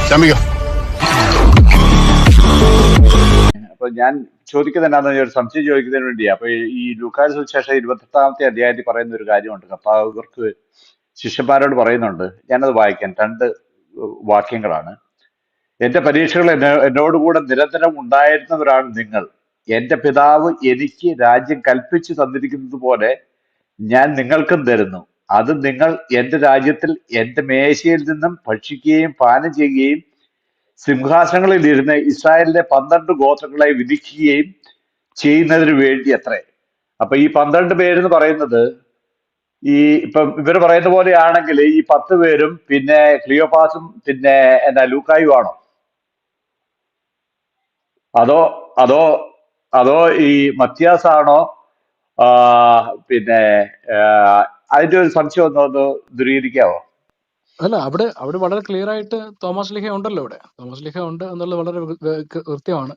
ശമിക. അപ്പൊ ഞാൻ ചോദിക്കുന്നത് എന്താണെന്ന് ഒരു സംശയം ചോദിക്കുന്നതിന് വേണ്ടിയാ. അപ്പൊ ഈ ലൂക്കായുടെ സുവിശേഷം 28-ാമത്തെ അധ്യായത്തിൽ പറയുന്ന ഒരു കാര്യമുണ്ട്. കർത്താവ് ഇവർക്ക് ശിഷ്യന്മാരോട് പറയുന്നുണ്ട്. ഞാനത് വായിക്കാൻ 2 വാക്യങ്ങളാണ്. എന്റെ പരീക്ഷകൾ എന്നോടുകൂടെ നിരന്തരം ഉണ്ടായിരുന്നവരാണ് നിങ്ങൾ. എന്റെ പിതാവ് എനിക്ക് രാജ്യം കൽപ്പിച്ചു തന്നിരിക്കുന്നത് പോലെ ഞാൻ നിങ്ങൾക്കും തരുന്നു. അത് നിങ്ങൾ എന്റെ രാജ്യത്തിൽ എന്റെ മേശയിൽ നിന്നും ഭക്ഷിക്കുകയും പാനം ചെയ്യുകയും സിംഹാസനങ്ങളിൽ ഇരുന്ന് ഇസ്രായേലിലെ 12 ഗോത്രങ്ങളെ വിധിക്കുകയും ചെയ്യുന്നതിന് വേണ്ടി അത്രേ. അപ്പൊ ഈ 12 പേരെന്ന് പറയുന്നത് ഈ ഇപ്പം ഇവർ പറയുന്ന പോലെയാണെങ്കിൽ ഈ 10 പേരും പിന്നെ ക്ലിയോപാസും പിന്നെ എന്നാ ലൂക്കായും ആണോ? അതോ അതോ അതോ ഈ മത്യാസാണോ? ആ, പിന്നെ ആ, അതിന്റെ ഒരു സംശയം ഒന്ന് ദൂരീകരിക്കാവോ? അല്ല, അവിടെ അവിടെ വളരെ ക്ലിയർ ആയിട്ട് തോമസ് ലിഹ ഉണ്ടല്ലോ. ഇവിടെ തോമസ് ലിഹ ഉണ്ട് എന്നുള്ളത് വളരെ കൃത്യമാണ്.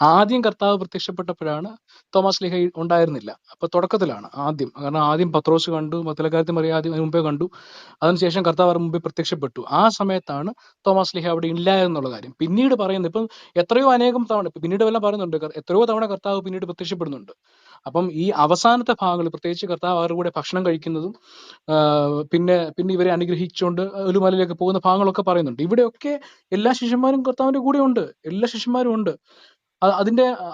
ആദ്യം കർത്താവ് പ്രത്യക്ഷപ്പെട്ടപ്പോഴാണ് തോമസ് ലിഹ ഉണ്ടായിരുന്നില്ല. അപ്പൊ തുടക്കത്തിലാണ് ആദ്യം. കാരണം ആദ്യം പത്രോസ് കണ്ടു, മത്തലക്കാരത്തി മറിയ ആദ്യം മുമ്പേ കണ്ടു. അതിനുശേഷം കർത്താവ് അവരുടെ മുമ്പിൽ പ്രത്യക്ഷപ്പെട്ടു. ആ സമയത്താണ് തോമസ് ലിഹ അവിടെ ഇല്ല എന്നുള്ള കാര്യം പിന്നീട് പറയുന്നത്. ഇപ്പം എത്രയോ അനേകം തവണ പിന്നീട് എല്ലാം പറയുന്നുണ്ട്, എത്രയോ തവണ കർത്താവ് പിന്നീട് പ്രത്യക്ഷപ്പെടുന്നുണ്ട്. അപ്പം ഈ അവസാനത്തെ ഭാഗങ്ങൾ, പ്രത്യേകിച്ച് കർത്താവ് അവരുടെ കൂടെ ഭക്ഷണം കഴിക്കുന്നതും പിന്നെ പിന്നെ ഇവരെ അനുഗ്രഹിച്ചുകൊണ്ട് ഒരു മലയിലേക്ക് പോകുന്ന ഭാഗങ്ങളൊക്കെ പറയുന്നുണ്ട്. ഇവിടെയൊക്കെ എല്ലാ ശിഷ്യന്മാരും കർത്താവിന്റെ കൂടെ ഉണ്ട്, എല്ലാ ശിഷ്യന്മാരും ഉണ്ട്.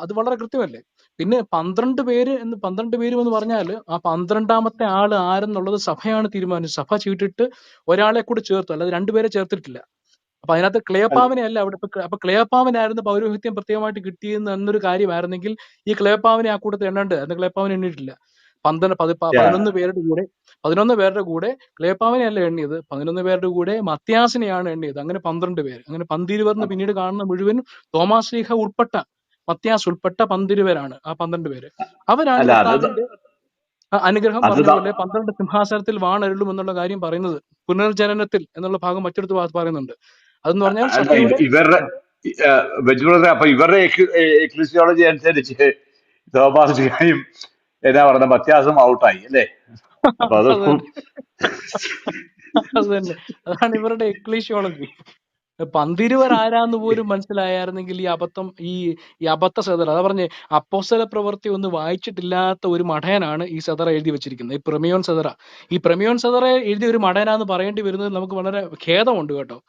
അത് വളരെ കൃത്യമല്ലേ. പിന്നെ 12 പേര് എന്ന് 12 പേരും എന്ന് പറഞ്ഞാൽ ആ 12ാമത്തെ ആള് ആരെന്നുള്ളത് സഭയാണ് തീരുമാനിച്ചത്. സഭ ചീട്ടിട്ട് ഒരാളെ കൂടെ ചേർത്തു, അല്ലാതെ 2 പേരെ ചേർത്തിട്ടില്ല. അപ്പൊ അതിനകത്ത് ക്ലെയോപ്പാവിനെ അല്ല അവിടെ. അപ്പൊ ക്ലെയോപ്പാവിനായിരുന്നു പൗരോഹിത്യം പ്രത്യേകമായിട്ട് കിട്ടിയെന്ന് എന്നൊരു കാര്യമായിരുന്നെങ്കിൽ ഈ ക്ലെയോപ്പാവിനെ ആ കൂട്ടത്തിൽ എണ്ണണ്ട്. അന്ന് ക്ലെയോപ്പാവിനെ എണ്ണിയിട്ടില്ല. 11 പേരുടെ കൂടെ ക്ലെയോപ്പാവിനെ അല്ല എണ്ണിയത്. 11 പേരുടെ കൂടെ മത്യാസിനെയാണ് എണ്ണിയത്. അങ്ങനെ 12 പേര്. അങ്ങനെ 12 പിന്നീട് കാണുന്ന മുഴുവനും തോമാസ് ലീഹ ഉൾപ്പെട്ട, മത്യാസ് ഉൾപ്പെട്ട 12 പേരാണ്. ആ 12 പേര് അവരാണ് അല്ല കർത്താവിന്റെ അനുഗ്രഹം അത് പറഞ്ഞ പോലെ 12 സിംഹാസനത്തിൽ വാണരുളും എന്നുള്ള കാര്യം പറയുന്നത്. പുനർജനനത്തിൽ എന്നുള്ള ഭാഗം മറ്റൊരു പറയുന്നുണ്ട്. അതെന്ന് പറഞ്ഞാൽ അല്ല സഭയുടെ ഇവരുടെ ബെഞ്ച് അപ്പൊ ഇവരുടെ എക്ലിസിയോളജി അനുസരിച്ച് തോമാസും എന്നാ പറയുന്ന മത്യാസം ഔട്ടായി അല്ലേ? അപ്പൊ അത് അത് തന്നെ അത് തന്നെ അതാണ് ഇവരുടെ എക്ലീഷ്യോളജി. 12 ആരാന്ന് പോലും മനസ്സിലായിരുന്നെങ്കിൽ ഈ അബദ്ധ സെതറ, അതാ പറഞ്ഞേ, അപ്പോസ്തല പ്രവൃത്തി ഒന്ന് വായിച്ചിട്ടില്ലാത്ത ഒരു മഠയനാണ് ഈ സെതറ എഴുതി വെച്ചിരിക്കുന്നത്, ഈ പ്രമിയോൻ സെതറ. ഈ പ്രമിയോൻ സെതറ എഴുതിയ ഒരു മഠയനാന്ന് പറയേണ്ടി വരുന്നത് നമുക്ക് വളരെ ഖേദമുണ്ട് കേട്ടോ.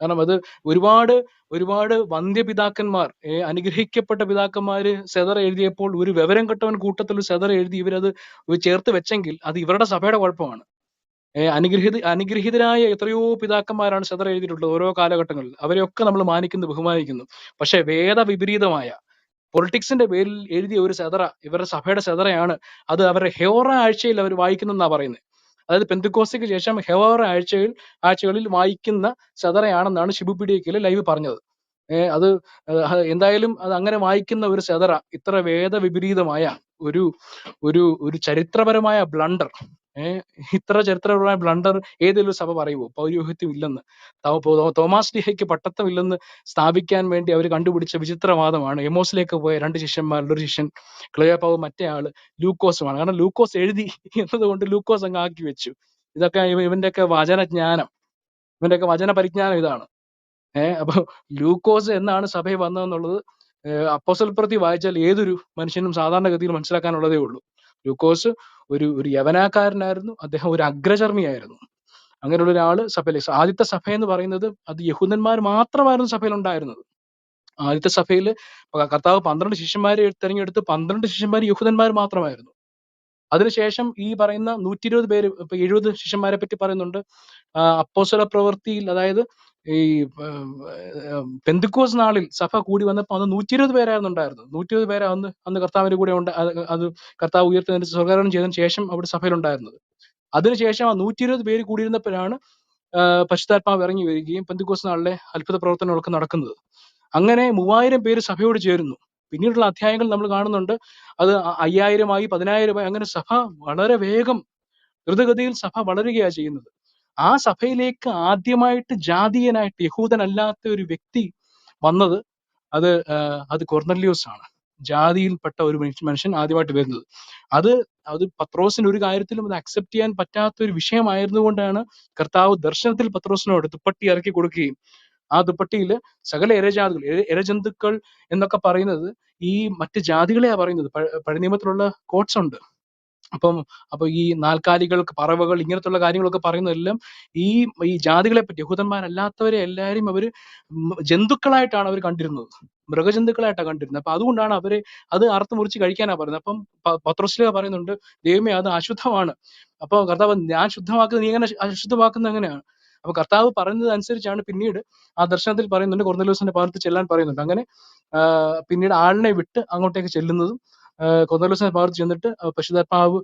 കാരണം അത് ഒരുപാട് ഒരുപാട് വന്ധ്യപിതാക്കന്മാർ, അനുഗ്രഹിക്കപ്പെട്ട പിതാക്കന്മാര് സെതറ എഴുതിയപ്പോൾ ഒരു വിവരം കെട്ടവൻ കൂട്ടത്തിൽ ഒരു സെതറ എഴുതി ഇവരത് ചേർത്ത് വെച്ചെങ്കിൽ അത് ഇവരുടെ സഭയുടെ കുഴപ്പമാണ്. അനുഗ്രഹീതരായ എത്രയോ പിതാക്കന്മാരാണ് സെതറ എഴുതിയിട്ടുള്ളത് ഓരോ കാലഘട്ടങ്ങളിൽ. അവരെയൊക്കെ നമ്മൾ മാനിക്കുന്നു, ബഹുമാനിക്കുന്നു. പക്ഷെ വേദവിപരീതമായ പൊളിറ്റിക്സിന്റെ പേരിൽ എഴുതിയ ഒരു സെതറ ഇവരുടെ സഭയുടെ സെതറയാണ്. അത് അവരുടെ ഹെയോറ ആഴ്ചയിൽ അവർ വായിക്കുന്നെന്നാ പറയുന്നത്. അതായത് പെന്തക്കോസ്തിക്ക് ശേഷം ഹെയോറ ആഴ്ചകളിൽ വായിക്കുന്ന സെതറയാണെന്നാണ് ഷിബു പിഡിയക്കിൽ ലൈവ് പറഞ്ഞത്. അത് എന്തായാലും അത് അങ്ങനെ വായിക്കുന്ന ഒരു സെതറ ഇത്ര വേദവിപരീതമായ ഒരു ഒരു ഒരു ചരിത്രപരമായ ബ്ലണ്ടർ, ഇത്ര ചരിത്രപരമായ ബ്ലണ്ടർ ഏതെങ്കിലും ഒരു സഭ പറയുമോ? പൗരോഹിത്യം ഇല്ലെന്ന്, തോമാസ് ലീഹയ്ക്ക് പട്ടത്വം ഇല്ലെന്ന് സ്ഥാപിക്കാൻ വേണ്ടി അവർ കണ്ടുപിടിച്ച വിചിത്രവാദമാണ്. എമോസിലേക്ക് പോയ 2 ശിഷ്യന്മാരുടെ ഒരു ശിഷ്യൻ ക്ലെയോപ്പാവും മറ്റേ ആള് ലൂക്കോസുമാണ്. കാരണം ലൂക്കോസ് എഴുതി എന്നതുകൊണ്ട് ലൂക്കോസ് അങ്ങ് ആക്കി വെച്ചു. ഇതൊക്കെ ഇവന്റെയൊക്കെ വചനജ്ഞാനം, ഇവന്റെയൊക്കെ വചന പരിജ്ഞാനം ഇതാണ്. അപ്പൊ ലൂക്കോസ് എന്നാണ് സഭയിൽ വന്നതെന്നുള്ളത് അപ്പോസ്തല പ്രവൃത്തി വായിച്ചാൽ ഏതൊരു മനുഷ്യനും സാധാരണഗതിയിൽ മനസ്സിലാക്കാനുള്ളതേ ഉള്ളൂ. ലൂക്കോസ് ഒരു യവനാക്കാരനായിരുന്നു. അദ്ദേഹം ഒരു അഗ്രചർമ്മിയായിരുന്നു. അങ്ങനെയുള്ള ഒരാള് സഭയിലെ ആദ്യത്തെ സഭ എന്ന് പറയുന്നത് അത് യഹൂദന്മാർ മാത്രമായിരുന്നു സഭയിൽ ഉണ്ടായിരുന്നത്. ആദ്യത്തെ സഭയിൽ കർത്താവ് 12 ശിഷ്യന്മാരെ തെരഞ്ഞെടുത്ത് 12 ശിഷ്യന്മാർ യഹൂദന്മാർ മാത്രമായിരുന്നു. അതിനുശേഷം ഈ പറയുന്ന 120 പേര്, ഇപ്പൊ 70 ശിഷ്യന്മാരെ പറ്റി പറയുന്നുണ്ട് അപ്പോസ്തല പ്രവൃത്തിയിൽ. അതായത് ഈ പെന്തക്കോസ് നാളിൽ സഭ കൂടി വന്നപ്പോൾ അന്ന് 120 പേരായിരുന്നു ഉണ്ടായിരുന്നത്. 120 പേരാ അന്ന് കർത്താവിന്റെ കൂടെ അത് കർത്താവ് ഉയർത്തുന്നതിന് സ്വർഗാരോഹണം ചെയ്തതിനു ശേഷം അവിടെ സഭയിലുണ്ടായിരുന്നത്. അതിനുശേഷം ആ 120 പേര് കൂടിയിരുന്നപ്പോഴാണ് പരിശുദ്ധാത്മാവ് ഇറങ്ങി വരികയും പെന്തക്കോസ് നാളിലെ അത്ഭുത പ്രവർത്തനങ്ങളൊക്കെ നടക്കുന്നത്. അങ്ങനെ 3000 പേര് സഭയോട് ചേരുന്നു. പിന്നീടുള്ള അധ്യായങ്ങൾ നമ്മൾ കാണുന്നുണ്ട് അത് 5000 ആയി, 10000 ആയി. അങ്ങനെ സഭ വളരെ വേഗം, ദ്രുതഗതിയിൽ സഭ വളരുകയാണ് ചെയ്യുന്നത്. ആ സഭയിലേക്ക് ആദ്യമായിട്ട് ജാതീയനായിട്ട് യഹൂദനല്ലാത്ത ഒരു വ്യക്തി വന്നത് അത് കൊർന്നല്യോസ് ആണ്. ജാതിയിൽപ്പെട്ട ഒരു മനുഷ്യൻ ആദ്യമായിട്ട് വരുന്നത്. അത് പത്രോസിന് ഒരു കാര്യത്തിലും അത് അക്സെപ്റ്റ് ചെയ്യാൻ പറ്റാത്ത ഒരു വിഷയമായിരുന്നുകൊണ്ടാണ് കർത്താവ് ദർശനത്തിൽ പത്രോസിനോട് തുപ്പട്ടി ഇറക്കി കൊടുക്കുകയും ആ ദുപ്പട്ടിയിൽ സകല ഇരജാതികൾ ഇരജന്തുക്കൾ എന്നൊക്കെ പറയുന്നത് ഈ മറ്റ് ജാതികളെയാ പറയുന്നത്. പഴയ നിയമത്തിലുള്ള കോട്സ് ഉണ്ട്. അപ്പം അപ്പൊ ഈ നാൽക്കാലികൾക്ക് പറവകൾ ഇങ്ങനത്തുള്ള കാര്യങ്ങളൊക്കെ പറയുന്നതെല്ലാം ഈ ഈ ജാതികളെ പറ്റി, യഹൂദന്മാരല്ലാത്തവരെ എല്ലാവരും അവര് ജന്തുക്കളായിട്ടാണ് അവർ കണ്ടിരുന്നത്, മൃഗജന്തുക്കളായിട്ടാണ് കണ്ടിരുന്നത്. അപ്പൊ അതുകൊണ്ടാണ് അവരെ അത് അറുത്ത് മുറിച്ച് കഴിക്കാനാ പറയുന്നത്. അപ്പം പത്രോസ്ലീഹ പറയുന്നുണ്ട്, ദൈവമേ അത് അശുദ്ധമാണ്. അപ്പൊ കർത്താവ്, ഞാൻ ശുദ്ധമാക്കുന്നത് നീ എങ്ങനെ അശുദ്ധമാക്കുന്നത് എങ്ങനെയാണ്? അപ്പൊ കർത്താവ് പറയുന്നത് അനുസരിച്ചാണ് പിന്നീട് ആ ദർശനത്തിൽ പറയുന്നുണ്ട്, കൊർന്നേല്യോസിന്റെ ഭവനത്തിൽ ചെല്ലാൻ പറയുന്നുണ്ട്. അങ്ങനെ പിന്നീട് ആളിനെ വിട്ട് അങ്ങോട്ടേക്ക് ചെല്ലുന്നതും കൊർന്നേല്യോസിന്റെ ഭവനത്തിൽ ചെന്നിട്ട് പരിശുദ്ധാത്മാവ്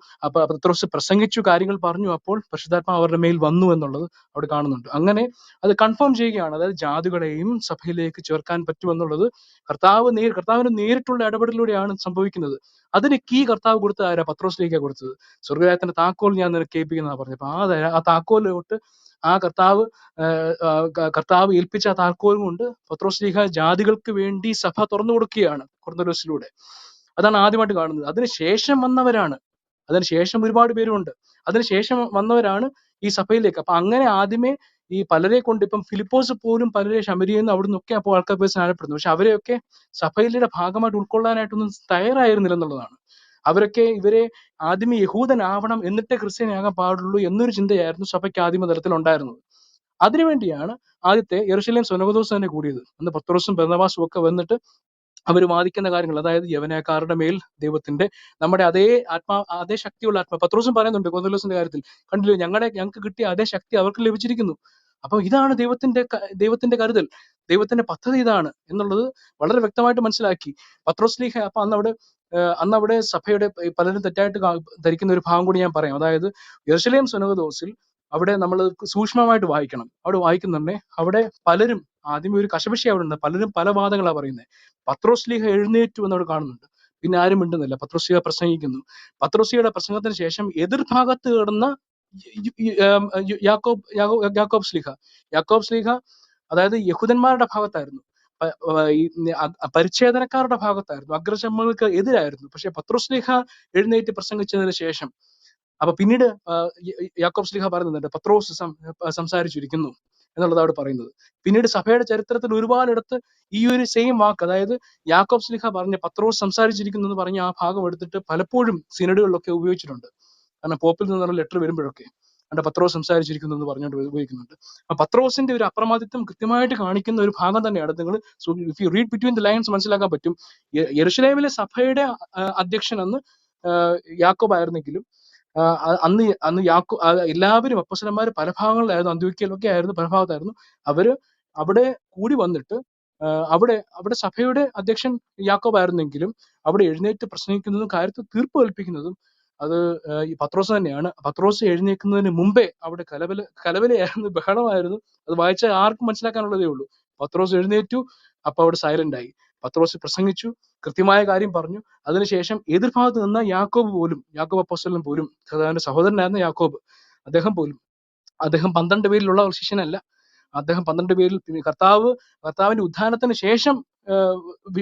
പത്രോസ് പ്രസംഗിച്ചു, കാര്യങ്ങൾ പറഞ്ഞു. അപ്പോൾ പരിശുദ്ധാത്മാവ് അവരുടെ മേൽ വന്നു എന്നുള്ളത് അവിടെ കാണുന്നുണ്ട്. അങ്ങനെ അത് കൺഫേം ചെയ്യുകയാണ്, അതായത് ജാതികളെയും സഭയിലേക്ക് ചേർക്കാൻ പറ്റുമെന്നുള്ളത് കർത്താവിന് നേരിട്ടുള്ള ഇടപെടലിലൂടെയാണ് സംഭവിക്കുന്നത്. അതിന് കീ കർത്താവ് കൊടുത്ത ആരാ? പത്രോസിലേക്കാണ് കൊടുത്തത്. സ്വർഗ്ഗരാജ്യത്തിന്റെ താക്കോൽ ഞാൻ നിനക്ക് ഏൽപ്പിക്കുന്നതാണ് പറഞ്ഞത്. അപ്പൊ ആ താക്കോലോട്ട് ആ കർത്താവ് ഏൽപ്പിച്ച ആ താക്കോൽ കൊണ്ട് പത്രോസ്ലീഹ ജാതികൾക്ക് വേണ്ടി സഭ തുറന്നു കൊടുക്കുകയാണ് കൊർന്നേല്യോസിലൂടെ. അതാണ് ആദ്യമായിട്ട് കാണുന്നത്. അതിനുശേഷം ഒരുപാട് പേരുണ്ട്. അതിനുശേഷം വന്നവരാണ് ഈ സഭയിലേക്ക്. അപ്പൊ അങ്ങനെ ആദ്യമേ ഈ പലരെ കൊണ്ട്, ഇപ്പം ഫിലിപ്പോസ് പോലും പലരെ ശമരിയെന്ന് അവിടെ നിന്നൊക്കെ അപ്പോൾ ആൾക്കാർ പോയി സ്നാനപ്പെടുന്നു. പക്ഷെ അവരെയൊക്കെ സഭയിലെ ഭാഗമായിട്ട് ഉൾക്കൊള്ളാനായിട്ടൊന്നും തയ്യാറായിരുന്നില്ല എന്നുള്ളതാണ്. അവരൊക്കെ ഇവരെ ആദ്യമേ യഹൂദനാവണം എന്നിട്ടേ ക്രിസ്ത്യാനിയാകാൻ പാടുള്ളൂ എന്നൊരു ചിന്തയായിരുന്നു സഭയ്ക്ക് ആദിമ തലത്തിൽ ഉണ്ടായിരുന്നത്. അതിനുവേണ്ടിയാണ് ആദ്യത്തെ യെരുശലേം സുനകദോസ് തന്നെ കൂടിയത്. അന്ന് പത്രോസും ബർന്നബാസും ഒക്കെ വന്നിട്ട് അവർ വാദിക്കുന്ന കാര്യങ്ങൾ, അതായത് യവനക്കാരുടെ മേൽ ദൈവത്തിന്റെ നമ്മുടെ അതേ ശക്തിയുള്ള പത്രോസും പറയുന്നുണ്ട് കൊർന്നേല്യോസിന്റെ കാര്യത്തിൽ, കണ്ടില്ലേ ഞങ്ങൾക്ക് കിട്ടിയ അതേ ശക്തി അവർക്ക് ലഭിച്ചിരിക്കുന്നു. അപ്പൊ ഇതാണ് ദൈവത്തിന്റെ കരുതൽ, ദൈവത്തിന്റെ പദ്ധതി ഇതാണ് എന്നുള്ളത് വളരെ വ്യക്തമായിട്ട് മനസ്സിലാക്കി പത്രോസ്ലീഹ. അപ്പൊ അന്നവിടെ സഭയുടെ പലരും തെറ്റായിട്ട് ധരിക്കുന്ന ഒരു ഭാഗം കൂടി ഞാൻ പറയാം. അതായത് യെരുശലേം സുനകദോസിൽ അവിടെ നമ്മൾ സൂക്ഷ്മമായിട്ട് വായിക്കണം. അവിടെ വായിക്കുന്നുണ്ടേ അവിടെ പലരും ആദ്യമേ ഒരു കശപശി അവിടെ ഉണ്ട്, പലരും പല വാദങ്ങളാണ് പറയുന്നത്. പത്രോസ്ലീഹ എഴുന്നേറ്റു എന്നവിടെ കാണുന്നുണ്ട്, പിന്നെ ആരും മിണ്ടുന്നില്ല. പത്രോസ്ലീഹ പ്രസംഗിക്കുന്നു. പത്രോസ്ലീഹയുടെ പ്രസംഗത്തിന് ശേഷം എതിർഭാഗത്ത് കിടന്ന യാക്കോബ് സ്ലീഹ, അതായത് യഹൂദന്മാരുടെ ഭാഗത്തായിരുന്നു, ഈ പരിച്ഛേദനക്കാരുടെ ഭാഗത്തായിരുന്നു, അഗ്രചമ്മകൾക്ക് എതിരായിരുന്നു. പക്ഷെ പത്രോസ്ലീഹ എഴുന്നേറ്റ് പ്രസംഗിച്ചതിന് ശേഷം, അപ്പൊ പിന്നീട് യാക്കോബ് സ്ലീഹ പറയുന്നുണ്ട് പത്രോസ് സംസാരിച്ചിരിക്കുന്നു എന്നുള്ളത് അവിടെ പറയുന്നത്. പിന്നീട് സഭയുടെ ചരിത്രത്തിൽ ഒരുപാടിടത്ത് ഈ ഒരു സെയിം വാക്ക്, അതായത് യാക്കോബ് സ്ലീഹ പറഞ്ഞ പത്രോസ് സംസാരിച്ചിരിക്കുന്നു എന്ന് പറഞ്ഞ ആ ഭാഗം എടുത്തിട്ട് പലപ്പോഴും സിനഡുകളിലൊക്കെ ഉപയോഗിച്ചിട്ടുണ്ട്. കാരണം പോപ്പിൽ നിന്നുള്ള ലെറ്റർ വരുമ്പോഴൊക്കെ അവിടെ പത്രോസ് സംസാരിച്ചിരിക്കുന്നു എന്ന് പറഞ്ഞുകൊണ്ട് ഉപയോഗിക്കുന്നുണ്ട്. അപ്പൊ പത്രോസിന്റെ ഒരു അപ്രമാദിത്വം കൃത്യമായിട്ട് കാണിക്കുന്ന ഒരു ഭാഗം തന്നെയാണ്. നിങ്ങൾ if you read between the lines മനസ്സിലാക്കാൻ പറ്റും. യെരുശലേമിലെ സഭയുടെ അധ്യക്ഷൻ അന്ന് യാക്കോബ് ആയിരുന്നെങ്കിലും അന്ന് എല്ലാവരും അപ്പോസ്തലന്മാർ പല ഭാഗങ്ങളിലായിരുന്നു, അന്ത്യോക്യയിലൊക്കെ ആയിരുന്നു, പല ഭാഗത്തായിരുന്നു. അവര് അവിടെ കൂടി വന്നിട്ട് അവിടെ സഭയുടെ അധ്യക്ഷൻ യാക്കോബ് ആയിരുന്നെങ്കിലും അവിടെ എഴുന്നേറ്റ് പ്രസംഗിക്കുന്നതും കാര്യത്തിൽ തീർപ്പ് കൽപ്പിക്കുന്നതും അത് ഈ പത്രോസ് തന്നെയാണ്. പത്രോസ് എഴുന്നേൽക്കുന്നതിന് മുമ്പേ അവിടെ കലവലയായിരുന്നു, ബഹളമായിരുന്നു. അത് വായിച്ചാൽ ആർക്കും മനസ്സിലാക്കാനുള്ളതേ ഉള്ളൂ. പത്രോസ് എഴുന്നേറ്റു, അപ്പൊ അവിടെ സൈലന്റ് ആയി. പത്രോസ് പ്രസംഗിച്ചു, കൃത്യമായ കാര്യം പറഞ്ഞു. അതിനുശേഷം എതിർഭാഗത്ത് നിന്ന യാക്കോബ് അപ്പോസ്തലൻ പോലും, കർത്താവിന്റെ സഹോദരനായിരുന്ന യാക്കോബ്, അദ്ദേഹം 12 പേരിലുള്ള ഒരു ശിഷ്യനല്ല. അദ്ദേഹം 12 പേരിൽ കർത്താവിന്റെ ഉത്ഥാനത്തിന് ശേഷം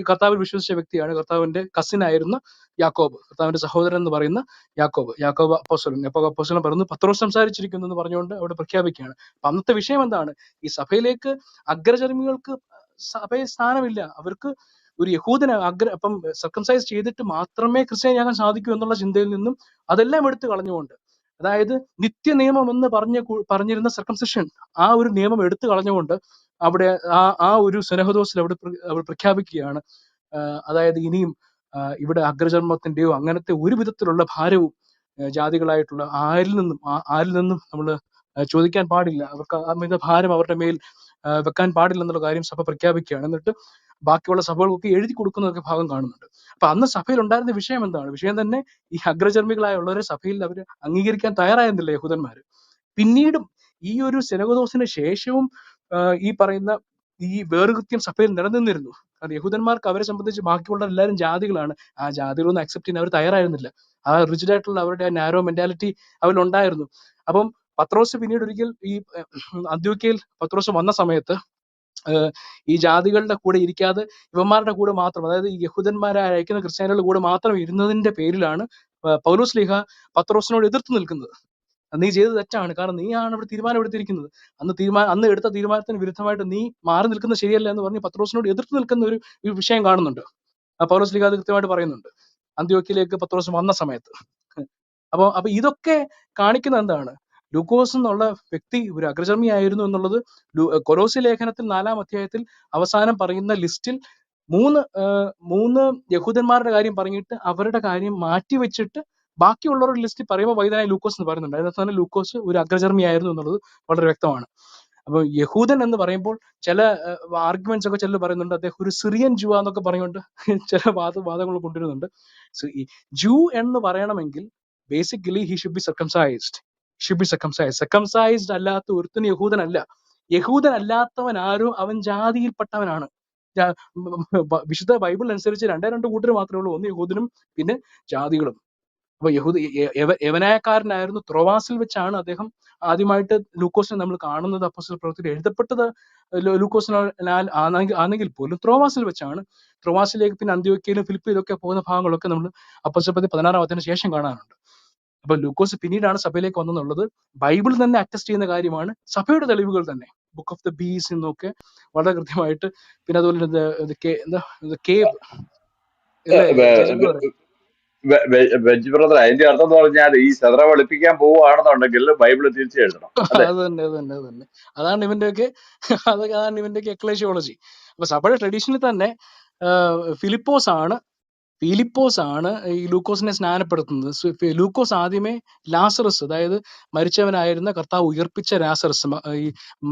കർത്താവിൽ വിശ്വസിച്ച വ്യക്തിയാണ്. കർത്താവിന്റെ കസിൻ ആയിരുന്ന യാക്കോബ്, കർത്താവിന്റെ സഹോദരൻ എന്ന് പറയുന്ന യാക്കോബ് അപ്പോസ്തലൻ പറയുന്നു പത്രോസ് സംസാരിച്ചിരിക്കുന്നു എന്ന് പറഞ്ഞുകൊണ്ട് അവിടെ പ്രഖ്യാപിക്കുകയാണ്. അപ്പൊ അന്നത്തെ വിഷയം എന്താണ്? ഈ സഭയിലേക്ക് അഗ്രചർമ്മികൾക്ക് സഭയിൽ സ്ഥാനമില്ല. അവർക്ക് ഒരു അപ്പം സർക്കംസൈസ് ചെയ്തിട്ട് മാത്രമേ ക്രിസ്ത്യാനിയാകാൻ സാധിക്കൂ എന്നുള്ള ചിന്തയിൽ നിന്നും അതെല്ലാം എടുത്തു കളഞ്ഞുകൊണ്ട്, അതായത് നിത്യ നിയമം എന്ന് പറഞ്ഞിരുന്ന സർക്കംസിഷൻ, ആ ഒരു നിയമം എടുത്തു കളഞ്ഞുകൊണ്ട് അവിടെ ആ ഒരു സുനഹദോസിൽ അവിടെ പ്രഖ്യാപിക്കുകയാണ്, അതായത് ഇനിയും ഇവിടെ അഗ്രചർമ്മത്തിന്റെയോ അങ്ങനത്തെ ഒരു വിധത്തിലുള്ള ഭാരവും ജാതികളായിട്ടുള്ള ആരിൽ നിന്നും നമ്മൾ ചോദിക്കാൻ പാടില്ല. അവർക്ക് അമിത ഭാരം അവരുടെ മേൽ വെക്കാൻ പാടില്ല എന്നുള്ള കാര്യം സഭ പ്രഖ്യാപിക്കുകയാണ്. എന്നിട്ട് ബാക്കിയുള്ള സഭകൾക്കൊക്കെ എഴുതി കൊടുക്കുന്നതൊക്കെ ഭാഗം കാണുന്നുണ്ട്. അപ്പൊ അന്ന് സഭയിൽ ഉണ്ടായിരുന്ന വിഷയം എന്താണ്? വിഷയം തന്നെ ഈ അഗ്രചർമ്മികളായുള്ളവരെ സഭയിൽ അവർ അംഗീകരിക്കാൻ തയ്യാറായിരുന്നില്ല യഹൂദന്മാര്. പിന്നീടും ഈ ഒരു സെനഗദോസിന് ശേഷവും ഈ പറയുന്ന ഈ വേർകൃത്യം സഭയിൽ നിലനിന്നിരുന്നു. കാരണം യഹൂദന്മാർക്ക് അവരെ സംബന്ധിച്ച് ബാക്കിയുള്ള എല്ലാവരും ജാതികളാണ്. ആ ജാതികളൊന്നും അക്സെപ്റ്റ് ചെയ്യാൻ അവർ തയ്യാറായിരുന്നില്ല. ആ റിജിഡ് ആയിട്ടുള്ള അവരുടെ ആ നാരോ മെന്റാലിറ്റി അവരിലുണ്ടായിരുന്നു. അപ്പം പത്രോസ് പിന്നീട് ഒരിക്കൽ ഈ അന്ത്യോക്യയിൽ പത്രോസ് വന്ന സമയത്ത് ഈ ജാതികളുടെ കൂടെ ഇരിക്കാതെ ഇവന്മാരുടെ കൂടെ മാത്രം, അതായത് ഈ യഹൂദന്മാരെ അയക്കുന്ന ക്രിസ്ത്യാനികളുടെ കൂടെ മാത്രം ഇരുന്നതിന്റെ പേരിലാണ് പൗലോസ് ശ്ലീഹ പത്രോസിനോട് എതിർത്ത് നിൽക്കുന്നത്. നീ ചെയ്തത് തെറ്റാണ്, കാരണം നീയാണ് ഇവിടെ തീരുമാനം എടുത്തിരിക്കുന്നത്. അന്ന് എടുത്ത തീരുമാനത്തിന് വിരുദ്ധമായിട്ട് നീ മാറി നിൽക്കുന്നത് ശരിയല്ല എന്ന് പറഞ്ഞ് പത്രോസിനോട് എതിർത്ത് നിൽക്കുന്ന ഒരു വിഷയം കാണുന്നുണ്ട്. പൗലോസ് ലീഗ അത് കൃത്യമായിട്ട് പറയുന്നുണ്ട് അന്ത്യോക്യയിലേക്ക് പത്രോസ് വന്ന സമയത്ത്. അപ്പൊ ഇതൊക്കെ കാണിക്കുന്ന എന്താണ്? ലൂക്കോസ് എന്നുള്ള വ്യക്തി ഒരു അഗ്രചർമ്മിയായിരുന്നു എന്നുള്ളത് കൊലോസി ലേഖനത്തിൽ 4-ാം അധ്യായത്തിൽ അവസാനം പറയുന്ന ലിസ്റ്റിൽ മൂന്ന് യഹൂദന്മാരുടെ കാര്യം പറഞ്ഞിട്ട് അവരുടെ കാര്യം മാറ്റി വെച്ചിട്ട് ബാക്കിയുള്ളവരുടെ ലിസ്റ്റ് പറയുമ്പോൾ വൈദ്യനായ ലൂക്കോസ് എന്ന് പറയുന്നുണ്ട്. അതിനകത്ത് തന്നെ ലൂക്കോസ് ഒരു അഗ്രചർമ്മിയായിരുന്നു എന്നുള്ളത് വളരെ വ്യക്തമാണ്. അപ്പൊ യഹൂദൻ എന്ന് പറയുമ്പോൾ ചില ആർഗ്യുമെന്റ്സ് ഒക്കെ ചിലർ പറയുന്നുണ്ട് അദ്ദേഹം ഒരു സിറിയൻ ജൂ എന്നൊക്കെ പറഞ്ഞുകൊണ്ട് ചില വാദങ്ങൾ കൊണ്ടുവരുന്നുണ്ട്. ജൂ എന്ന് പറയണമെങ്കിൽ basically he should be circumcised അല്ലാത്ത ഒരുത്തിന് യഹൂദനല്ല. യഹൂദൻ അല്ലാത്തവൻ ആരോ അവൻ ജാതിയിൽപ്പെട്ടവനാണ്. വിശുദ്ധ ബൈബിൾ അനുസരിച്ച് രണ്ട് കൂട്ടർ മാത്രമേ ഉള്ളൂ, ഒന്ന് യഹൂദനും പിന്നെ ജാതികളും. അപ്പൊ യവനായക്കാരനായിരുന്നു. ത്രോവാസിൽ വെച്ചാണ് അദ്ദേഹം ആദ്യമായിട്ട് ലൂക്കോസിനെ നമ്മൾ കാണുന്നത്. അപ്പോസ്തല പ്രവൃത്തിയിൽ എഴുതപ്പെട്ടത് ലൂക്കോസിനാൽ ആണെങ്കിൽ പോലും ത്രോവാസിൽ വെച്ചാണ്. ത്രോവാസിലേക്ക് പിന്നെ അന്ത്യോക്യയിലും ഫിലിപ്പിയിലൊക്കെ പോകുന്ന ഭാഗങ്ങളൊക്കെ നമ്മൾ അപ്പോസ്തല പ്രവൃത്തി 16-ാം അധ്യായത്തിന് ശേഷം കാണാനുണ്ട്. അപ്പൊ ലൂക്കോസ് പിന്നീടാണ് സഭയിലേക്ക് വന്നെന്നുള്ളത് ബൈബിൾ തന്നെ അറ്റസ്റ്റ് ചെയ്യുന്ന കാര്യമാണ്. സഭയുടെ തെളിവുകൾ തന്നെ ബുക്ക് ഓഫ് ദ ബീസ് എന്നൊക്കെ വളരെ കൃത്യമായിട്ട്. പിന്നെ അതുപോലെ കേവ് അല്ലേ ജയചന്ദ്രൻ പറയും. ബെഞ്ച് ബ്രദർ, അതിന്റെ അർത്ഥം എന്ന് പറഞ്ഞാൽ ഈ സെതറ വെളുപ്പിക്കാൻ പോവുകയാണെന്നുണ്ടെങ്കിൽ ബൈബിള് തിരിച്ചു എഴുതണം അല്ലേ? അത് തന്നെ അതാണ് ഇവന്റെയൊക്കെ എക്ലേഷ്യോളജി. അപ്പൊ സഭയുടെ ട്രഡീഷനിൽ തന്നെ ഫിലിപ്പോസ് ആണ് ഈ ലൂക്കോസിനെ സ്നാനപ്പെടുത്തുന്നത്. ലൂക്കോസ് ആദ്യമേ ലാസറസ്, അതായത് മരിച്ചവനായിരുന്ന കർത്താവ് ഉയർപ്പിച്ച ലാസറസ്, ഈ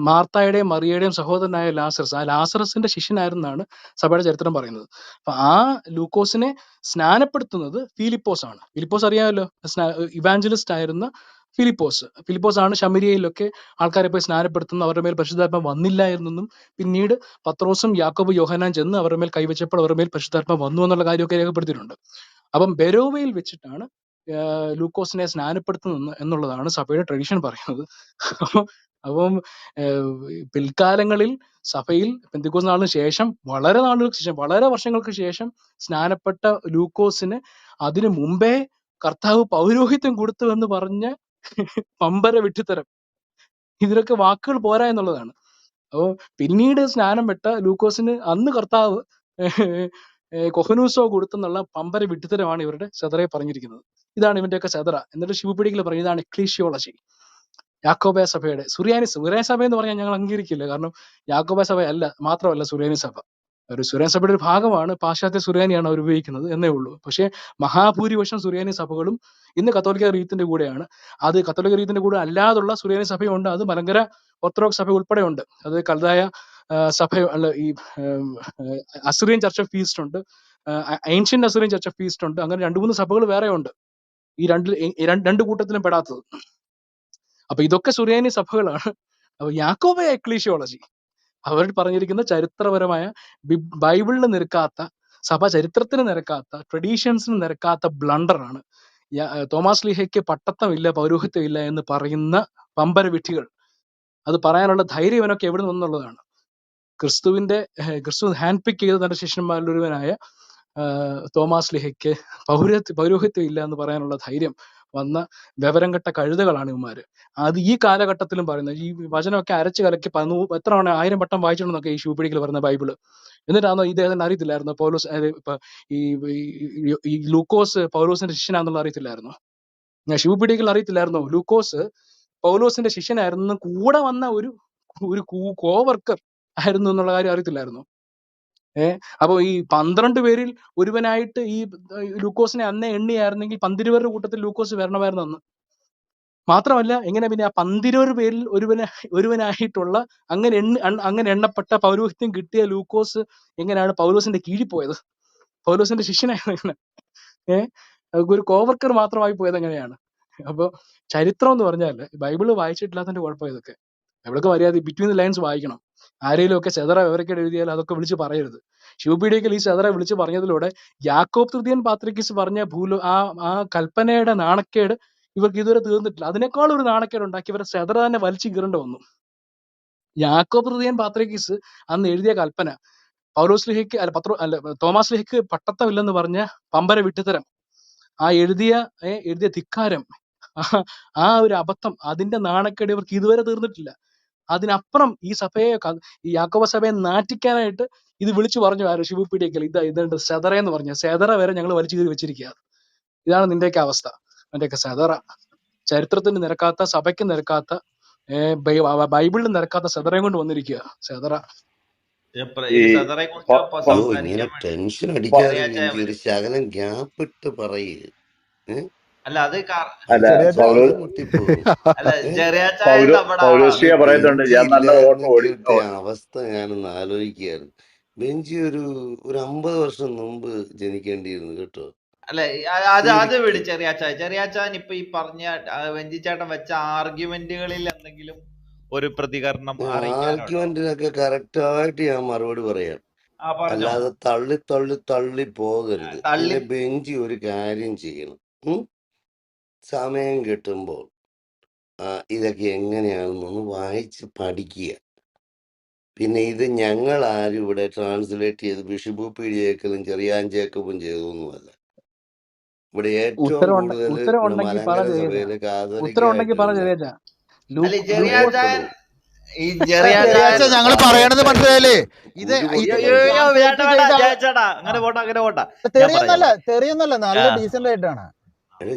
മാർത്തായുടെയും മറിയയുടെയും സഹോദരനായ ലാസറസ്, ആ ലാസറസിന്റെ ശിഷ്യനായിരുന്നാണ് സഭയുടെ ചരിത്രം പറയുന്നത്. അപ്പൊ ആ ലൂക്കോസിനെ സ്നാനപ്പെടുത്തുന്നത് ഫിലിപ്പോസ് ആണ്. ഫിലിപ്പോസ് അറിയാമല്ലോ, ഇവാഞ്ചലിസ്റ്റ് ആയിരുന്ന ഫിലിപ്പോസ് ആണ് ശമരിയയിലൊക്കെ ആൾക്കാരെ പോയി സ്നാനപ്പെടുത്തുന്ന. അവരുടെ മേൽ പരിശുദ്ധാത്മാവ് വന്നില്ല എന്നും പിന്നീട് പത്രോസും യാക്കോബ് യോഹന്നാൻ ചെന്ന് അവരുടെ മേൽ കൈവച്ചപ്പോൾ അവരുടെ മേൽ പരിശുദ്ധാത്മാവ് വന്നു എന്നുള്ള കാര്യമൊക്കെ രേഖപ്പെടുത്തിയിട്ടുണ്ട്. അപ്പം ബെരോവയിൽ വെച്ചിട്ടാണ് ലൂക്കോസിനെ സ്നാനപ്പെടുത്തുന്നത് എന്നുള്ളതാണ് സഭയുടെ ട്രഡീഷൻ പറയുന്നത്. അപ്പം പിൽക്കാലങ്ങളിൽ സഭയിൽ പെന്തക്കോസ്ത് നാളിന് ശേഷം വളരെ വർഷങ്ങൾക്ക് ശേഷം സ്നാനപ്പെട്ട ലൂക്കോസിന് അതിനു മുമ്പേ കർത്താവ് പൗരോഹിത്യം കൊടുത്തു എന്ന് പറഞ്ഞ പമ്പര വിഡ്ഢിത്തരം. ഇതിലൊക്കെ വാക്കുകൾ പോരാ എന്നുള്ളതാണ്. അപ്പോ പിന്നീട് സ്നാനം പെട്ട ലൂക്കോസിന് അന്ന് കർത്താവ് കൊഹനൂസോ കൊടുത്തെന്നുള്ള പമ്പര വിഡ്ഢിത്തരമാണ് ഇവരുടെ സെതറയെ പറഞ്ഞിരിക്കുന്നത്. ഇതാണ് ഇവന്റെയൊക്കെ സെതറ. എന്നിട്ട് ശിവപിടികൾ പറയും ഇതാണ് എക്ലീഷ്യോളജി. യാക്കോബായ സഭയുടെ സുറിയാനി സഭ എന്ന് പറഞ്ഞാൽ ഞങ്ങൾ അംഗീകരിക്കില്ല. കാരണം യാക്കോബായ സഭ മാത്രമല്ല സുറിയാനി സഭ. ഒരു സുറിയാനി സഭയുടെ ഒരു ഭാഗമാണ്. പാശ്ചാത്യ സുറിയാനിയാണ് അവർ ഉപയോഗിക്കുന്നത് എന്നേ ഉള്ളൂ. പക്ഷേ മഹാഭൂരിപക്ഷം സുറിയാനി സഭകളും ഇന്ന് കത്തോലിക്ക റീത്തിന്റെ കൂടെയാണ്. അത് കത്തോലിക്ക റീത്തിന്റെ കൂടെ അല്ലാതുള്ള സുറിയാനി സഭയുണ്ട്. അത് മലങ്കര ഓർത്തഡോക്സ് സഭ ഉൾപ്പെടെ ഉണ്ട്. അത് കൽദായ സഭ അല്ല, ഈ അസിറിയൻ ചർച്ച് ഓഫ് ഈസ്റ്റ് ഉണ്ട്, ancient Assyrian church of east ഉണ്ട്. അങ്ങനെ 2-3 സഭകൾ വേറെ ഉണ്ട്, ഈ രണ്ട് കൂട്ടത്തിലും പെടാത്തത്. അപ്പൊ ഇതൊക്കെ സുറിയാനി സഭകളാണ്. അപ്പൊ യാക്കോബായ എക്ലീഷ്യോളജി അവർ പറഞ്ഞിരിക്കുന്ന ചരിത്രപരമായ ബൈബിളിന് നിരക്കാത്ത, സഭ ചരിത്രത്തിന് നിരക്കാത്ത, ട്രഡീഷൻസിന് നിരക്കാത്ത ബ്ലണ്ടറാണ്. തോമാസ് ലീഹയ്ക്ക് പട്ടത്തമില്ല, പൗരോഹിത്യമില്ല എന്ന് പറയുന്ന പമ്പര വിഡ്ഢികൾ. അത് പറയാനുള്ള ധൈര്യം ഇവനൊക്കെ എവിടെ നിന്നുള്ളതാണ്? ക്രിസ്തു ഹാൻഡ് പിക്ക് ചെയ്ത തന്റെ ശിഷ്യന്മാരിൽ ഒരുവനായ തോമാസ് ലീഹയ്ക്ക് പൗരോഹിത്യം ഇല്ല എന്ന് പറയാനുള്ള ധൈര്യം വന്ന വിവരം കെട്ട കഴുതകളാണ് ഇവന്മാര്. അത് ഈ കാലഘട്ടത്തിലും പറയുന്നത്. ഈ വചനമൊക്കെ അരച്ചു കലക്കി എത്ര 1000 വട്ടം വായിച്ചിട്ടുണ്ടെന്നൊക്കെ ഈ ശിവപിടിക്കൽ പറയുന്ന ബൈബിള്. എന്നിട്ടാണോ ഇദ്ദേഹത്തിന് അറിയത്തില്ലായിരുന്നു പൗലോസ് ഈ ലൂക്കോസ് പൗലോസിന്റെ ശിഷ്യനാന്നുള്ള അറിയത്തില്ലായിരുന്നു? ശിവപിടിക്കൽ അറിയത്തില്ലായിരുന്നോ ലൂക്കോസ് പൗലോസിന്റെ ശിഷ്യനായിരുന്നു, കൂടെ വന്ന ഒരു കോവർക്കർ ആയിരുന്നു എന്നുള്ള കാര്യം അറിയത്തില്ലായിരുന്നു? അപ്പൊ ഈ 12 പേരിൽ ഒരുവനായിട്ട് ഈ ലൂക്കോസിനെ അന്നേ എണ്ണിയായിരുന്നെങ്കിൽ 12 പേരുടെ കൂട്ടത്തിൽ ലൂക്കോസ് വരണമായിരുന്നു അന്ന്. മാത്രമല്ല, എങ്ങനെ പിന്നെ ആ 12 പേരിൽ ഒരുവനായിട്ടുള്ള അങ്ങനെ എണ്ണപ്പെട്ട പൗരോഹിത്യം കിട്ടിയ ലൂക്കോസ് എങ്ങനെയാണ് പൗലോസിന്റെ കീഴിൽ പോയത്? പൗലോസിന്റെ ശിഷ്യനായിരുന്നു. ഒരു കോവർക്കർ മാത്രമായി പോയത് എങ്ങനെയാണ്? അപ്പൊ ചരിത്രം എന്ന് പറഞ്ഞാൽ ബൈബിള് വായിച്ചിട്ടില്ലാത്തതിന്റെ കുഴപ്പം ഇതൊക്കെ. ബൈബിളൊക്കെ മര്യാദ ബിറ്റ്വീൻ ദ ലൈൻസ് വായിക്കണം. ആരെങ്കിലും ഒക്കെ സെതറ വിവരക്കേട് എഴുതിയാൽ അതൊക്കെ വിളിച്ച് പറയരുത്. ശിവപീഡിയക്കൽ ഈ സെതറ വിളിച്ച് പറഞ്ഞതിലൂടെ യാക്കോബ് തൃതീയൻ പാത്രിക്കീസ് പറഞ്ഞ ആ കൽപ്പനയുടെ നാണക്കേട് ഇവർക്ക് ഇതുവരെ തീർന്നിട്ടില്ല. അതിനേക്കാൾ ഒരു നാണക്കേട് ഉണ്ടാക്കി ഇവരെ സെതറ തന്നെ വലിച്ചു കീറേണ്ടി വന്നു. യാക്കോബ് തൃതീയൻ പാത്രിക്കീസ് അന്ന് എഴുതിയ കൽപ്പന തോമാസ് ലിഹയ്ക്ക് പട്ടത്തമില്ലെന്ന് പറഞ്ഞ പമ്പര വിട്ടുതരം, ആ എഴുതിയ ധിക്കാരം ആ ആ ഒരു അബദ്ധം, അതിന്റെ നാണക്കേട് ഇവർക്ക് ഇതുവരെ തീർന്നിട്ടില്ല. അതിനപ്പുറം ഈ സഭയെ ഈ യാക്കോബ സഭയെ നാറ്റിക്കാനായിട്ട് ഇത് വിളിച്ചു പറഞ്ഞു ആര്, ഷിബു പീഡിയക്കൽ. ഇതുണ്ട് സെതറ എന്ന് പറഞ്ഞ സെതറ വരെ ഞങ്ങൾ വലിച്ചു കീറി വെച്ചിരിക്കുക. ഇതാണ് നിന്റെയൊക്കെ അവസ്ഥ. നിന്റെയൊക്കെ സെതറ, ചരിത്രത്തിന് നിരക്കാത്ത, സഭയ്ക്ക് നിരക്കാത്ത, ബൈബിളിന് നിരക്കാത്ത സെതറയും കൊണ്ട് വന്നിരിക്കുക സെതറ. ഈ സദറെ കുറിച്ച് പ- പ- അയ്യോ ഇങ്ങനെ സംസാരിക്കാൻ വേണ്ടി ടെൻഷൻ പ- അടിക്കാതെ ചെറിയാച്ചായ എനിക്ക് ഒരു വരും. ശകലം ഗ്യാപ്പ് ഇട്ട് പറയേ. അല്ല അത് അല്ല അല്ലെങ്കിൽ ചെറിയാച്ച പൗലോ ശ്വാസം മുട്ടിപ്പോകും. അല്ല ചെറിയാച്ചായ പൗലോ നമ്മുടെ പൗലോസ്ലിയ ഈ പറയുന്നുണ്ട്, ബെഞ്ചി ഞാൻ നല്ല ഓട്ടം ഓടി. ഇല്ലായിരുന്നെങ്കിലത്തെ അവസ്ഥ ഞാനൊന്ന് ആലോചിക്കുകയായിരുന്നു. ബെഞ്ചി ഒരു 50 വർഷം മുമ്പ് ജനിക്കേണ്ടിയിരുന്നു കേട്ടോ. അല്ല അത് വിട് ശരിക്കും ചെറിയാച്ചാൻ ഇപ്പൊ ഈ പറഞ്ഞ വെഞ്ചിച്ചേട്ടൻ വെച്ച ആർഗ്യുമെന്റുകളിൽ എന്തെങ്കിലും ഒരു പ്രതികരണം അറിയിക്കാനുണ്ടോ? ആർഗ്യുമെന്റിനൊക്കെ കറക്റ്റായിട്ട് ഞാൻ മറുപടി പറയാം. പറഞ്ഞോ. അല്ലാതെ തള്ളി തള്ളി തള്ളി പോകരുത്. തള്ളി പിന്നെ ബെഞ്ചി ഒരു കാര്യം ചെയ്യണം. സമയം കിട്ടുമ്പോൾ ഇതൊക്കെ എങ്ങനെയാണെന്നൊന്ന് വായിച്ച് പഠിക്കുക. പിന്നെ ഇത് ഞങ്ങൾ ആരും ഇവിടെ ട്രാൻസ്ലേറ്റ് ചെയ്ത് ബിഷിബു പീഡിയേക്കലും ചെറിയാൻ ജേക്കബും ചെയ്തൊന്നുമല്ല. ഇവിടെ ഏറ്റവും ഉത്തരം കൂടുതൽ ഉത്തരം ഇവിടെ ഉണ്ടെങ്കിൽ പറ മലങ്കര ചെറിയ, സഭയില് ഉത്തരം ഉണ്ടെങ്കിൽ പറ കാതോലിക്കായിട്ടിരുന്ന ചെറിയ. അല്ല ചെറിയാച്ചാൻ അപ്പോസ്തലവും ഈ ചെറിയാച്ച ചെറിയാച്ചാൻ ഞങ്ങൾ സഭയുടെ പറയണത് മനസ്സിലായില്ലേ? ഇത് ഗുരുവട്ടം ചേച്ചടാ അങ്ങനെ പോട്ടെ ഞാൻ തെറിയൊന്നല്ല, പറയാം. തെറിയൊന്നല്ല, നല്ല ഡീസന്റ് ആയിട്ടാണ്.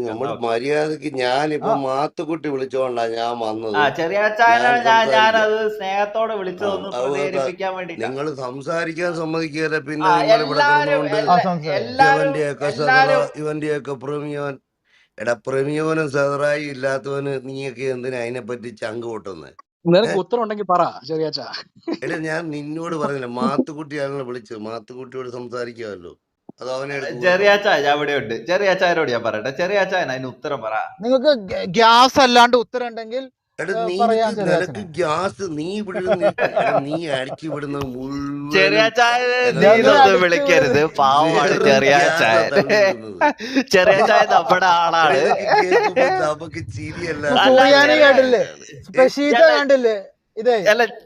നമ്മൾ മര്യാദക്ക് ഞാനിപ്പോ ആ മാത്തുക്കുട്ടി വിളിച്ചോണ്ടാ ഞാൻ വന്നത്. ചെറിയാച്ചായനെ ഞാൻ സംസാരിക്കാം. ഞാനത് സ്നേഹത്തോടെ വിളിച്ചതൊന്ന് അതുകൊണ്ട് പ്രേരിപ്പിക്കാൻ വേണ്ടിട്ടാ. നിങ്ങൾ സംസാരിക്കാൻ സമ്മതിക്കുകയല്ല. പിന്നെ നിങ്ങൾ ഇവിടെ എല്ലാരും കിടന്നുകൊണ്ട് എല്ലാരും ഇവന്റെയൊക്കെ സദറ, എല്ലാരും ഇവന്റെയൊക്കെ പ്രമിയോൻ. എടാ പ്രമിയോനും സദറായി ഇല്ലാത്തവന് നീയൊക്കെ എന്തിനാ അതിനെപ്പറ്റി ചങ്ക് പൊട്ടുന്നത്? നിനക്ക് ഉത്തരം ഉണ്ടെങ്കിൽ പറ ചെറിയാച്ച. എടാ ഞാൻ നിന്നോട് പറഞ്ഞില്ല, മാത്തുക്കുട്ടിയാണല്ലോ വിളിച്ചത്. മാത്തുക്കുട്ടിയോട് സംസാരിക്കാമല്ലോ. അത് അവനെ എടുത്ത് കൊടുക്കണം. ചെറിയാച്ചായ ഞാൻ ഇവിടെ ഉണ്ട്. ചെറിയാച്ചായനോട് ഞാൻ പറയട്ടെ. ചെറിയാച്ചായൻ അതിന് ഉത്തരം പറ. നിങ്ങൾക്ക് ഗ്യാസ് അല്ലാണ്ട് ഉത്തരം ഉണ്ടെങ്കിൽ എടാ പറയാൻ നിനക്ക് ചെറിയാച്ചനെ. ഗ്യാസ് നീ ഇവിടെ എടാ നീ അടിച്ചു വിടുന്നത് മുഴുവനും ചെറിയാച്ചായ എന്നാ നീതൊന്നും വിളിക്കരുത്, പാവമാണ് വെറും ചെറിയാച്ചായ. ഗ്യാസാ തള്ളിവിടുന്നത്. ചെറിയാച്ചായ നമ്മുടെ ആളാണ്. ഇതൊക്കെ കേൾക്കുമ്പോ നമുക്ക് ചിരിയല്ല. സുറിയാനി കേട്ടില്ലേ? സ്പെഷീത്ത കണ്ടില്ലേ? ഇതേ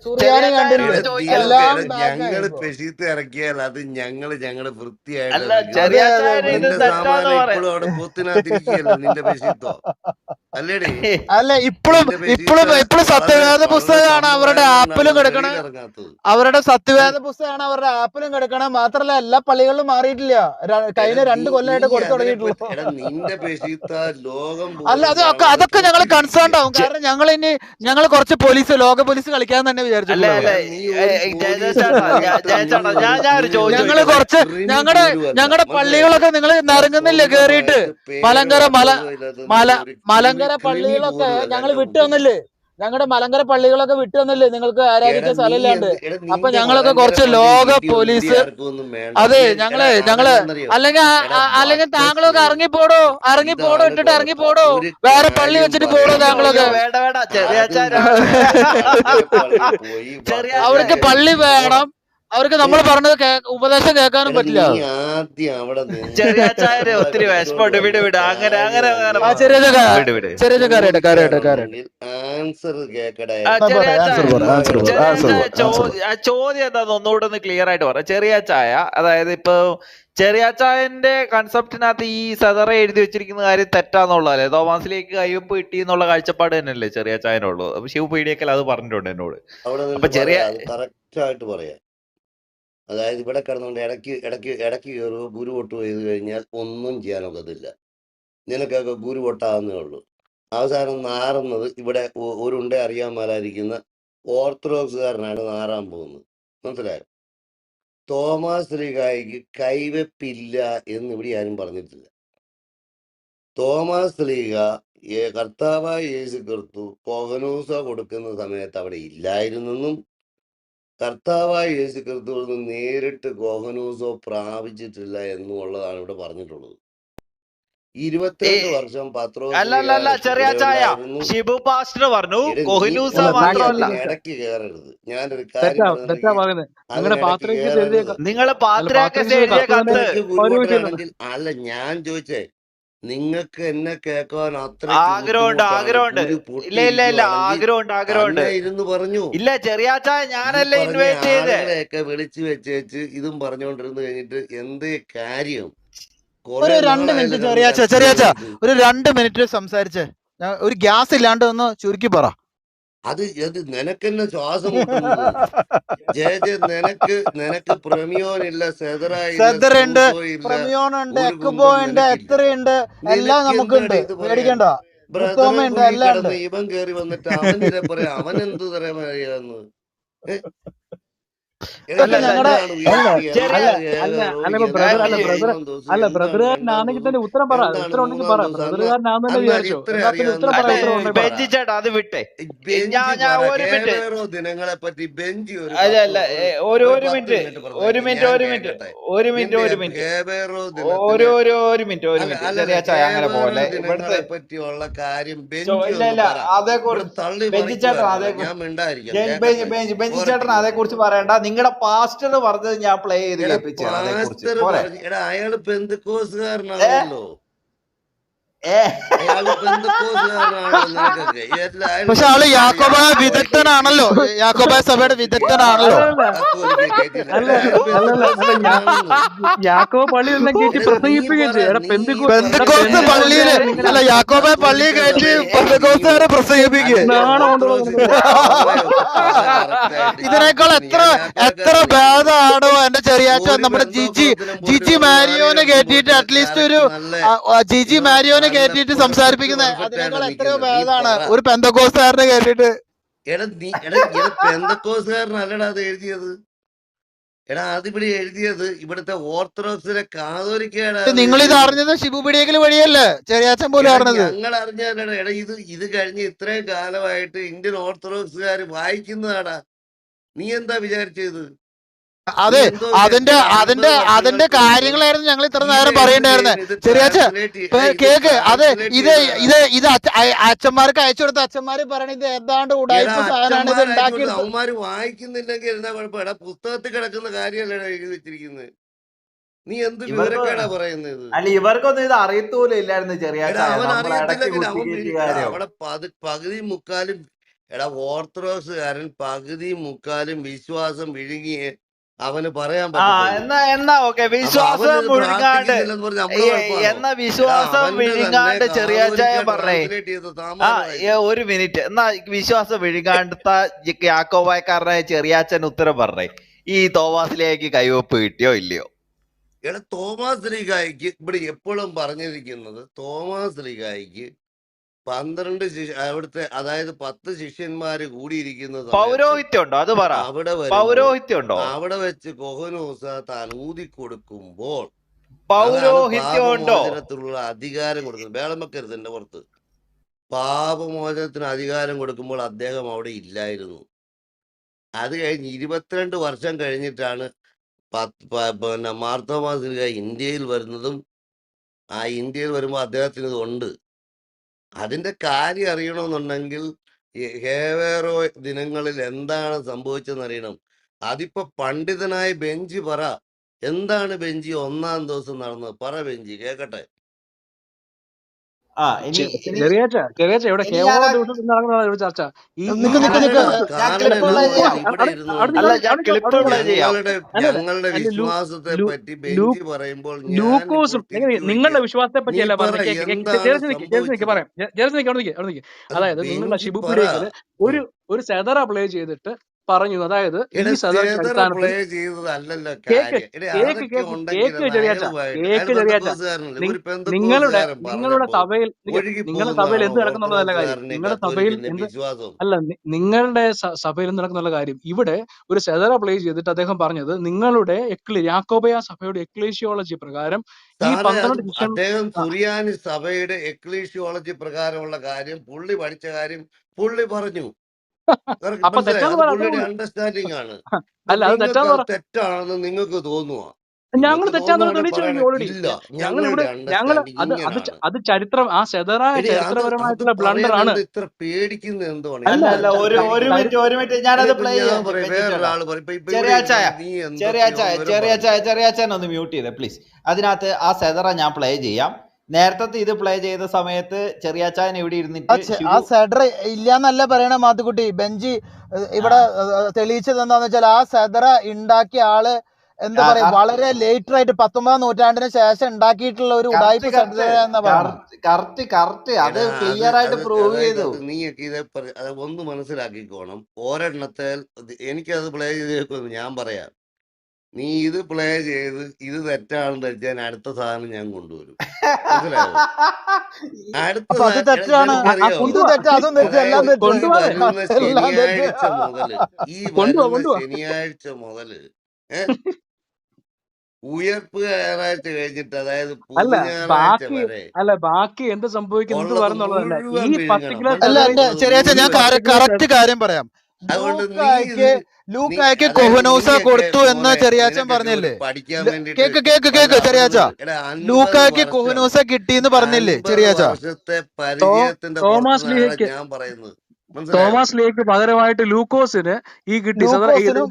സുറിയാനി കണ്ടില്ലേ? എല്ലാം ഞങ്ങള് പെശീത്ത് ഇറക്കിയാൽ അത് ഞങ്ങള് വൃത്തിയായിട്ട് അല്ല ഇറക്കും. ചെറിയാച്ചായന് ഇത് നിന്റെ തെറ്റാന്ന് സാമാനം പറയാം. ഇപ്പോഴും അവിടെ പൊത്തിനകത്തിരിക്കുകയല്ലോ നിന്റെ പെശീത്തോ അല്ലേടി? അല്ല ഇപ്പോഴും സത്യവേദ പുസ്തകമാണ് അവരുടെ ആപ്പിലും കിടക്കണേ. അവരുടെ സത്യവേദ പുസ്തകമാണ് അവരുടെ ആപ്പിലും കിടക്കണേ. മാത്രല്ല എല്ലാ പള്ളികളിലും മാറിയിട്ടില്ല. കഴിഞ്ഞ 2 കൊല്ലമായിട്ട് കൊടുത്തു തുടങ്ങിയിട്ടുള്ളൂ. നിന്റെ പെശീത്ത ലോകം അല്ല അതൊക്കെ ഞങ്ങൾ കൺസേൺ ആവും. കാരണം ഞങ്ങൾ കുറച്ച് പോലീസ്, ലോക പോലീസ് കളിക്കാൻ തന്നെ വിചാരിച്ചു. ഞങ്ങള് കുറച്ച് ഞങ്ങളുടെ പള്ളികളൊക്കെ നിങ്ങൾ നിറങ്ങുന്നില്ല കേറിയിട്ട്. മലങ്കര പള്ളികളൊക്കെ ഞങ്ങൾ വിട്ടു വന്നില്ലേ? ഞങ്ങളുടെ മലങ്കര പള്ളികളൊക്കെ വിട്ടു വന്നില്ലേ നിങ്ങൾക്ക് ആരാധിക്കാൻ സ്ഥലമില്ലാണ്ട്? അപ്പൊ ഞങ്ങളൊക്കെ കുറച്ച് ലോക പോലീസ്, അതെ ഞങ്ങള് അല്ലെങ്കിൽ താങ്കളൊക്കെ ഇറങ്ങിപ്പോടോ ഇട്ടിട്ട് ഇറങ്ങിപ്പോടോ, വേറെ പള്ളി വെച്ചിട്ട് പോടോ താങ്കളൊക്കെ. അവർക്ക് പള്ളി വേണം, അവർക്ക് നമ്മൾ പറഞ്ഞത് ഉപദേശം കേൾക്കാനും പറ്റില്ല. ചെറിയാച്ചായന് ഒത്തിരി വിഷമമുണ്ട്. വിട് അങ്ങനെ ചോദ്യം എന്താന്ന് ഒന്നുകൂടെ ഒന്ന് ക്ലിയർ ആയിട്ട് പറയാം. ചെറിയാച്ചായ, അതായത് ഇപ്പൊ ചെറിയാച്ചായന്റെ കൺസെപ്റ്റിനകത്ത് ഈ സെതറ എഴുതി വെച്ചിരിക്കുന്ന കാര്യം തെറ്റാന്നുള്ളതല്ലേ? തോമാസിലേക്ക് കയ്യൊപ്പ് കിട്ടി എന്നുള്ള കാഴ്ചപ്പാട് തന്നെയല്ലേ ചെറിയാച്ചായനുള്ളൂ? അപ്പൊ ശിവ പീഡിയക്കൽ അത് പറഞ്ഞിട്ടുണ്ട് എന്നോട്. അപ്പൊ കറക്റ്റായിട്ട് പറയാം. അതായത് ഇവിടെ കിടന്നുകൊണ്ട് ഇടയ്ക്ക് കയറുക, ഗുരു പൊട്ട് ചെയ്ത് കഴിഞ്ഞാൽ ഒന്നും ചെയ്യാനൊക്കത്തില്ല. നിനക്കൊക്കെ ഗുരു പൊട്ടാവുന്നേ ഉള്ളൂ. അവസാനം നാറുന്നത് ഇവിടെ ഒരുണ്ടെ അറിയാൻ മേലായിരിക്കുന്ന ഓർത്തഡോക്സുകാരനാണ് നാറാൻ പോകുന്നത്. മനസ്സിലായോ? തോമാസ് ശ്ലീഹായ്ക്ക് കൈവെപ്പില്ല എന്ന് ഇവിടെ ആരും പറഞ്ഞിട്ടില്ല. തോമാസ് ശ്ലീഹ കർത്താവായ യേശു ക്രിസ്തു പൗലോസ കൊടുക്കുന്ന സമയത്ത് അവിടെ ഇല്ലായിരുന്നെന്നും കർത്താവായ യേശു ക്രിസ്തു നേരിട്ട് കോഹനൂസോ പ്രാപിച്ചിട്ടില്ല എന്നുള്ളതാണ് ഇവിടെ പറഞ്ഞിട്ടുള്ളത്. 22 വർഷം ഷിബു പാസ്റ്റർ പറഞ്ഞു കോഹിനൂസ മാത്രമല്ല. ഇടയ്ക്ക് കയറരുത്. ഞാനൊരു നിങ്ങള് പാത്രിയാർക്കീസ് എഴുതിയ കത്ത് ഗുരുവട്ടനാണെങ്കിൽ അല്ല ഞാൻ ചോദിച്ചേ, നിങ്ങൾക്ക് എന്നെ കേൾക്കാൻ അത്ര ആഗ്രഹമുണ്ട്. ഇല്ല ആഗ്രഹമുണ്ട് ഇരുന്ന് പറഞ്ഞു. ഇല്ല ചെറിയാച്ചായ ഞാനല്ലേ ഇൻവൈറ്റ് ചെയ്തേ. വിളിച്ചു വെച്ചേച്ച് ഇതും പറഞ്ഞോണ്ടിരുന്ന് കഴിഞ്ഞിട്ട് എന്തേ കാര്യം? ഒരു 2 മിനിറ്റ് ചെറിയാച്ച ഒരു 2 മിനിറ്റ് സംസാരിച്ചേ. ഒരു ഗ്യാസ് ഇല്ലാണ്ട് ഒന്ന് ചുരുക്കി പറ. അത് നിനക്കെന്നെ ശ്വാസം മുട്ടുന്നത്. നിനക്ക് പ്രമിയോനില്ല, സെതറയില്ല, സെദറുണ്ട്, സ്കൂസോ ഇല്ല, പ്രമിയോൺ ഉണ്ട്, ഒരു എക്ബോ കുന്തം ഉണ്ട്, നിനക്കില്ല. എത്രയുണ്ട്, എല്ലാം നിനക്ക് നമുക്കുണ്ട്, എന്താണ് ഇത് പറയാൻ? പേടിക്കണ്ട. ബ്രദറെ ഗ്ലൂക്കോമയുണ്ട്, കുഴി എല്ലാം ഉണ്ട്. കിടന്ന് ഇവൻ കയറി വന്നിട്ട് അവനിനെ പറയാം, അവൻ എന്ത് തരാൻ അറിയാന്ന്. അതൊക്കെ ഞങ്ങളുടെ ഇപ്പൊ ബ്രദർ ബ്രദറുകാരനാണെങ്കിൽ തന്നെ ഉത്തരം പറ. ഉത്തരം ഉണ്ടെങ്കിൽ പറ. ബ്രദറുകാരനാന്ന് തന്നെ വിചാരിച്ചോ, എന്നാ പിന്നെ ഉത്തരം പറ. ഉത്തരം ഉണ്ടെങ്കിൽ പറ. ബെഞ്ചി ചേട്ടാ അത് വിട്ടെ. ഒരു മിനിറ്റ്. ദിനങ്ങളെ പറ്റി ബെഞ്ചി അല്ല ഒരു മിനിറ്റ് ചെറിയാച്ചായ അങ്ങനെ പോലെ ഇവിടുത്തെ പറ്റിയുള്ള കാര്യം ഇല്ല അതേക്കുറിച്ച് ബെഞ്ചി ചേട്ടൻ ബെഞ്ചി ചേട്ടൻ അതേക്കുറിച്ച് പറയണ്ട. നിങ്ങളുടെ പാസ്റ്റർ പറഞ്ഞത് ഞാൻ പ്ലേ ചെയ്ത് കേൾപ്പിച്ചു. അയാള് പെന്തക്കോസുകാരനാണല്ലോ. പക്ഷെ ആള് യാക്കോബായ വിദഗ്ധനാണല്ലോ, യാക്കോബായ സഭയുടെ വിദഗ്ധനാണല്ലോ. യാക്കോബ് പള്ളിയിലെല്ലാം കയറ്റി പ്രസംഗിപ്പിക്കുകയും ചെയ്യും. പെന്തക്കോസ്ത് പള്ളിയില് അല്ല, യാക്കോബായ പള്ളിയിൽ കയറ്റി പെന്തക്കോസ്തുകാരെ പ്രസംഗിപ്പിക്കുക. ഇതിനേക്കാൾ എത്ര ഭേദമാണോ എന്റെ ചെറിയാച്ച നമ്മുടെ ജിജി മാരിയോനെ കയറ്റിയിട്ട് അറ്റ്ലീസ്റ്റ് ഒരു ജിജി മാരിയോനെ കയറ്റിയിട്ട് സംസാരിപ്പിക്കുന്നത്. അതിനേക്കാൾ എത്രയോ ഭേദമാണ് ഒരു പെന്തക്കോസ്തുകാരനെ കയറ്റിയിട്ട്. പെന്തക്കോസുകാരനല്ലടാ അത് എഴുതിയത്. അതിവിടെ എഴുതിയത് ഇവിടുത്തെ ഓർത്തഡോക്സിലെ കാതോലിക്കയാണ്. നിങ്ങൾ ഇത് അറിഞ്ഞത് ഷിബു പിടിയേക്കൽ വഴിയല്ലേ ചെറിയാച്ചൻ പോലും അറിഞ്ഞത്? ഞങ്ങൾ അറിഞ്ഞാലാണ്. ഇത് കഴിഞ്ഞ് ഇത്രയും കാലമായിട്ട് ഇന്ത്യൻ ഓർത്തഡോക്സുകാർ വായിക്കുന്നതാടാ. നീ എന്താ വിചാരിച്ചത്? അതെ, അതിന്റെ കാര്യങ്ങളായിരുന്നു ഞങ്ങൾ ഇത്ര നേരം പറയണ്ടായിരുന്നത്. ചെറിയാച്ച കേക്ക്. അതെ, ഇത് അച്ഛന്മാർക്ക് അയച്ചു കൊടുത്ത അച്ഛന്മാര് പറയണ ഇത് ഏതാണ്ട് ഉടായ്പ സാധനമാണ് ഇത് ഉണ്ടാക്കിയത്. അവന്മാര് വായിക്കുന്നില്ലെങ്കിൽ എന്താ കുഴപ്പം? പുസ്തകത്തിൽ കിടക്കുന്ന കാര്യമല്ലേ എഴുതി വെച്ചിരിക്കുന്നത്. നീ എന്ത് വിവരക്കേടാ പറയുന്നത്? അല്ല, ഇവർക്കൊന്നും ഇത് അറിയത്തൂലും ഇല്ലായിരുന്നു ചെറിയാച്ച. അവൻ അറിയത്തില്ലെങ്കിൽ അവിടെ പകുതി മുക്കാലും ഓർത്തഡോക്സുകാരൻ പകുതി മുക്കാലും വിശ്വാസം വിഴുങ്ങിയേ അവന് പറയാൻ എന്നാ ഓക്കെ, വിശ്വാസം വിഴുങ്ങാണ്ട് ചെറിയാച്ചായ പറഞ്ഞേ. ഒരു മിനിറ്റ്, എന്നാ വിശ്വാസം വിഴുങ്ങാണ്ട യാക്കോബായക്കാരനായ ചെറിയാച്ചൻ ഉത്തരം പറഞ്ഞേ. ഈ തോമാസിലേക്ക് കൈവപ്പ് കിട്ടിയോ ഇല്ലയോ? തോമാസ് ലീഗായിക്ക് ഇവിടെ എപ്പോഴും പറഞ്ഞിരിക്കുന്നത്, തോമാസ് ലീഗായിക്ക് 12 അവിടുത്തെ അതായത് 10 ശിഷ്യന്മാര് കൂടിയിരിക്കുന്നത് പൗരോഹിത്യമുണ്ടോ? അത് പറ. പൗരോഹിത്യമുണ്ടോ? അവിടെ വെച്ച് കൊഹനൂസ താൻ ഊതി കൊടുക്കുമ്പോൾ പൗരോഹിത്യത്തിനുള്ള അധികാരം കൊടുക്കുന്നു. വേളമക്കരുത് എന്റെ പുറത്ത്. പാപമോചനത്തിന് അധികാരം കൊടുക്കുമ്പോൾ അദ്ദേഹം അവിടെ ഇല്ലായിരുന്നു. അത് കഴിഞ്ഞ് 22 വർഷം കഴിഞ്ഞിട്ടാണ് മാർത്തോമാസ് ലീഗ ഇന്ത്യയിൽ വരുന്നതും. ആ ഇന്ത്യയിൽ വരുമ്പോൾ അദ്ദേഹത്തിന് ഇതുണ്ട്. അതിന്റെ കാര്യം അറിയണമെന്നുണ്ടെങ്കിൽ ഹേവേറോ ദിനങ്ങളിൽ എന്താണ് സംഭവിച്ചതെന്ന് അറിയണം. അതിപ്പോ പണ്ഡിതനായ ബെഞ്ചി പറ, എന്താണ് ബെഞ്ചി 1-ാം ദിവസം നടന്നത്? പറ ബെഞ്ചി, കേക്കട്ടെ. ചെറിയാച്ച ഇവിടെ ഹേവേറോ ദിവസം നടക്കുന്ന ചർച്ച. ഞങ്ങളുടെ വിശ്വാസത്തെ പറ്റി ബെഞ്ചി പറയുമ്പോൾ ലൂക്കോസും നിങ്ങളുടെ വിശ്വാസത്തെ പറ്റിയല്ല പറഞ്ഞത്. പറയാം. അതായത് നിങ്ങളുടെ ഷിബു പിടിയേക്കല് ഒരു സെതറ പ്ലേ ചെയ്തിട്ട് പറഞ്ഞു. അതായത് ഈ നിങ്ങളുടെ സഭയിൽ എന്ത് നടക്കുന്നുള്ള കാര്യം, നിങ്ങളുടെ സഭയിൽ നിങ്ങളുടെ സഭയിൽ എന്ത് നടക്കുന്നുള്ള കാര്യം ഇവിടെ ഒരു സെതറ പ്ലേ ചെയ്തിട്ട് അദ്ദേഹം പറഞ്ഞത് നിങ്ങളുടെ യാക്കോബായ സഭയുടെ എക്ലേഷ്യോളജി പ്രകാരം ഈ 12 അദ്ദേഹം സുറിയാനി സഭയുടെ എക്ലേഷ്യോളജി പ്രകാരമുള്ള കാര്യം പുള്ളി പഠിച്ച കാര്യം പുള്ളി പറഞ്ഞു. അണ്ടർസ്റ്റാൻഡിങ് ആണ്. തെറ്റാണെന്ന് നിങ്ങൾക്ക് തോന്നുക? ഞങ്ങൾ തെറ്റാന്ന് തെളിയിച്ചു ഓൾറെഡി. അത് ചരിത്രം, ആ ചരിത്രപരമായിട്ടുള്ള ബ്ലണ്ടർ ആണ്. ഇത്ര പേടിക്കുന്നത് എന്തുകൊണ്ട്? ചെറിയാച്ചാൻ മ്യൂട്ട് ചെയ്തേ പ്ലീസ്. അതിനകത്ത് ആ സെതറ ഞാൻ പ്ലേ ചെയ്യാം. നേരത്തെ ഇത് പ്ലേ ചെയ്ത സമയത്ത് ചെറിയാച്ചാൻ ഇവിടെ ഇരുന്നിട്ട് ആ സെഡർ ഇല്ലാന്നല്ല പറയണ മാത്തുക്കുട്ടി. ബെഞ്ചി ഇവിടെ തെളിയിച്ചത് എന്താന്ന് വെച്ചാൽ ആ സെദറ ഉണ്ടാക്കിയ ആള് എന്താ പറയാ വളരെ ലേറ്റർ ആയിട്ട് 19ാം നൂറ്റാണ്ടിന് ശേഷം ഉണ്ടാക്കിയിട്ടുള്ള ഒരു ഉടായ്പ സർട്ടിഫിക്കറ്റ് പറയുന്നത്. കറക്റ്റ് അത് എടാ ക്ലിയർ ആയിട്ട് പ്രൂവ് അതായത് ചെയ്തു. നീയൊക്കെ അത് ഒന്ന് മനസ്സിലാക്കിക്കോണം. ഒരെണ്ണത്തിൽ എനിക്കത് പ്ലേ ചെയ്ത് കേൾക്കുമെന്ന് ഞാൻ പറയാം. നീ ഇത് പ്ലേ ചെയ്ത് ഇത് തെറ്റാണെന്ന് വെച്ചാൽ അടുത്ത സാധനം ഞാൻ കൊണ്ടുവരും. മനസ്സിലായോ? അടുത്ത അപ്പൊ അത് തെറ്റാണ്, നിനക്കറിയോ? ഇത് തെറ്റ്, അതും തെറ്റ്, എല്ലാം അതായത് തെറ്റ്, ഈ വരുന്ന എല്ലാം തെറ്റ്. ശനിയാഴ്ച മുതല് ശനിയാഴ്ച മുതല് ഉയർപ്പ് ഞായറാഴ്ച കഴിഞ്ഞിട്ട്, അതായത് അല്ല പുതുഞായറാഴ്ച വരെ ബാക്കി എന്ത് സംഭവിക്കുന്നത് എന്ത് ഉള്ളത് പറയുന്നുള്ളതല്ല. മുഴുവൻ ഈ വിഴുങ്ങണം. പർട്ടിക്കുലർ അല്ല മനസ്സിലായോ? ചെറിയാച്ച ഞാൻ മുഴുവൻ. കറക്റ്റ് കാര്യം പറയാം. അതുകൊണ്ട് നീ ലൂക്കായ്ക്ക് കൊഹനൂസ കൊടുത്തു എന്ന് ചെറിയാച്ചൻ പറഞ്ഞില്ലേ? പഠിക്കാൻ കേക്ക് ചെറിയാച്ച, ലൂക്കായ്ക്ക് കൊഹനൂസ കിട്ടിയെന്ന് പറഞ്ഞില്ലേ ചെറിയാച്ച? വർഷത്തെ പരിചയത്തിന്റെ തോമസ് പുറത്താണ് ലീഹയ്ക്ക് ഞാൻ പറയുന്നത്. തോമസ് ലീഹയ്ക്ക് പകരമായിട്ട് ലൂക്കോസിന് ഈ കിട്ടിയെന്നാ പറഞ്ഞിരിക്കുന്നത്.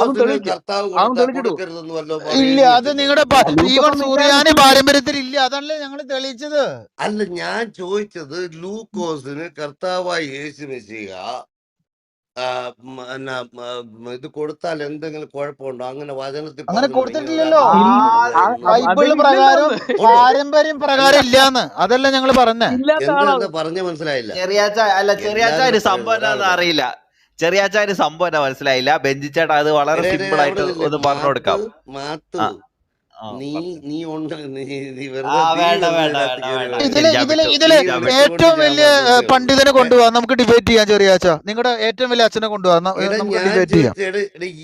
അതും തെളിയിക്കാം, കർത്താവ് അതും തെളിച്ചിട്ടു. കൊടുക്കരുതെന്ന് വല്ലോ ഇല്ല, അത് നിങ്ങളുടെ ഈവൻ സൂര്യാനി പാരമ്പര്യത്തിൽ ഇല്ല, അതല്ലേ ഞങ്ങൾ തെളിയിച്ചത്. അല്ല, ഞാൻ ചോദിച്ചത് ലൂക്കോസിന് കർത്താവായി യേശു മെസ്സിഹ ഇത് കൊടുത്താൽ എന്തെങ്കിലും കുഴപ്പമുണ്ടോ? അങ്ങനെ വചനത്തിൽ അങ്ങനെ പറഞ്ഞു കൊടുത്തിട്ടില്ലല്ലോ. തുടങ്ങി. ബൈബിള് പ്രകാരം പാരമ്പര്യം പ്രകാരം ഇല്ലാന്ന്, അതല്ല ഞങ്ങൾ പറഞ്ഞേ. എന്താ പറഞ്ഞ മനസ്സിലായില്ല. ചെറിയാച്ച ഒരു സംഭവം എന്താണെന്ന് അറിയില്ല. ചെറിയാച്ച ഒരു സംഭവം എന്നാ മനസ്സിലായില്ല. ബെഞ്ചിച്ചേട്ടാ അത് വളരെ സിമ്പിൾ ആയിട്ട് ഒന്ന് പറഞ്ഞു കൊടുക്കാം. ഇതില് ഏറ്റവും വലിയ പണ്ഡിതനെ കൊണ്ടുപോകാം, നമുക്ക് ഡിബേറ്റ് ചെയ്യാം ചെറിയാച്ച. നിങ്ങളുടെ ഏറ്റവും വലിയ അച്ഛനെ കൊണ്ടുപോകാം, നമുക്ക് ഡിബേറ്റ് ചെയ്യാം.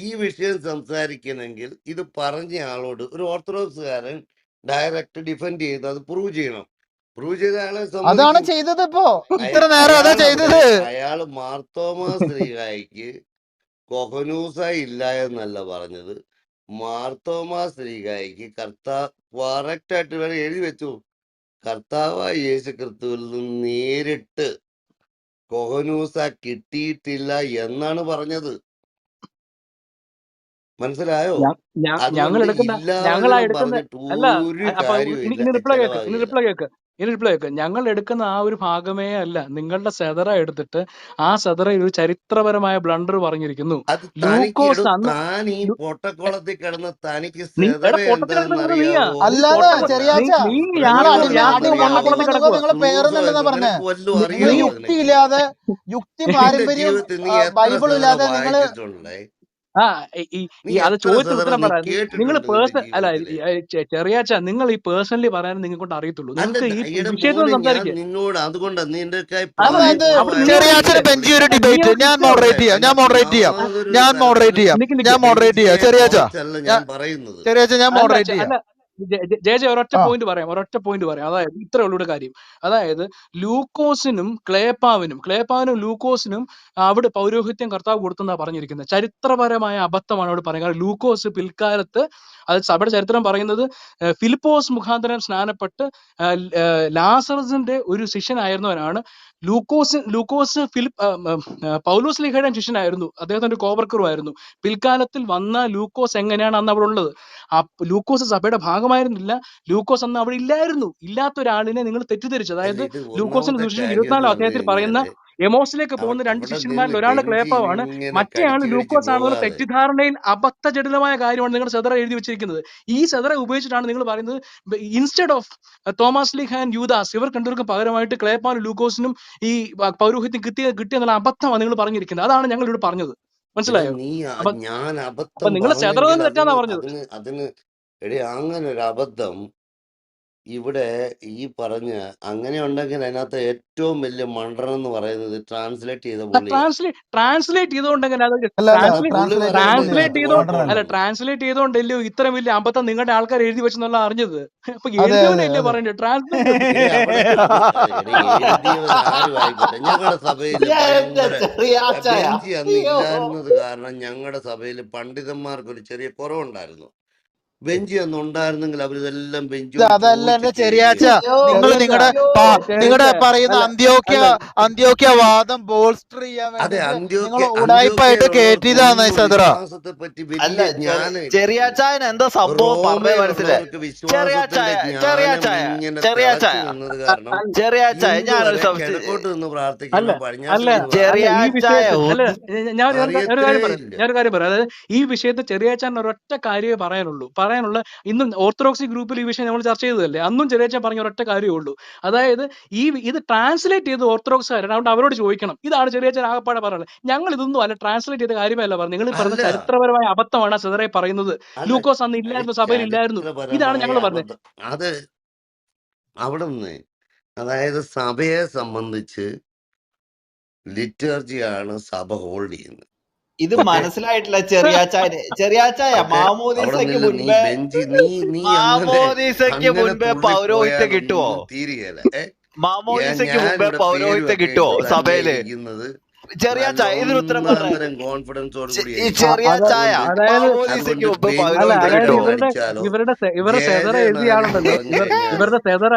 ഈ വിഷയം സംസാരിക്കണമെങ്കിൽ ഇത് പറഞ്ഞ ആളോട് ഒരു ഓർത്തഡോക്സുകാരൻ ഡയറക്റ്റ് ഡിഫെൻഡ് ചെയ്ത് അത് പ്രൂവ് ചെയ്യണം. പ്രൂവ് ചെയ്ത ആളെ അതാണ് ചെയ്തത്. ഇപ്പോ ഇത്ര നേരം അതാ ചെയ്തത്. അയാള് മാർത്തോമാ ശ്രീകായ്ക്ക് കൊഹനൂസ ഇല്ല എന്നല്ല പറഞ്ഞത്. മാർത്തോമാ ശ്രീകായ്ക്ക് കറക്റ്റ് ആയിട്ട് വേണം എഴുതി വെച്ചു. കർത്താവായ യേശു ക്രിസ്തുവിൽ നിന്ന് നേരിട്ട് കൊഹനൂസ കിട്ടിയിട്ടില്ല എന്നാണ് പറഞ്ഞത്. മനസ്സിലായോ? ഞങ്ങൾ എടുക്കുന്ന ഞങ്ങൾ എടുക്കുന്ന ആ ഒരു ഭാഗമേ അല്ല. നിങ്ങളുടെ സെതറ എടുത്തിട്ട് ആ സെതറയിൽ ഒരു ചരിത്രപരമായ ബ്ലണ്ടർ പറഞ്ഞിരിക്കുന്നു. അത് ലൂക്കോസ് താൻ ഈ പൊട്ടക്കുളത്തിൽ കിടന്ന് തനിക്ക് സെതറ എന്താണെന്ന് അറിയാവോ? യുക്തിയില്ലാതെ, യുക്തി പാരമ്പര്യം ബൈബിൾ ഇല്ലാതെ നിങ്ങള് അത് ചോദിച്ച ഉത്തരം പറയാം. നിങ്ങൾ ചെറിയാച്ച, നിങ്ങൾ ഈ പേഴ്സണലി പറയാൻ നിങ്ങൾക്ക് കൊണ്ട് അറിയത്തുള്ളൂ. നിങ്ങൾക്ക് ഈ വിഷയത്തിൽ സംസാരിക്കാം. നിന്നോട് അതുകൊണ്ട് ഒരൊറ്റ പോയിന്റ് പറയാം. അതായത് ഇത്ര ഉള്ളൂടെ കാര്യം. അതായത് ലൂക്കോസിനും ക്ലേപ്പാവിനും ലൂക്കോസിനും അവിടെ പൗരോഹിത്യം കർത്താവ് കൊടുത്തെന്നാ പറഞ്ഞിരിക്കുന്നത്. ചരിത്രപരമായ അബദ്ധമാണ് അവിടെ പറയുന്നത്. കാരണം ലൂക്കോസ് പിൽക്കാലത്ത്, അത് സഭയുടെ ചരിത്രം പറയുന്നത്, ഫിലിപ്പോസ് മുഖാന്തരം സ്നാനപ്പെട്ട് ലാസറസിന്റെ ഒരു ശിഷ്യനായിരുന്നവനാണ് ലൂക്കോസ്. പൗലോസ് ലീഹയുടെ ശിഷ്യനായിരുന്നു, അദ്ദേഹത്തിന്റെ ഒരു കോവർക്കറുമായിരുന്നു. പിൽക്കാലത്തിൽ വന്ന ലൂക്കോസ് എങ്ങനെയാണ് അന്ന് അവിടെ ഉള്ളത്? ലൂക്കോസ് സഭയുടെ ഭാഗമായിരുന്നില്ല. ലൂക്കോസ് അന്ന് അവിടെ ഇല്ലായിരുന്നു. ഇല്ലാത്ത ഒരാളിനെ നിങ്ങൾ തെറ്റിദ്ധരിച്ചു. അതായത് ലൂക്കോസിന്റെ സുവിശേഷം 24 അധ്യായത്തിൽ പറയുന്ന എമോസിലേക്ക് പോകുന്ന 2 ശിഷ്യന്മാരിൽ ഒരാൾ ക്ലേപ്പാവാണ്, മറ്റേ ആൾ ലൂക്കോസ് ആണെന്നുള്ള തെറ്റിദ്ധാരണയിൽ അബദ്ധജടിലമായ കാര്യമാണ് നിങ്ങൾ സെതറ എഴുതി വെച്ചിരിക്കുന്നത്. ഈ സെതറ ഉപയോഗിച്ചിട്ടാണ് നിങ്ങൾ പറയുന്നത് ഇൻസ്റ്റെഡ് ഓഫ് തോമസ് ലീഹ ആൻഡ് യൂദാസ്, ഇവർ രണ്ടുപേർക്കും പകരമായിട്ട് ക്ലേപ്പാനും ലൂക്കോസിനും ഈ പൗരോഹിത്യം കിട്ടിയെന്നുള്ള അബദ്ധമാണ് നിങ്ങൾ പറഞ്ഞിരിക്കുന്നത്. അതാണ് ഞങ്ങൾ ഇവിടെ പറഞ്ഞത്. മനസ്സിലായോ? അപ്പൊ നിങ്ങൾ സെതറ തന്നെ തെറ്റാന്നാ പറഞ്ഞത്. അങ്ങനെ ഒരു അബദ്ധം ഇവിടെ ഈ പറഞ്ഞ അങ്ങനെ ഉണ്ടെങ്കിൽ അതിനകത്ത് ഏറ്റവും വലിയ മണ്ടൻ എന്ന് പറയുന്നത് ട്രാൻസ്ലേറ്റ് ചെയ്തോണ്ടല്ലോ ഇത്ര വലിയ അബദ്ധം നിങ്ങളുടെ ആൾക്കാർ എഴുതി വെച്ചെന്നുള്ള അറിഞ്ഞത്. അപ്പൊ എഴുതിയവനല്ലേ പറയണ്ടേ ട്രാൻസ്ലേറ്റ്? ഞങ്ങളുടെ സഭയിൽ ഇല്ലായിരുന്നത് കാരണം ഞങ്ങളുടെ സഭയിൽ പണ്ഡിതന്മാർക്ക് ഒരു ചെറിയ കുറവുണ്ടായിരുന്നു. ബെഞ്ച് ഒന്നും ഉണ്ടായിരുന്നെങ്കിൽ അവരിതെല്ലാം ഇത് ബെഞ്ചോട് അതല്ല എന്റെ ചോദിച്ചിട്ട് ചെറിയാച്ച, എഴുതിയേനെ. നിങ്ങൾ ചെറിയാച്ച നിങ്ങളുടെ നിങ്ങളുടെ ചെറിയാച്ച പറയുന്ന അല്ല അന്ത്യോക്യ വാദം ബോൾസ്റ്റർ ചെയ്യാൻ അതെ, വേണ്ടിട്ട് നിങ്ങൾ ഉടായിപ്പായിട്ട് അന്ത്യോക്യയിലുള്ളവർക്ക് കേറ്റിയതാണ് ഒന്നും സദറ. വിശ്വാസത്തെ പറ്റി അല്ല വലിയ ജ്ഞാനമില്ല. ചെറിയാച്ചായൻ എന്താ സംഭവം പറഞ്ഞത് മനസ്സിലായി. റോമയിലുള്ളവർക്ക് വിശ്വാസത്തിന്റെ ജ്ഞാനം ഇങ്ങനെ ചെറിയാച്ചായ തിളച്ചു നിന്നത് കാരണം ചെറിയാച്ചായ ഇന്ന് ഞാനൊരു വരെ സംശയം. കിഴക്കോട്ട് നിന്ന് അല്ല പ്രാർത്ഥിക്കണം, അല്ല പടിഞ്ഞാട്ട് അല്ല നിന്ന് ചെറിയാച്ചായ ഈ വിഷയത്തിൽ അല്ല ഞാൻ ഒരു അറിയത്തേ കാര്യം പറയാം, ഇല്ല. ഞാനൊരു കാര്യം പറയാം. അതായത് ഈ വിഷയത്തിൽ ചെറിയാച്ചാൻ ഒരൊറ്റ കാര്യമേ പറയാനുള്ള ഇന്നും ഓർത്തഡോക്സി ഗ്രൂപ്പിൽ ഈ വിഷയം നമ്മൾ ചർച്ച ചെയ്തതല്ലേ, അന്നും ചെറിയാച്ചാൻ പറഞ്ഞ ഒരൊറ്റ കാര്യമേ ഉള്ളൂ. അതായത് ഇത് ട്രാൻസ്ലേറ്റ് ചെയ്ത് ഓർത്തഡോക്സുകാരാണ്, അതുകൊണ്ട് അവരോട് ചോദിക്കണം. ഇതാണ് ചെറിയാച്ചാൻ ആകപ്പാടെ പറയുന്നത്. ഞങ്ങൾ ഇതൊന്നും അല്ല ട്രാൻസ്ലേറ്റ് ചെയ്ത കാര്യമല്ല പറഞ്ഞു. നിങ്ങൾ പറഞ്ഞ അല്ല ചരിത്രപരമായ അബദ്ധമാണ് ആ സെദറെ പറയുന്നത്. അല്ല ലൂക്കോസ് അന്ന് ഇല്ലായിരുന്നു, സഭയിൽ ഇല്ലായിരുന്നു. ഇതാണ് ചരിത്രപരമായ ഞങ്ങൾ പറഞ്ഞത്. അബദ്ധം അത് അവിടെ നിന്ന്. അതായത് സഭയെ സംബന്ധിച്ച് ലിറ്റർജിയാണ് സഭ ഹോൾഡ് ചെയ്യുന്നത്. ഇത് ഓക്കെ മനസ്സിലായിട്ടില്ല ചെറിയാച്ചായ ഓക്കെ, അവിടെ മാമോദീസയ്ക്ക് നില്ല. നീ മുൻപേ ബെഞ്ച് നീ മാമോദീസയ്ക്ക് മുൻപേ പൗരോഹിത്യം കിട്ടുവോ? തുള്ളിപ്പോയാലൊന്നും തീരുകയില്ല. മാമോദീസയ്ക്ക് മുൻപേ ഞാനിവിടെ പൗരോഹിത്യം പേരുമൊക്കെ കിട്ടുവോ ഇട്ട് തന്നെ സഭയില്? ഇരിക്കുന്നത്. നല്ല ചെറിയാച്ചായ ഇതിന് ഉത്തരം ഒന്നാം പറഞ്ഞേ. തരം കോൺഫിഡൻസോട് കൂടി ഈ ഇരിക്കുന്നത്. ചെറിയാച്ചായ അതായത് മാമോദീസയ്ക്ക് മുമ്പ് അല്ല, പൗരോഹിത്യം അതായത് കിട്ടുവോ? അടിച്ചാലോ ഇവരുടെ സെദറ എഴുതിയ ആളുണ്ടല്ലോ, പറഞ്ഞു കഴിഞ്ഞാലോ ഇവരുടെ കുറെ സെദറ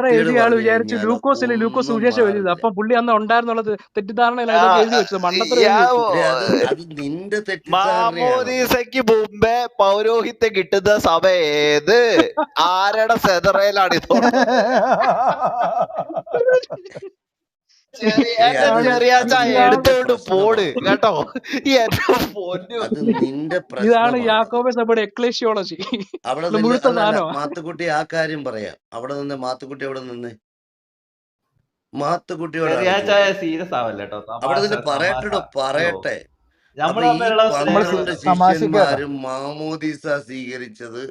വൃത്തികേട് എഴുതിയ ആൾ പറഞ്ഞു വിചാരിച്ചു കഴിഞ്ഞാലോ ലൂക്കോസ് ഒന്നും സുവിശേഷം എഴുതിയത്. മാറില്ല. അപ്പം പുള്ളി അന്ന് ഉണ്ടായിരുന്നുള്ളത് തെറ്റിദ്ധാരണയിലാണ് ആ, ഇതൊക്കെ എഴുതി വെച്ചത്, മണ്ടത്തരം എഴുതി ഞാൻ വെച്ചു. അത് നിന്റെ തെറ്റിദ്ധാരണയാണത്. മാമോദീസയ്ക്ക് മുമ്പേ പൗരോഹിത്യം കിട്ടുന്ന സഭ ഏത്? ആരുടെ സെതറയിലാണ് ഇതുള്ളത്? എന്റെ ചെറിയാച്ചായ എടുത്തോണ്ട് പോട് കേട്ടോ. എന്റെ പൊന്നു, അത് നിന്റെ ഇതാണ് പ്രശ്നമാണ്. യാക്കോബ സഭയുടെ എക്ലേഷ്യോളജി. അവിടെ മുഴുത്ത സാധനമാണ്. മാത്തുക്കുട്ടി ആ കാര്യം പറയാം. അവിടെ നിന്ന് മാത്തുക്കുട്ടി അവിടെ നിന്ന് മാത്തുക്കുട്ടിയോടാണ് ചെറിയാച്ചായ ചോദ്യം. സീരിയസ് ആവല്ലേ കേട്ടോ. അവിടെ തമാശ നിന്ന് തമാശ. പറയട്ടെ. നമ്മൾ അപ്പൊ ഈ തമ്മിലുള്ള 12 സ്നേഹം. ശിഷ്യന്മാരും മാമോദീസ സ്വീകരിച്ചത്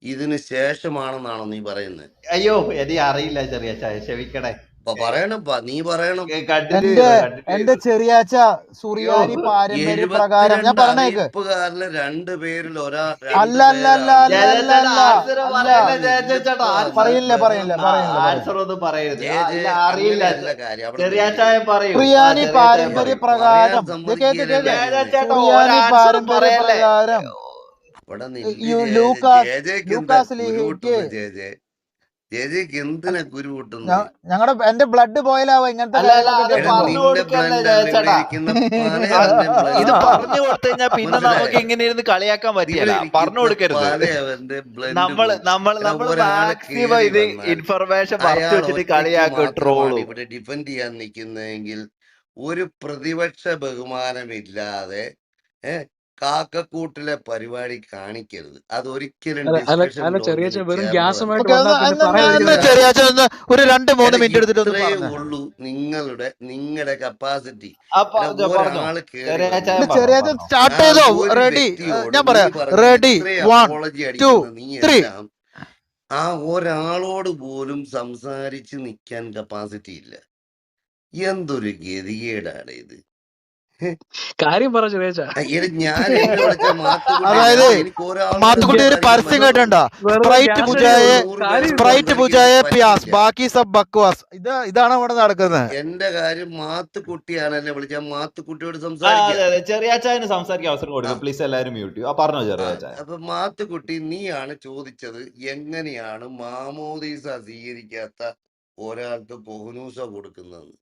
ഇതിന് ശേഷമാണെന്നാണോ നീ പറയുന്നത്? അയ്യോ എനിക്ക് അറിയില്ല ചെറിയാച്ചായ, ക്ഷമിക്കണേ. നീ പറയണം. എന്റെ ചെറിയാച്ച സുറിയാനി പാരമ്പര്യ പ്രകാരം ഞാൻ 72 പറഞ്ഞേക്ക്. അറിയിപ്പുകാരിലെ 2 പേരിൽ അല്ല അല്ല അല്ല അല്ല അല്ല അല്ല ആൻസർ ഒന്നും പറയരുത്. അറിയില്ല ചെറിയാച്ചായ പറയൂ. സുറിയാനി പാരമ്പര്യ പ്രകാരം സുറിയാനി പാരമ്പര്യ പ്രകാരം ലൂക്കാസ് ലീഹയ്ക്ക് എന്തിനാ ഗുരു കൂട്ടുന്നു? എന്റെ ബ്ലഡ് ബോയിൽ ആവാ ഇങ്ങനത്തെ ഇത് പറഞ്ഞു കൊടുത്തു കഴിഞ്ഞാൽ പിന്നെ നമുക്ക് ഇങ്ങനെ ഇരുന്ന് കളിയാക്കാൻ പറ്റില്ല. പറഞ്ഞു കൊടുക്കരുത്. നമ്മൾ മാക്സിമം ഇത് ഇൻഫർമേഷൻ പറഞ്ഞു വെച്ചിട്ട് കളിയാക്കും, ട്രോളും. ഇവിടെ ഡിഫെൻഡ് ചെയ്യാൻ നിൽക്കുന്നതെങ്കിൽ ഒരു പ്രതിപക്ഷ ബഹുമാനമില്ലാതെ കാക്കക്കൂട്ടിലെ പരിപാടി കാണിക്കരുത്. അതൊരിക്കലും ഒരു 2-3 മിനിറ്റ് എടുത്തിട്ട് ഉള്ളൂ നിങ്ങളുടെ കപ്പാസിറ്റി. സ്റ്റാർട്ട് ചെയ്തോ? റെഡി? ഞാൻ പറയാം. റെഡി 1 2 3. ആ ഒരാളോട് പോലും സംസാരിച്ച് നിൽക്കാൻ കപ്പാസിറ്റി ഇല്ല. എന്തൊരു ഗതികേടാണ് ഇത്. കാര്യം പറ. അതായത് മാത്തുക്കുട്ടി ഒരു പരസ്യം കേട്ടണ്ട, സ്പ്രൈറ്റ് ബുജായ പ്യാസ് ബാക്കി സബ് ബക്വാസ്. ഇതാണ് അവിടെ നടക്കുന്നത്. എന്റെ കാര്യം മാത്തുക്കുട്ടിയാണ് എന്നെ വിളിച്ചാൽ മാത്തുക്കുട്ടിയോട് സംസാരിക്കാം. ചെറിയാച്ചായന് സംസാരിക്കാൻ അവസരം കൊടുക്കും പ്ലീസ്. എല്ലാവരും മ്യൂട്ട്. പറഞ്ഞോ ചെറിയാച്ചായ. അപ്പൊ മാത്തുക്കുട്ടി, നീയാണ് ചോദിച്ചത് എങ്ങനെയാണ് മാമോദീസ സ്വീകരിക്കാത്ത ഒരാൾക്ക് പൊഹനൂസ കൊടുക്കുന്നത്.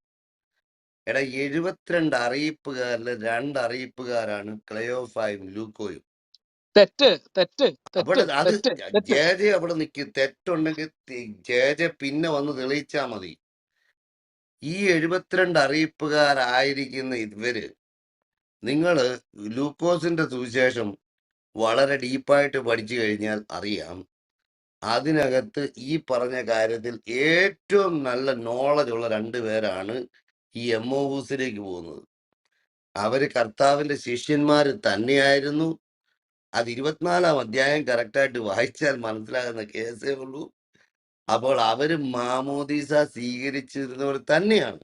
എടാ, 72 അറിയിപ്പുകാരില് 2 അറിയിപ്പുകാരാണ് ക്ലെയോഫായും ലൂക്കോയും. ജെ അവിടെ നിൽക്കും. തെറ്റുണ്ടെങ്കിൽ ജെ പിന്നെ വന്ന് തെളിയിച്ചാ മതി. ഈ 72 അറിയിപ്പുകാരായിരിക്കുന്ന ഇവര്, നിങ്ങള് ലൂക്കോസിന്റെ സുവിശേഷം വളരെ ഡീപ്പായിട്ട് പഠിച്ചു കഴിഞ്ഞാൽ അറിയാം, അതിനകത്ത് ഈ പറഞ്ഞ കാര്യത്തിൽ ഏറ്റവും നല്ല നോളജ് ഉള്ള 2 പേരാണ് ഈ എമ്മോവൂസിലേക്ക് പോകുന്നത്. അവര് കർത്താവിന്റെ ശിഷ്യന്മാര് തന്നെയായിരുന്നു. അത് 24-ാം അധ്യായം കറക്റ്റായിട്ട് വായിച്ചാൽ മനസ്സിലാകുന്ന കേസേ ഉള്ളൂ. അപ്പോൾ അവര് മാമോദീസ സ്വീകരിച്ചിരുന്നവർ തന്നെയാണ്.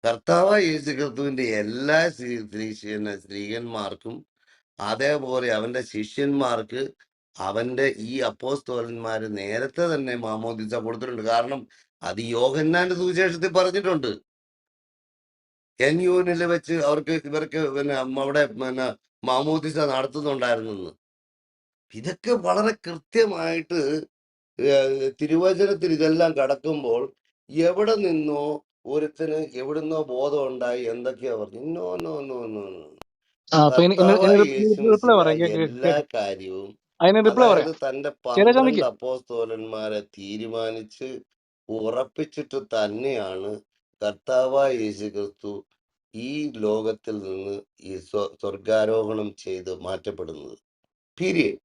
കർത്താവ് യേശു ക്രിസ്തുവിന്റെ എല്ലാ സ്ത്രീകന്മാർക്കും അതേപോലെ അവന്റെ ശിഷ്യന്മാർക്ക് അവന്റെ ഈ അപ്പോസ്തലന്മാര് നേരത്തെ തന്നെ മാമോദീസ കൊടുത്തിട്ടുണ്ട്. കാരണം അത് യോഹന്നാന്റെ സുവിശേഷത്തിൽ പറഞ്ഞിട്ടുണ്ട്. NUനിൽ വെച്ച് ഇവർക്ക് അവിടെ മാമോദീസ നടത്തുന്നുണ്ടായിരുന്നെന്ന്. ഇതൊക്കെ വളരെ കൃത്യമായിട്ട് തിരുവചനത്തിൽ ഇതെല്ലാം കടക്കുമ്പോൾ എവിടെ നിന്നോ ഒരുത്തിന് എവിടുന്നോ ബോധം ഉണ്ടായി എന്തൊക്കെയാ പറഞ്ഞു. No no no no no അപ്പൊ കർത്താവായ യേശു റിപ്ലൈ മിശിഹ പറയാം, എല്ലാ കാര്യവും അതിന് റിപ്ലൈ അതായത് പറയാം. തന്റെ ചെറിയ 12 അപ്പോസ്തലന്മാരെ തീരുമാനിച്ച് ഉറപ്പിച്ചിട്ട് തന്നെയാണ് കർത്താവായ യേശു ക്രിസ്തു ഈ ലോകത്തിൽ നിന്ന് ഈ സ്വർഗാരോഹണം ചെയ്ത് മാറ്റപ്പെടുന്നത്. പീരിയഡ്.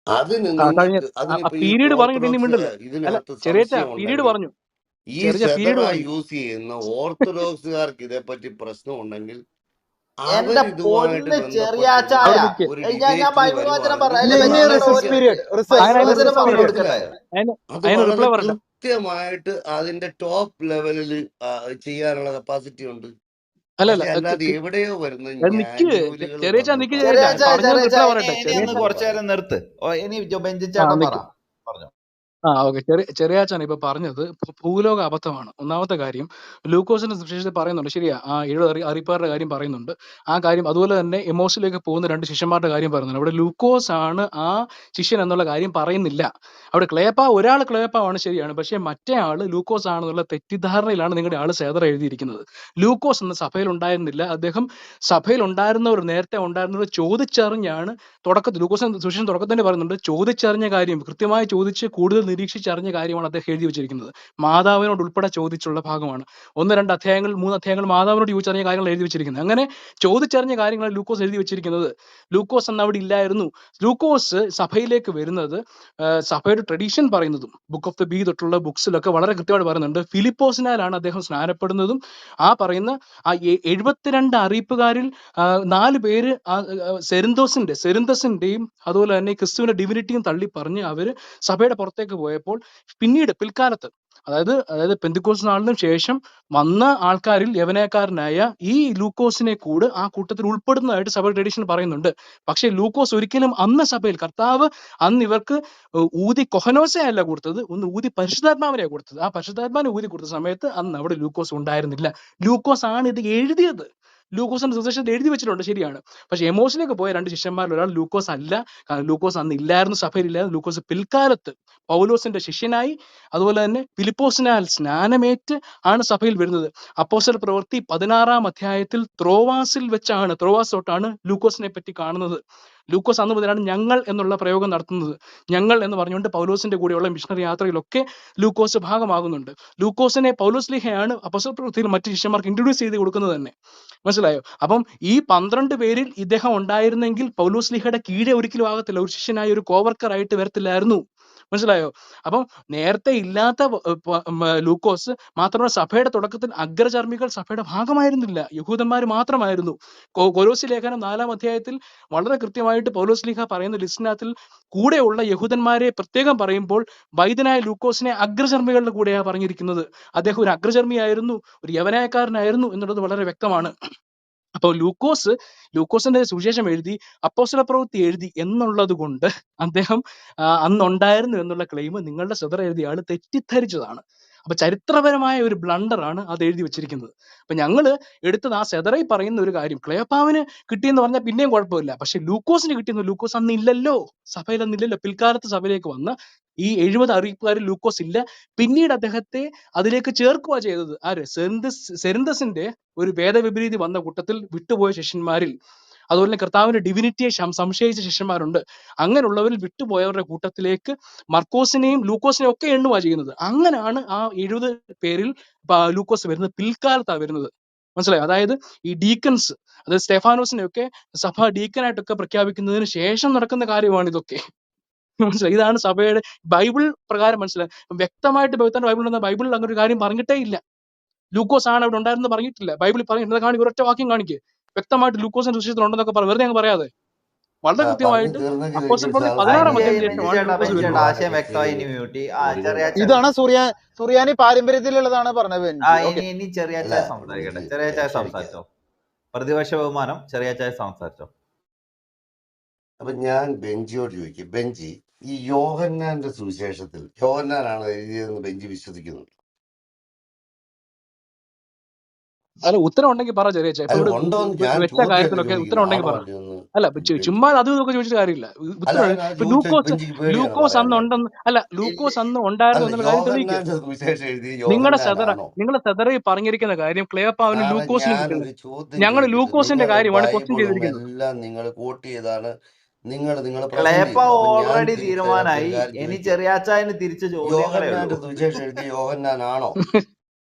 അതിന് കഴിഞ്ഞ നിങ്ങൾക്ക് അതിനിപ്പോ ഈ പീരീഡ് പറഞ്ഞിട്ട് ഇനി ഓർത്തഡോക്സ് മിണ്ടില്ല. അല്ല, ഇതിനകത്ത് ചെറിയ സംശയം പീരീഡ് ഉണ്ടെങ്കിൽ പറഞ്ഞു, ഈ ചെറിയ പീരീഡ് സെതറ പറഞ്ഞു. യൂസ് ചെയ്യുന്ന ഓർത്തഡോക്സുകാർക്ക് ഇതേപ്പറ്റി പ്രശ്നം ഉണ്ടെങ്കിൽ എന്റെ അവരിതുമായിട്ട് പൊന്ന് ചെറിയാച്ചായ അവിടെ ബന്ധപ്പെട്ടിരുന്ന് നിൽക്കുക. ഒരു ഞാൻ ഡിബേറ്റിന് ബൈബിൾ വചനം വരുവാണെങ്കിൽ പറയാം. ഇനി അല്ല ഇനി ബെഞ്ചി research brother period Bible research വചനം പീരിയഡ് പറഞ്ഞു എടുക്കാം. കൊടുക്കട്ടെ. അത് അതിന് വളരെ റിപ്ലൈ പറയട്ടെ. കൃത്യമായിട്ട് അതിന്റെ ടോപ്പ് ലെവലിൽ ചെയ്യാനുള്ള കപ്പാസിറ്റി ഉണ്ട്. അല്ലല്ല, പക്ഷെ അല്ലാതെ എവിടെയോ വരുന്ന നിക്ക് ഞാഞ്ഞൂലുകൾ ചെറിയ വന്ന് നിക്ക് പറഞ്ഞു. ചെറിയാച്ചായ പറഞ്ഞ റിപ്ലൈ ചെറിയാച്ചായ പറയട്ടെ. ഇനി ചെറിയ ഒന്ന് കുറച്ചു നേരം നിർത്ത്. ഇനി ബെഞ്ചി ചേട്ടൻ പറ നിക്ക്. പറഞ്ഞു. ഓക്കെ. ചെറിയാച്ചാൻ ഇപ്പൊ പറഞ്ഞത് ഭൂലോക അബദ്ധമാണ്. ഒന്നാമത്തെ കാര്യം, ലൂക്കോസിന്റെ സുവിശേഷത്തിൽ പറയുന്നുണ്ട്, ശരിയാ, ആ 70 അറിയിപ്പാരുടെ കാര്യം പറയുന്നുണ്ട്. ആ കാര്യം അതുപോലെ തന്നെ എമോസിലേക്ക് പോകുന്ന 2 ശിഷ്യന്മാരുടെ കാര്യം പറയുന്നുണ്ട്. അവിടെ ലൂക്കോസ് ആണ് ആ ശിഷ്യൻ എന്നുള്ള കാര്യം പറയുന്നില്ല. അവിടെ ഒരാൾ ക്ലേപ്പാവാണ്, ശരിയാണ്. പക്ഷെ മറ്റേ ആള് ലൂക്കോസ് ആണെന്നുള്ള തെറ്റിദ്ധാരണയിലാണ് നിങ്ങളുടെ ആള് സേദർ എഴുതിയിരിക്കുന്നത്. ലൂക്കോസ് എന്ന സഭയിൽ ഉണ്ടായിരുന്നില്ല. അദ്ദേഹം സഭയിൽ ഉണ്ടായിരുന്നവർ, നേരത്തെ ഉണ്ടായിരുന്നവർ ചോദിച്ചറിഞ്ഞാണ് ലൂക്കോസിന്റെ സുവിശേഷം തുടക്കത്തിൽ തന്നെ പറയുന്നുണ്ട്, ചോദിച്ചറിഞ്ഞ കാര്യം, കൃത്യമായി ചോദിച്ച് കൂടുതൽ നിരീക്ഷിച്ചറിഞ്ഞ കാര്യമാണ് അദ്ദേഹം എഴുതി വെച്ചിരിക്കുന്നത്. മാതാവിനോട് ഉൾപ്പെടെ ചോദിച്ചുള്ള ഭാഗമാണ്. 1, 2 അധ്യായങ്ങൾ, 3 അധ്യായങ്ങൾ മാതാവിനോട് ചോദിച്ചറിഞ്ഞ കാര്യങ്ങൾ എഴുതി വെച്ചിരിക്കുന്നത്. അങ്ങനെ ചോദിച്ചറിഞ്ഞ കാര്യങ്ങളാണ് ലൂക്കോസ് എഴുതി വെച്ചിരിക്കുന്നത്. ലൂക്കോസ് അന്ന് അവിടെ ഇല്ലായിരുന്നു. ലൂക്കോസ് സഭയിലേക്ക് വരുന്നത് സഭയുടെ ട്രഡീഷൻ പറയുന്നതും ബുക്ക് ഓഫ് ദ ബി തൊട്ടുള്ള ബുക്സിലൊക്കെ വളരെ കൃത്യമായിട്ട് പറയുന്നുണ്ട്, ഫിലിപ്പോസിനാലാണ് അദ്ദേഹം സ്നാനപ്പെടുന്നതും. ആ പറയുന്ന ആ 72 അറിയിപ്പുകാരിൽ 4 പേര് സെരിന്തസിന്റെയും അതുപോലെ തന്നെ ക്രിസ്തുവിന്റെ ഡിവിനിറ്റിയും തള്ളി പറഞ്ഞ് അവര് സഭയുടെ പുറത്തേക്ക് പോയപ്പോൾ പിന്നീട് പിൽക്കാലത്ത്, അതായത് പെന്തിക്കോസ് നാളിനും ശേഷം വന്ന ആൾക്കാരിൽ യവനക്കാരനായ ഈ ലൂക്കോസിനെ കൂടെ ആ കൂട്ടത്തിൽ ഉൾപ്പെടുന്നതായിട്ട് സഭ ട്രഡീഷൻ പറയുന്നുണ്ട്. പക്ഷെ ലൂക്കോസ് ഒരിക്കലും അന്ന് സഭയിൽ, കർത്താവ് അന്ന് ഇവർക്ക് കൊഹനോസെ അല്ല കൊടുത്തത്, ഒന്ന് പരിശുദ്ധാത്മാവിനെയാണ് കൊടുത്തത്. ആ പരിശുദ്ധാത്മാവിനെ കൊടുത്ത സമയത്ത് അന്ന് അവിടെ ലൂക്കോസ് ഉണ്ടായിരുന്നില്ല. ലൂക്കോസ് ആണ് ഇത് എഴുതിയത്. ലൂക്കോസിന്റെ സുവിശേഷത്തിൽ എഴുതി വെച്ചിട്ടുണ്ട്, ശരിയാണ്. പക്ഷെ എമോസിലേക്ക് പോയ 2 ശിഷ്യന്മാരിൽ ഒരാൾ ലൂക്കോസ് അല്ല. കാരണം ലൂക്കോസ് അന്ന് ഇല്ലായിരുന്നു, സഭയിലില്ലായിരുന്നു. ലൂക്കോസ് പിൽക്കാലത്ത് പൗലോസിന്റെ ശിഷ്യനായി, അതുപോലെ തന്നെ ഫിലിപ്പോസിനാൽ സ്നാനമേറ്റ് ആണ് സഭയിൽ വരുന്നത്. അപ്പോസ്തല പ്രവൃത്തി 16-ാം അധ്യായത്തിൽ ത്രോവാസ് തൊട്ടാണ് ലൂക്കോസിനെ പറ്റി കാണുന്നത്. ലൂക്കോസ് അന്ന് മുതലാണ് ഞങ്ങൾ എന്നുള്ള പ്രയോഗം നടത്തുന്നത്. ഞങ്ങൾ എന്ന് പറഞ്ഞുകൊണ്ട് പൗലോസിന്റെ കൂടെയുള്ള മിഷണറി യാത്രയിലൊക്കെ ലൂക്കോസ് ഭാഗമാകുന്നുണ്ട്. ലൂക്കോസിനെ പൗലോസ്ലീഹയാണ് അപ്പോസ്തല പ്രവൃത്തിയിൽ മറ്റു ശിഷ്യന്മാർക്ക് ഇൻട്രൊഡ്യൂസ് ചെയ്ത് കൊടുക്കുന്നത് തന്നെ. മനസ്സിലായോ? അപ്പം ഈ 12 പേരിൽ ഇദ്ദേഹം ഉണ്ടായിരുന്നെങ്കിൽ പൗലോസ്ലീഹയുടെ കീഴെ ഒരിക്കലും ആകത്തില്ല, ഒരു ശിഷ്യനായി, ഒരു കോവർക്കർ ആയിട്ട് വരത്തില്ലായിരുന്നു. മനസ്സിലായോ? അപ്പം നേരത്തെ ഇല്ലാത്ത ലൂക്കോസ് മാത്രമല്ല, സഭയുടെ തുടക്കത്തിൽ അഗ്രചർമ്മികൾ സഭയുടെ ഭാഗമായിരുന്നില്ല, യഹൂദന്മാർ മാത്രമായിരുന്നു. കൊലോസി ലേഖനം 4-ാം അധ്യായത്തിൽ വളരെ കൃത്യമായിട്ട് പൗലോസ്ലീഹ പറയുന്ന ലിസ്റ്റിനകത്തിൽ കൂടെയുള്ള യഹൂദന്മാരെ പ്രത്യേകം പറയുമ്പോൾ വൈദ്യനായ ലൂക്കോസിനെ അഗ്രചർമ്മികളുടെ കൂടെയാണ് പറഞ്ഞിരിക്കുന്നത്. അദ്ദേഹം ഒരു അഗ്രചർമ്മിയായിരുന്നു, ഒരു യവനായക്കാരനായിരുന്നു എന്നുള്ളത് വളരെ വ്യക്തമാണ്. അപ്പോൾ ലൂക്കോസിന്റെ സുവിശേഷം എഴുതി, അപ്പോസ്തല പ്രവൃത്തി എഴുതി എന്നുള്ളത് കൊണ്ട് അദ്ദേഹം അന്നുണ്ടായിരുന്നു എന്നുള്ള ക്ലെയിം നിങ്ങളുടെ സെദർ എഴുതിയ ആള് തെറ്റിദ്ധരിച്ചതാണ്. അപ്പൊ ചരിത്രപരമായ ഒരു ബ്ലണ്ടറാണ് അത് എഴുതി വെച്ചിരിക്കുന്നത്. അപ്പൊ ഞങ്ങള് എടുത്തത് ആ സെദറയിൽ പറയുന്ന ഒരു കാര്യം, ക്ലെയോപ്പാവിന് കിട്ടിയെന്ന് പറഞ്ഞാൽ പിന്നെയും കുഴപ്പമില്ല. പക്ഷെ ലൂക്കോസിന് കിട്ടിയെന്ന്, ലൂക്കോസ് അന്ന് ഇല്ലല്ലോ, സഭയിൽ അന്നില്ലല്ലോ. പിൽക്കാലത്ത് സഭയിലേക്ക് വന്ന ഈ 70 അറിയിപ്പുകാരിൽ ലൂക്കോസ് ഇല്ല. പിന്നീട് അദ്ദേഹത്തെ അതിലേക്ക് ചേർക്കുക ചെയ്തത് ആര്? സെരിന്തസിന്റെ ഒരു വേദവിപരീതി വന്ന കൂട്ടത്തിൽ വിട്ടുപോയ ശിഷ്യന്മാരിൽ, അതുപോലെ തന്നെ കർത്താവിന്റെ ഡിവിനിറ്റിയെ സംശയിച്ച ശിഷ്യന്മാരുണ്ട്. അങ്ങനെയുള്ളവരിൽ വിട്ടുപോയവരുടെ കൂട്ടത്തിലേക്ക് മർക്കോസിനെയും ലൂക്കോസിനെയും ഒക്കെ എണ്ണുക ചെയ്യുന്നത്. അങ്ങനെയാണ് ആ 70 പേരിൽ ലൂക്കോസ് വരുന്നത്. പിൽക്കാലത്താണ് വരുന്നത്. മനസ്സിലായോ? അതായത് ഈ ഡീക്കൻസ്, അതായത് സ്റ്റെഫാനോസിനെ ഒക്കെ സഭ ഡീക്കനായിട്ടൊക്കെ പ്രഖ്യാപിക്കുന്നതിന് ശേഷം നടക്കുന്ന കാര്യമാണ് ഇതൊക്കെ. മനസ്സിലായി? ഇതാണ് സഭയുടെ ബൈബിൾ പ്രകാരം. മനസ്സിലായി? വ്യക്തമായിട്ട് ബൈബിളിൽ അങ്ങനെ ഒരു കാര്യം പറഞ്ഞിട്ടേ ഇല്ല. ലൂക്കോസ് ആണ് അവിടെ ഉണ്ടായിരുന്നത് പറഞ്ഞിട്ടില്ല. ബൈബിളിൽ പറഞ്ഞിട്ട് ഒരൊറ്റ വാക്യം കാണിക്കുക വ്യക്തമായിട്ട് ലൂക്കോസിന്റെ സുവിശേഷത്തിൽ ഉണ്ടെന്നൊക്കെ വെറുതെ അങ്ങ് പറയാതെ. വളരെ പറഞ്ഞു കൃത്യമായിട്ട് തീർന്നെങ്കിൽ അപ്പോസ്തല എനിക്ക് പ്രവൃത്തി സാവകാശം 16-ാം ഇനി അധ്യായത്തിന് പറയാം. ശേഷമാണ് ലൂക്കോസ് ബെഞ്ചി ചേട്ടാ വരുന്നത്. ആശയം വ്യക്തമായി. ഇനി മ്യൂട്ടി ചെറിയാച്ച ഇതാണ് സുറിയാനി പാരമ്പര്യത്തിലുള്ളതാണ് പറഞ്ഞത് ബെഞ്ചി. ഓക്കെ, ഇനി അല്ല ചെറിയാച്ചായ സംസാരിക്കട്ടെ. ചെറിയാച്ചായ ക്ഷമിക്കുക. സംസാരിച്ചോ. പ്രതിപക്ഷ ബഹുമാനം, ചെറിയാച്ചായ സംസാരിച്ചോ. അപ്പൊ ഞാൻ ബെഞ്ചിയോട് ചോദിക്കും, ബെഞ്ചി, ഈ യോഹന്നാന്റെ സുവിശേഷത്തിൽ യോഹന്നാനാണ് എഴുതിയതെന്ന് ബെഞ്ചി വിശ്വസിക്കുന്നുണ്ട്? അല്ല ഉത്തരം ഉണ്ടെങ്കിൽ പറ ചെറിയ ഇപ്പൊ അല്ല ഇവിടെ ഉണ്ടോന്ന് ഞാൻ വെച്ച ചോദ്യമല്ലേ കാര്യത്തിലൊക്കെ ഉത്തരം ചോദിക്കുന്നത്, ഉണ്ടെങ്കിൽ ആണോ പറ. അല്ലയോന്ന് അല്ല ബെഞ്ചി. ചുമ്മാ അതും ഇതൊക്കെ ചോദിച്ചിട്ട് കാര്യമില്ല. അല്ല ഉത്തരം ഞാൻ ഇപ്പൊ ചോദിച്ച ബെഞ്ചിക്ക് പേടിയാണ് ലൂക്കോസ് അന്ന് പറയാനായിട്ട്. ഉണ്ടെന്ന് അല്ല ലൂക്കോസ് അന്ന് ഉണ്ടായിരുന്നു അല്ല എന്നുള്ള കാര്യം തെളിയിക്കുക. യോഹന്നാന്റെ സുവിശേഷം എഴുതി നിങ്ങളുടെ സെതറ യോഹന്നാനാണോ? നിങ്ങളുടെ സെതറയിൽ പറഞ്ഞിരിക്കുന്ന കാര്യം ക്ലെയോപ്പാവിനും സാറേ ലൂക്കോസിനും കിട്ടുന്നത്. ഞാനൊരു ചോദ്യം ഞങ്ങൾ ചോദിക്കട്ടെ, ലൂക്കോസിന്റെ നിങ്ങളുടെ കാര്യമാണ് ക്വസ്റ്റ്യൻ ബൈബിളും ചെയ്തിരിക്കുന്നത്. എല്ലാം നിങ്ങൾ കോട്ട് ചെയ്താണ് നിങ്ങൾ പ്രസന്റ് ക്ലേപ്പ ചെയ്തത്. അപ്പൊ ഞാൻ ഓൾറെഡി തിരിച്ചതിനകത്ത് ഒരു തീരുമാനമായി. കാര്യം ഇനി ചോദിക്കുക, ചെറിയാച്ചായന് തിരിച്ച ചോദ്യങ്ങളേ ഉള്ളൂ. യോഹന്നാന്റെ സുവിശേഷം എഴുതി യോഹന്നാനാണോ?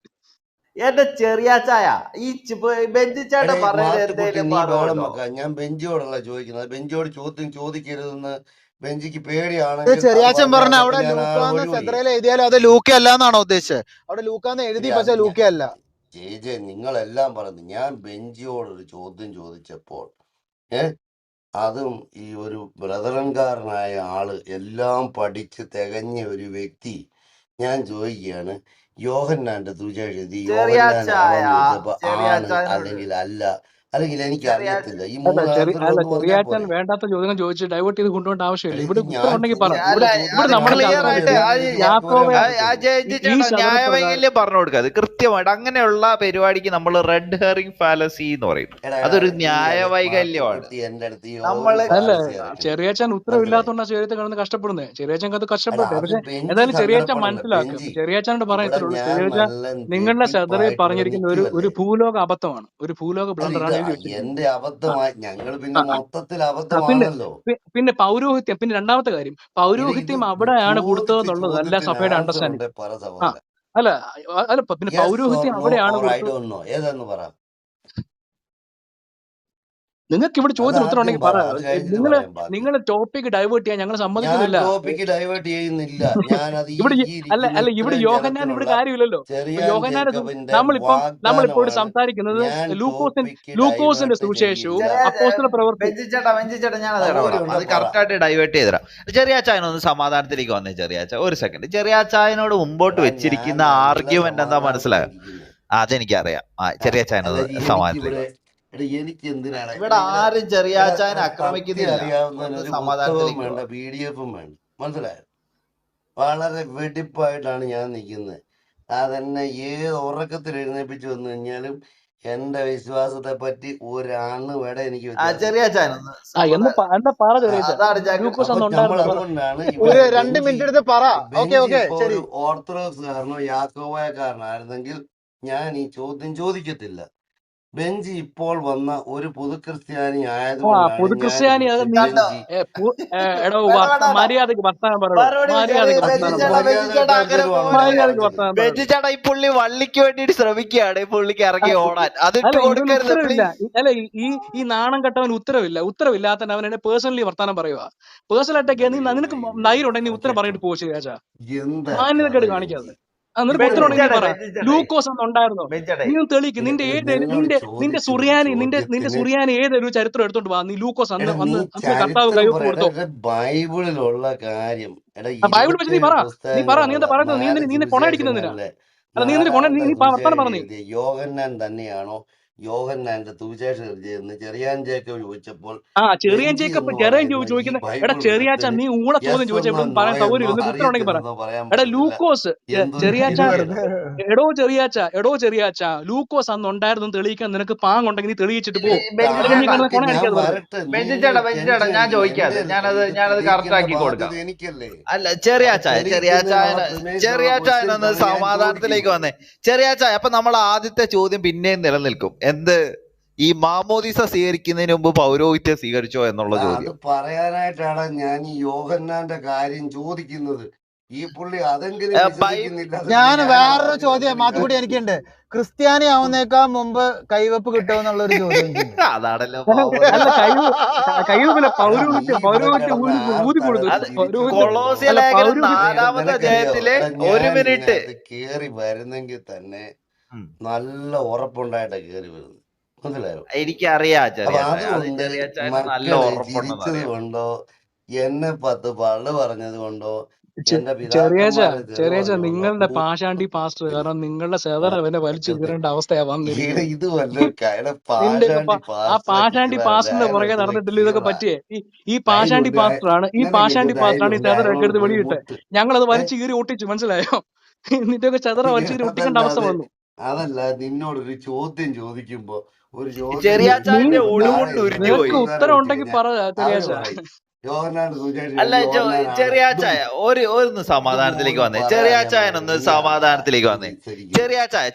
എന്റെ ചെറിയാച്ചായ ഈ ബെഞ്ചിച്ചായിട്ട് എടേ പറഞ്ഞത് മാത്തുക്കുട്ടി എന്തേലും നീ ബഹളം പാടുണ്ടോ? വെക്കാൻ, ഞാൻ ബെഞ്ചോടല്ല ചോദിക്കുന്നത്. ബെഞ്ചോട് ചോദ്യം ചോദിക്കരുതെന്ന് ബെഞ്ചിക്ക് ഇത് പേടിയാണെങ്കിൽ അത് ചെറിയാച്ചൻ പറഞ്ഞ പറഞ്ഞാട്ടെ, അവിടെ അപ്പൊ ഞാൻ ആളെ ലൂക്കാന്ന് ഒഴിവായി. സെദ്രയിൽ എഴുതിയാലും അത് ലൂക്ക അല്ലാന്നാണോ ഉദ്ദേശിച്ചത്? അവിടെ ലൂക്കാന്ന് എഴുതി, അത് പക്ഷെ ലൂക്ക അല്ല. ജെ നിങ്ങളെല്ലാം പറഞ്ഞു. ഞാൻ ബെഞ്ചിയോടൊരു ചോദ്യം ചോദിച്ചപ്പോൾ അതും ഈ ഒരു ബ്രദറൻകാരനായ ആള് എല്ലാം പഠിച്ച് തികഞ്ഞ ഒരു വ്യക്തി, ഞാൻ ചോദിക്കുകയാണ് യോഹന്നാന്റെ സുവിശേഷം എഴുതി ചെറിയാച്ചായ യോഹന്നാനാണോന്ന് ചോദിച്ചപ്പോ ആണ്, ചെറിയാച്ചായനോട് അല്ലെങ്കിൽ അല്ല, അല്ലെങ്കിൽ എനിക്ക് ചെറിയാ അറിയത്തില്ല. ഈ അല്ല മൂന്ന് ആൻസർ ഒന്ന് പറഞ്ഞാൽ ചെറിയാച്ചാൻ പോരെ? വേണ്ടാത്ത ചോദ്യങ്ങൾ ചോദിച്ച് ഡൈവേർട്ട് ചെയ്ത് കൊണ്ടുപോകേണ്ട ആവശ്യമില്ല. എടാ ഇവിടെ ഇത് ഉത്തരം ഞാൻ ഉണ്ടെങ്കിൽ പറ. അല്ല ഇവിടെ അത് നമ്മുടെ ക്ലിയർ ചർച്ച ആയിട്ട് നടക്കുന്നത് എനിക്ക് യാക്കോബ പറയാൻ ആ പറ്റത്തുള്ളൂ. ഈ ചേട്ടാ ശതപ്രകാരം ന്യായവൈകല്യം പറഞ്ഞു കൊടുക്കുക. അത് കൃത്യമായിട്ട് അങ്ങനെയുള്ള പരിപാടിക്ക് നമ്മൾ റെഡ് ഹെറിംഗ് ഫാലസി എന്ന് പറയും. എടാ അതൊരു ഇയാള് ന്യായവൈകല്യമാണ്. മാത്തുക്കുട്ടി എന്റെ അടുത്ത് ഒരു നമ്മള് അല്ല ഫാലസി ഇറക്കരുത്, ചെറിയാച്ചാൻ മനസ്സിലായി? ഉത്തരവില്ലാത്തോണ്ടാ ചെറിയത്തെ കിടന്ന് കഷ്ടപ്പെടുന്നത്. ചെറിയാച്ചാൻ അത് അല്ല കഷ്ടപ്പെട്ടെ. അത് പക്ഷെ ബെഞ്ചി എന്തായാലും ചെറിയാച്ചാൻ സങ്കടപ്പെടല്ല. മനസ്സിലാക്കും. ബെഞ്ചി ചെറിയാച്ചാനോട് പറയാൻ ഇവിടെ ഇത്രേ ഉള്ളൂ. ഞാൻ ചെറിയാച്ച നല്ല നിങ്ങളുടെ സെതറയിൽ വെടിപ്പായിട്ട് ഇവിടെ പറഞ്ഞിരിക്കുന്ന ഒരു നിൽക്കുവല്ലേ. ഭൂലോക അബദ്ധമാണ്. ഒരു ഭൂലോക അല്ല ഇത് ബ്ലണ്ടറാണ് എഴുതി വെച്ചിരിക്കുന്നത്. എന്റെ ആ, അബദ്ധമായി, ഞങ്ങൾ ആ, പിന്നെ ആ. മൊത്തത്തിൽ പിന്നെ അബദ്ധമാണല്ലോ. പിന്നെ പൗരോഹിത്യം. പിന്നെ രണ്ടാമത്തെ കാര്യം ഇത് പൗരോഹിത്യം അവിടെയാണ് ചോദിച്ച കൊടുത്തതെന്നുള്ളത് അല്ല ചോദ്യത്തിന് സഭയുടെ ആൻസർ അണ്ടർസ്റ്റാൻഡിങ്. ഉണ്ട് പറ ആ സഹോദര. അല്ല അല്ല പിന്നെ യെസ് ഓർ പൗരോഹിത്യം നോ അവിടെയാണ് ഓർ ഐ കൊടുത്തത്. ഡോണ്ട് നോ, ഏതെന്ന് പറ. നിങ്ങൾക്ക് ഇവിടെ അത് ചോദ്യം ഉത്തരം ആദ്യം ഉണ്ടെങ്കിൽ പറ, പറ. അത് കഴിഞ്ഞിട്ട് നിങ്ങൾ പറയാം ബാക്കി. നിങ്ങൾ ടോപ്പിക് ഡൈവേർട്ട് ചെയ്യാൻ ഞങ്ങൾ ഞാൻ സമ്മതിക്കുന്നില്ല. ടോപ്പിക്ക് ഡൈവേർട്ട് ചെയ്യുന്നില്ല. ഞാനത് ഈ ഇവിടെ ഈ അല്ല ഇരിക്കുന്ന അല്ല ഇവിടെ ഇത്രയും യോഹന്നാൻ ഇവിടെ ജനത്തിനുള്ള കാര്യമില്ലല്ലോ. ഇപ്പൊ ചെറിയാൻ യോഹന്നാന്റെ ജേക്കബിന്റെ നമ്മളിപ്പോ ഇവിടെ വാഗ്ദാനമാണ്. സംസാരിക്കുന്നത് ഞാൻ ലൂക്കോസിന്റെ ടോപ്പിക്ക് സുവിശേഷവും ഡൈവേർട്ട് ചെയ്യില്ല. അപ്പോസ്തല പ്രവൃത്തി. വെഞ്ചിച്ചേട്ടാ ഞാനത് ഇടപെടാം. സൗകര്യം അത് ഉണ്ടെ പറ. കറക്റ്റായിട്ട് ഡൈവേർട്ട് ചെയ്തരാം. ചെറിയാച്ചായനൊന്ന് സമാധാനത്തിലേക്ക് വന്നേ. ചെറിയാച്ച ഒരു സെക്കൻഡ്. ചെറിയാച്ചായനോട് മുമ്പോട്ട് എടാ ഞാൻ വെച്ചിരിക്കുന്ന നല്ല ആർഗ്യുമെന്റ് എന്താ മനസ്സിലായോ? സമാധാനത്തിലിരിക്കുന്നത്. അതെനിക്കറിയാം. അല്ല ചെറിയാച്ചായനൊന്ന് എനിക്കിവിടെ സമാധാനത്തിലേക്ക് വാ. എനിക്ക് എന്തിനാണ് ഇവിടെ ആരും ചെറിയാച്ചായനെ സത്യം ആക്രമിക്കുന്നില്ല. ഒന്ന് അറിയാവുന്നതിന് ഒരു പുസ്തകവും സമാധാനത്തിലേക്ക് വേണ്ട, വാ. PDF വേണ്ട, മനസ്സിലായോ? വളരെ വെടിപ്പായിട്ടാണ് ഞാൻ നിൽക്കുന്നത്. അതെന്നെ ഏത് ഉറക്കത്തിൽ എഴുന്നേപ്പിച്ച് വന്നു കഴിഞ്ഞാലും എന്റെ വിശ്വാസത്തെ പറ്റി ഒരാണ് വരെ എനിക്ക് വ്യത്യാസമില്ല. ചെറിയാച്ചായനൊന്ന് എന്താ പറ ചെറിയ അതാണ് ഞാൻ ലൂക്കോസ് അപ്പൊ അന്ന് നമ്മൾ ഉണ്ടായിരുന്നു പറ. അതുകൊണ്ടാണ് ഒരു ഇവിടെ 2 മിനിറ്റ് എടുത്ത് പറ. ഓക്കെ ബെഞ്ചി ഇപ്പൊ ശരി. ഒരു ഓർത്തഡോക്സുകാരനോ യാക്കോബായക്കാരനായിരുന്നെങ്കിൽ ഞാൻ ഈ ചോദ്യം ചോദിക്കത്തില്ല. ബെഞ്ചി ഇപ്പോൾ വന്ന ഒരു പുതുക്രിസ്ത്യാനി ആയതുകൊണ്ടാണ് പുതു ഞാൻ ക്രിസ്ത്യാനി അത് ചോദിച്ചത്. നീ ബെഞ്ചി എടോ വേണ്ട. മര്യാദക്ക് വർത്താനം പറയണോ. മറുപടി മര്യാദക്ക് വർത്താനം പറയണം. ബെഞ്ചിച്ചേട്ടാ അങ്ങനെ പോകരുത്. മര്യാദക്ക് വർത്താനം പറയണം. ബെഞ്ചിച്ചേട്ടാ ഈ പുള്ളി വള്ളിക്ക് വേണ്ടിട്ട് ശ്രമിക്കുകയാണ്. ഈ പുള്ളിക്ക് ഇറങ്ങി ഓടാൻ. അതിട്ട് അല്ല ഇവന് കൊടുക്കരുത് ഉത്തരവില്ല. പ്ലീസ്. അല്ല ഈ നാണം കെട്ടവൻ ഉത്തരവില്ലാത്ത അവൻ എന്നെ പേഴ്സണലി വർത്താനം പറയുക. പേഴ്സണൽ അറ്റാക്ക് നിനക്ക് ധൈര്യം ഉണ്ടെങ്കിൽ നീ ഉത്തരം പറഞ്ഞിട്ട് പോകും ശരിയാച്ചാ. എന്താ മാന്യതക്കേട് കഥ കാണിക്കാതെ. ബെഞ്ചി? നിനക്ക് ഉത്തരം ഉണ്ടെങ്കിൽ നീ പറ. ബെഞ്ചിച്ചേട്ടാ ലൂക്കോസ് അന്ന് ഉണ്ടായിരുന്നോ? നീ ഒന്ന് തെളിയിക്ക്. എടാ, നിന്റെ നിന്നോട് നിന്റെ ചോദിച്ച ഒരു സുറിയാനി നിന്റെ ചോദ്യത്തിന് സുറിയാനി ഏതൊരു ചരിത്രം എടുത്തോണ്ട് വാ. നീ ലൂക്കോസ് എടാ നീ അന്ന് കർത്താവ് ചരിത്രം കൈവപ്പ് പറയടാ. കൊടുത്തോ? ബൈബിളിലുള്ള കാര്യം എടാ, ബൈബിൾ വെച്ച് നീ 27 പറ. നീ പുസ്തകങ്ങളുള്ള എന്താ പറയുന്നത്? 4 നീ കൊണയടിക്കുന്നതിനാ? സുവിശേഷങ്ങളിലെ അല്ല നീ നാലാമത്തെ നീ വർത്താനം സുവിശേഷം പറഞ്ഞു. എഴുതിയ യോഹന്നാൻ തന്നെയാണോ? യോഹന്നാന്റെ സുവിശേഷം എഴുതിയെന്ന് ചെറിയാൻ ജേക്കബ് ചോദിച്ചപ്പോൾ ചെറിയൻ ബെഞ്ചി ജേക്കബ് എന്ന് ചെറിയൻ പറയുന്ന ഈ ചോദിക്കുന്ന ബൈബിൾ ചെറിയാച്ച വിദഗ്ധന് നീ ഊള ചോദ്യം യെസ് ചോദിച്ചാൽ എന്നോ ഇവിടെ നോ പറയാൻ സൗകര്യം. എന്നോ നിനക്ക് ഉത്തരം ഉണ്ടെങ്കിൽ പറ. അറിയത്തില്ലെന്നോ പറയാൻ പറ്റത്തില്ല. ലൂക്കോസ് എന്തൊരു ചെറിയാച്ച ഗതികേടാ. എടോ ചെറിയാച്ച ലൂക്കോസ് അന്ന് ഉണ്ടായിരുന്നു തെളിയിക്കാൻ നിനക്ക് പാങ്ങുണ്ടെങ്കിൽ നീ തെളിയിച്ചിട്ട് പോ. അല്ലെങ്കിൽ നീ കിടന്ന് താഴേക്ക് കൊണ ഞാൻ അടിക്കാതെ വെറുതെ. വരട്ടെ. നീ ബെഞ്ചിച്ചേട്ടാ ടെൻഷൻ ഞാൻ അടിക്കണം. ചോദിക്കാതെ എന്റെ ഞാനത് ഇത് കറക്റ്റ് തെളിയിക്കേണ്ട ആക്കി കൊടുക്കാം. ബാധ്യത എനിക്കല്ലേ? അല്ല അത് ചെറിയാച്ചായനൊന്ന് തെളിയിക്കുന്നതിനുള്ള ക്വസ്റ്റ്യൻസ് ആണ് ഞാൻ സമാധാനത്തിലേക്ക് ചോദിക്കുന്നത്. വന്നേ. ചെറിയാച്ചായ അപ്പൊ നമ്മൾ ആദ്യത്തെ ചോദ്യം പിന്നെയും നിലനിൽക്കും. എന്ത് ഈ മാമോദിസ സ്വീകരിക്കുന്നതിന് മുമ്പ് പൗരോഹിത്യം സ്വീകരിച്ചോ എന്നുള്ള അത് ചോദ്യം. പറയാനായിട്ടാണ് ഞാൻ ഈ യോഹന്നാന്റെ കാര്യം ചോദിക്കുന്നത്. ഈ പുള്ളി അതെങ്കിലും വിശ്വസിക്കുന്നില്ല. ഞാൻ അതിന് വേറൊരു ചോദ്യം ചോദിക്കുന്ന മാത്തുക്കുട്ടി കാര്യം എനിക്കുണ്ട്. ക്രിസ്ത്യാനി ആവുന്നേക്കാൾ മുമ്പ് കൈവപ്പ് കിട്ടുമെന്നുള്ളൊരു ചോദ്യം എനിക്കുണ്ട്. അതാണല്ലോ അല്ല കഴിവില്ല. എടാ, നീ ഇവിടെ പൗരോഹിത്യം കിടന്ന് ഊതി കൊടുക്കും. അത് തിരിച്ചു കൊളോസ്യ അല്ല ലേഖനം പൗരോഹിത്യം 4-ാമത്തെ അധ്യായത്തിലെ എടാ, ഒരു ഞാൻ മിനിറ്റ്. ഇതിനകത്ത് കേറി വരുന്നെങ്കിൽ തന്നെ നല്ല ഉറപ്പുണ്ടായിട്ടാ കേറി വരുന്നത്, മനസ്സിലായോ? എനിക്കറിയാം അപ്പൊ ചെറിയാച്ചായ. അത് അതുകൊണ്ട് ചെറിയാച്ചായന് നല്ല മക്കളെ ഉറപ്പുണ്ടെന്ന് ചിരിച്ചത് അറിയാം. കൊണ്ടോ എന്നെ 10 പള്ളു പറഞ്ഞത് കൊണ്ടോ എന്റെ ചെറിയാച്ച പിതാക്കന്മാരെ തെറി പറഞ്ഞുകൊണ്ടോ നിങ്ങളുടെ പാഷാണ്ടി പാസ്റ്റർ കാരണം നിങ്ങളുടെ സെതർ അവനെ വലിച്ചു കീറേണ്ട അവസ്ഥയാ വന്നിരിക്കുന്നത്. ഇത് വല്ലൊരു കയുടെ നിന്റെ പാഷാണ്ടി ആ പാഷാണ്ടി പാസ്റ്ററിന്റെ പുറകെ നടന്നിട്ടില്ല ഇതൊക്കെ പറ്റിയേ. ഈ പാഷാണ്ടി പാസ്റ്ററാണ് ഈ സെതർ ഒക്കെ എടുത്ത് വെളിയിട്ട് ഞങ്ങളത് വലിച്ചു കീറി ഒട്ടിച്ചു, മനസ്സിലായോ? നിന്റെയൊക്കെ ചെതറ വലിച്ചു കീറി ഒട്ടിക്കേണ്ട അവസ്ഥ വന്നു. അതല്ല, നിന്നോടൊരു ചോദ്യം ചോദിക്കുമ്പോ ഒരു ചോദ്യം ചെറിയാച്ചാന്റെ ചോദിക്കുമ്പോ ഉളു താഴെ കൊണ്ട് ഇരുന്ന് ഉരിഞ്ഞു നിനക്ക് പോയി. ഉത്തരം ഉണ്ടെങ്കിൽ സംസാരിച്ചു പറ കഴിഞ്ഞാൽ അവര് ചെറിയാച്ച. പറയും യോഹന്നാന്റെ സുവിശേഷം അല്ല എഴുതി യോഹന്നാനാണ്. ചെറിയാച്ചായ ഒന്ന് ഇത് സമാധാനത്തിലേക്ക് മോന് വന്നേ. പറയാനേ ചെറിയാച്ചായനൊന്ന് നീയാണല്ല സമാധാനത്തിലേക്ക് ഇത് വന്നേ. വിസ്തരിക്കുന്നത്.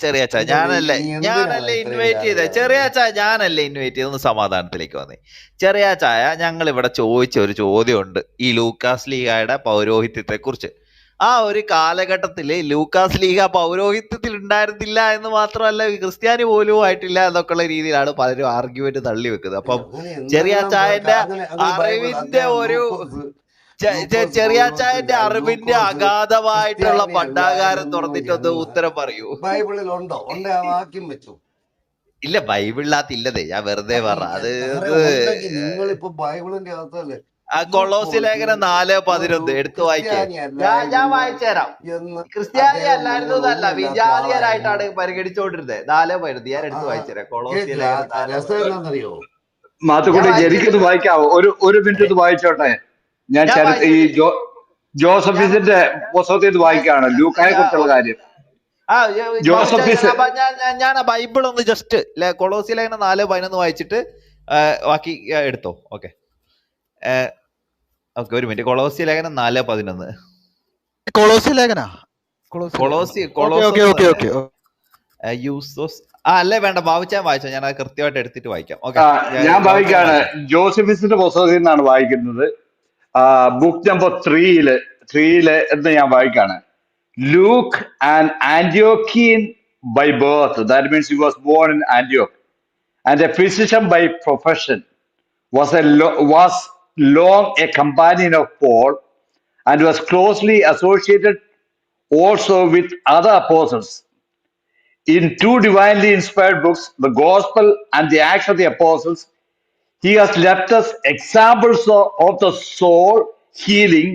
ചെറിയാച്ചായ നീ എന്തിനാണ് ഞാനല്ലേ ഇത്രയും ഇൻവൈറ്റ് ചെയ്തേ. ചാനൽ ഞാനല്ലേ ഇൻവൈറ്റ് ചെയ്ത്. ഒന്ന് സമാധാനത്തിലേക്ക് വന്നേ. ഞങ്ങൾ ഇവിടെ ചോദിച്ച ഒരു ചോദ്യമുണ്ട് ഈ ലൂക്കാസ് ലീഗയുടെ പൗരോഹിത്യത്തെ കുറിച്ച്. ആ ഒരു കാലഘട്ടത്തില് ലൂക്കാസ് ലീഗ പൗരോഹിത്യത്തിൽ ഉണ്ടായിരുന്നില്ല എന്ന് മാത്രമല്ല ക്രിസ്ത്യാനി പോലും ആയിട്ടില്ല എന്നൊക്കെയുള്ള രീതിയിലാണ് പലരും ആർഗ്യുമെന്റ് തള്ളി വെക്കുന്നത്. അപ്പം അങ്ങനെ എന്തെല്ലാം ചെറിയാച്ചായന്റെ അങ്ങനെ അങ്ങനെ ബൈബിൾ അറിവിന്റെ അദ്ദേഹം ഒരു ലൂക്കോസ് ലൂക്കോസ് ചെറിയാച്ചായന്റെ പൗലോസിന്റെ അറിവിന്റെ ലൂക്കോസ് അഗാധമായിട്ടുള്ള ക്രിസ്ത്യാനി ഭണ്ഡാകാരം അല്ലായിരുന്നു തുറന്നിട്ടൊന്ന് എന്ന് ഉത്തരം പറയൂ. ബൈബിളിൽ ഉണ്ടോ? ഉണ്ടെ ആ വാക്യം വെച്ചു. ഇല്ല, ബൈബിളിനകത്ത് ഇല്ലതേ. ഞാൻ വെറുതെ പറ. അത് സാറേ ഉണ്ടെങ്കിൽ നിങ്ങളിപ്പോ ബൈബിളിന്റെ അകത്തല്ലേ കൊളോസി ലേഖനം 4:11 എടുത്തു വായിക്കേ. ക്രിസ്ത്യാനി ഞാൻ അല്ലായിരുന്നു വായിച്ചുതരാം. എന്ന് ക്രിസ്ത്യാനി അദ്ദേഹം അല്ലായിരുന്നു നിങ്ങൾ എന്നല്ല, ഒന്നുമില്ലാത്ത വിജാതീയരായിട്ടാണ് ആളായിരുന്നു. പരിഗണിച്ചുകൊണ്ടിരുന്നത്. 4:11 ഞാൻ എടുത്തു വായിച്ചുതരാം. കൊളോസി കേട്ടില്ല. ലേഖനം രസം 4:11. എന്താണെന്നറിയോ? ഞാൻ മാത്തുക്കുട്ടി വായിച്ചിട്ട് എനിക്കൊന്ന് വായിക്കാവോ? ഒരു മിനിറ്റ് ഒന്ന് വായിച്ചോട്ടെ. ഞാൻ ഞാൻ ഈ വായിച്ചിട്ട് ഞാൻ ജോസഫിന്റെ പുസ്തകത്തിൽ നിന്ന് വായിക്കുകയാണ് ലൂക്കായെ കുറിച്ചുള്ള ഓക്കെ. കാര്യം. ജോസഫിസ് ഞാൻ ആ ബൈബിൾ ഒന്ന് ജസ്റ്റ് കൊളോസി ലേഖനം 4:11 വായിച്ചിട്ട് ബാക്കി എടുത്തോ. ഓക്കെ ഓക്കെ, ഒരു മിനിറ്റ്. കൊളോസി ലേഖനം 4:11. കൊളോസി ലേഖന യൂസോസ് അല്ലേ? വേണ്ട, ബാബുച്ചാൻ വായിച്ചോ. ഞാൻ അത് കൃത്യമായിട്ട് എടുത്തിട്ട് വായിക്കാം. ഓക്കെ, ഞാൻ വായിക്കാണ്. ജോസഫിസിന്റെ പുസ്തകത്തിൽ നിന്നാണ് വായിക്കുന്നത്. ബുക്ക് നമ്പർ 3 എന്ന് ഞാൻ വായിക്കാണ്. Luke, an Antiochian by birth, that means he was born in Antioch, and a physician by profession, was long a companion of Paul, and was closely associated also with other apostles. In 2 divinely inspired books, the Gospel and the Acts of the Apostles, he has left us examples of the soul healing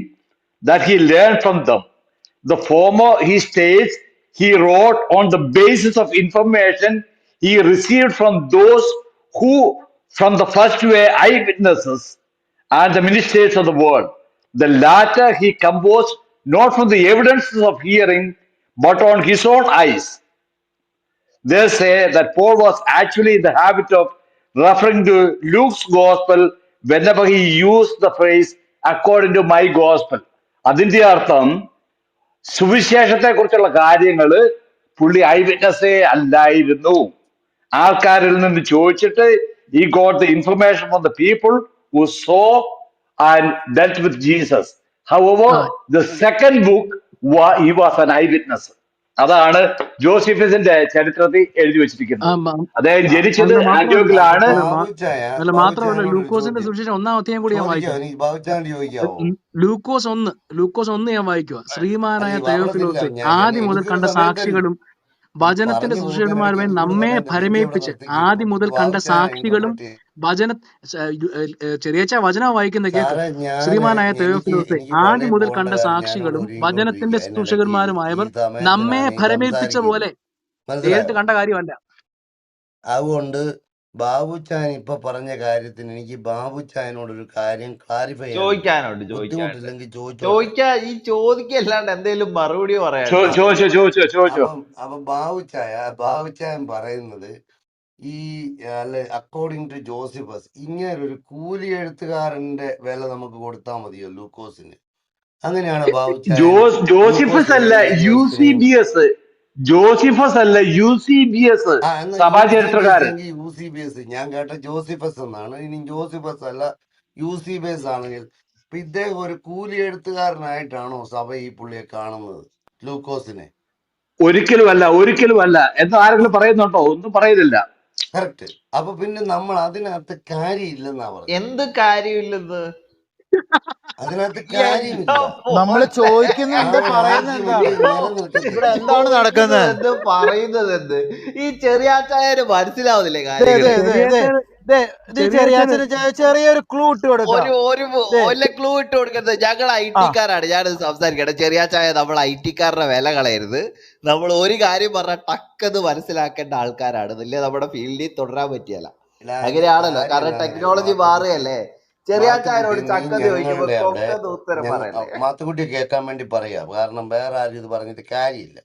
that he learned from them. The former, he states, he wrote on the basis of information he received from those who, from the first, were eyewitnesses and the ministers of the word. The latter he composed not from the evidences of hearing, but on his own eyes. They say that Paul was actually in the habit of referring to Luke's gospel whenever he used the phrase according to my gospel. അതിന്റെ അർത്ഥം സുവിശേഷത്തെ കുറിച്ചുള്ള കാര്യങ്ങള് പുള്ളി I വിറ്റ്നസ്സേ അല്ലായിരുന്നു. ആൾക്കാരിൽ നിന്ന് ചോദിച്ചിട്ട് he got the information from the people who saw and dealt with Jesus. However, the second book he was an eyewitness. അതാണ് ജോസഫിന്റെ ചരിത്രത്തിൽ എഴുതി വെച്ചിരിക്കുന്നത്. അദ്ദേഹം ജനിച്ചത് ആന്റിയോക്കിലാണ്. അല്ല മാത്രമല്ല ലൂക്കോസിന്റെ സുവിശേഷം 1-ാം അധ്യായം കൂടി ഞാൻ വായിക്കാം. ലൂക്കോസ് 1 ഞാൻ വായിക്കുക. ശ്രീമാനായ തെയോഫിലോസേ, ആദ്യം മുതൽ കണ്ട സാക്ഷികളും വചനത്തിന്റെ സുശേഷന്മാരുമായി നമ്മെ ഭരമേൽപ്പിച്ച് ആദ്യം മുതൽ കണ്ട സാക്ഷികളും ചെറിയച്ച വചനം വായിക്കുന്ന കേക്ക്. ശ്രീമാനായ തെയോഫിലോസേ, ആദ്യം മുതൽ കണ്ട സാക്ഷികളും വചനത്തിന്റെ സുശേഷന്മാരുമായവർ നമ്മെ ഭരമേൽപ്പിച്ച പോലെ നേരിട്ട് കണ്ട കാര്യമല്ല. അതുകൊണ്ട് ബാബുച്ചാൻ ഇപ്പൊ പറഞ്ഞ കാര്യത്തിന് എനിക്ക് ബാബുച്ചാനോടൊരു കാര്യം ക്ലാരിഫൈ ചോദിക്കാനുണ്ട്. ബുദ്ധിമുട്ടില്ലെങ്കിൽ ഈ ചോദിക്കല്ലാണ്ട് എന്തെങ്കിലും മറുപടി പറയാൻ. അപ്പൊ ബാബുച്ചായൻ പറയുന്നത് ഈ അല്ലെ അക്കോർഡിംഗ് ടു ജോസിഫസ് ഇങ്ങനെ ഒരു കൂലി എഴുത്തുകാരന്റെ വില നമുക്ക് കൊടുത്താൽ മതിയോ ലൂക്കോസിന്? അങ്ങനെയാണ് ജോസിഫസ് അല്ല UCBS. ജോസിഫസ് അല്ല UCBS സഭാചരിത്രകാരൻ. UCBS ഞാൻ കേട്ട ജോസിഫസ് എന്നാണ്. ഇനി ജോസിഫസ് അല്ല UCBS ആണെങ്കിൽ ഇപ്പൊ ഇദ്ദേഹം ഒരു കൂലി എഴുത്തുകാരനായിട്ടാണോ സഭ ഈ പുള്ളിയെ കാണുന്നത് ലൂക്കോസിനെ? ഒരിക്കലുമല്ല എന്ന് ആരെങ്കിലും പറയുന്നുണ്ടോ? ഒന്നും പറയുന്നില്ല. കറക്റ്റ്. അപ്പൊ പിന്നെ നമ്മൾ അതിനകത്ത് കാര്യമില്ലെന്നാ പറഞ്ഞത്. എന്ത് കാര്യമില്ലെന്ന്? അതിനകത്ത് കാര്യമില്ല. നമ്മള് ചോദിക്കുന്നുണ്ട്, പറയുന്നത് എന്താണ് നടക്കുന്നത്? പറയുന്നത് എന്ത്? ഈ ചെറിയാച്ചായന് മനസ്സിലാവുന്നില്ലേ കാര്യം? ചെറിയൊരു ക്ലൂ ഇട്ട് കൊടുക്കാം. ഒരു ക്ലൂ ഇട്ട് കൊടുക്കുന്നത്. ഞങ്ങൾ IT കാരാണ്. ഞാനത് സംസാരിക്കട്ടെ. ചെറിയാച്ചായ നമ്മൾ IT കാരുടെ വില കളയരുത്. നമ്മൾ ഒരു കാര്യം പറഞ്ഞാൽ ടക്കെന്ന് മനസ്സിലാക്കേണ്ട ആൾക്കാരാണ്. ഇല്ലേ നമ്മുടെ ഫീൽഡിൽ തുടരാൻ പറ്റിയല്ല. അങ്ങനെയാണല്ലോ, കാരണം ടെക്നോളജി മാറുകയല്ലേ. ചെറിയാച്ചായനോട് ചക്കത് ചോദിക്കുമ്പോൾ ഉത്തരം പറയല്ലേ. മാത്തുക്കുട്ടി കേൾക്കാൻ വേണ്ടി പറയാ. കാരണം വേറെ ആരും ഇത് പറഞ്ഞിട്ട് കാര്യമില്ല.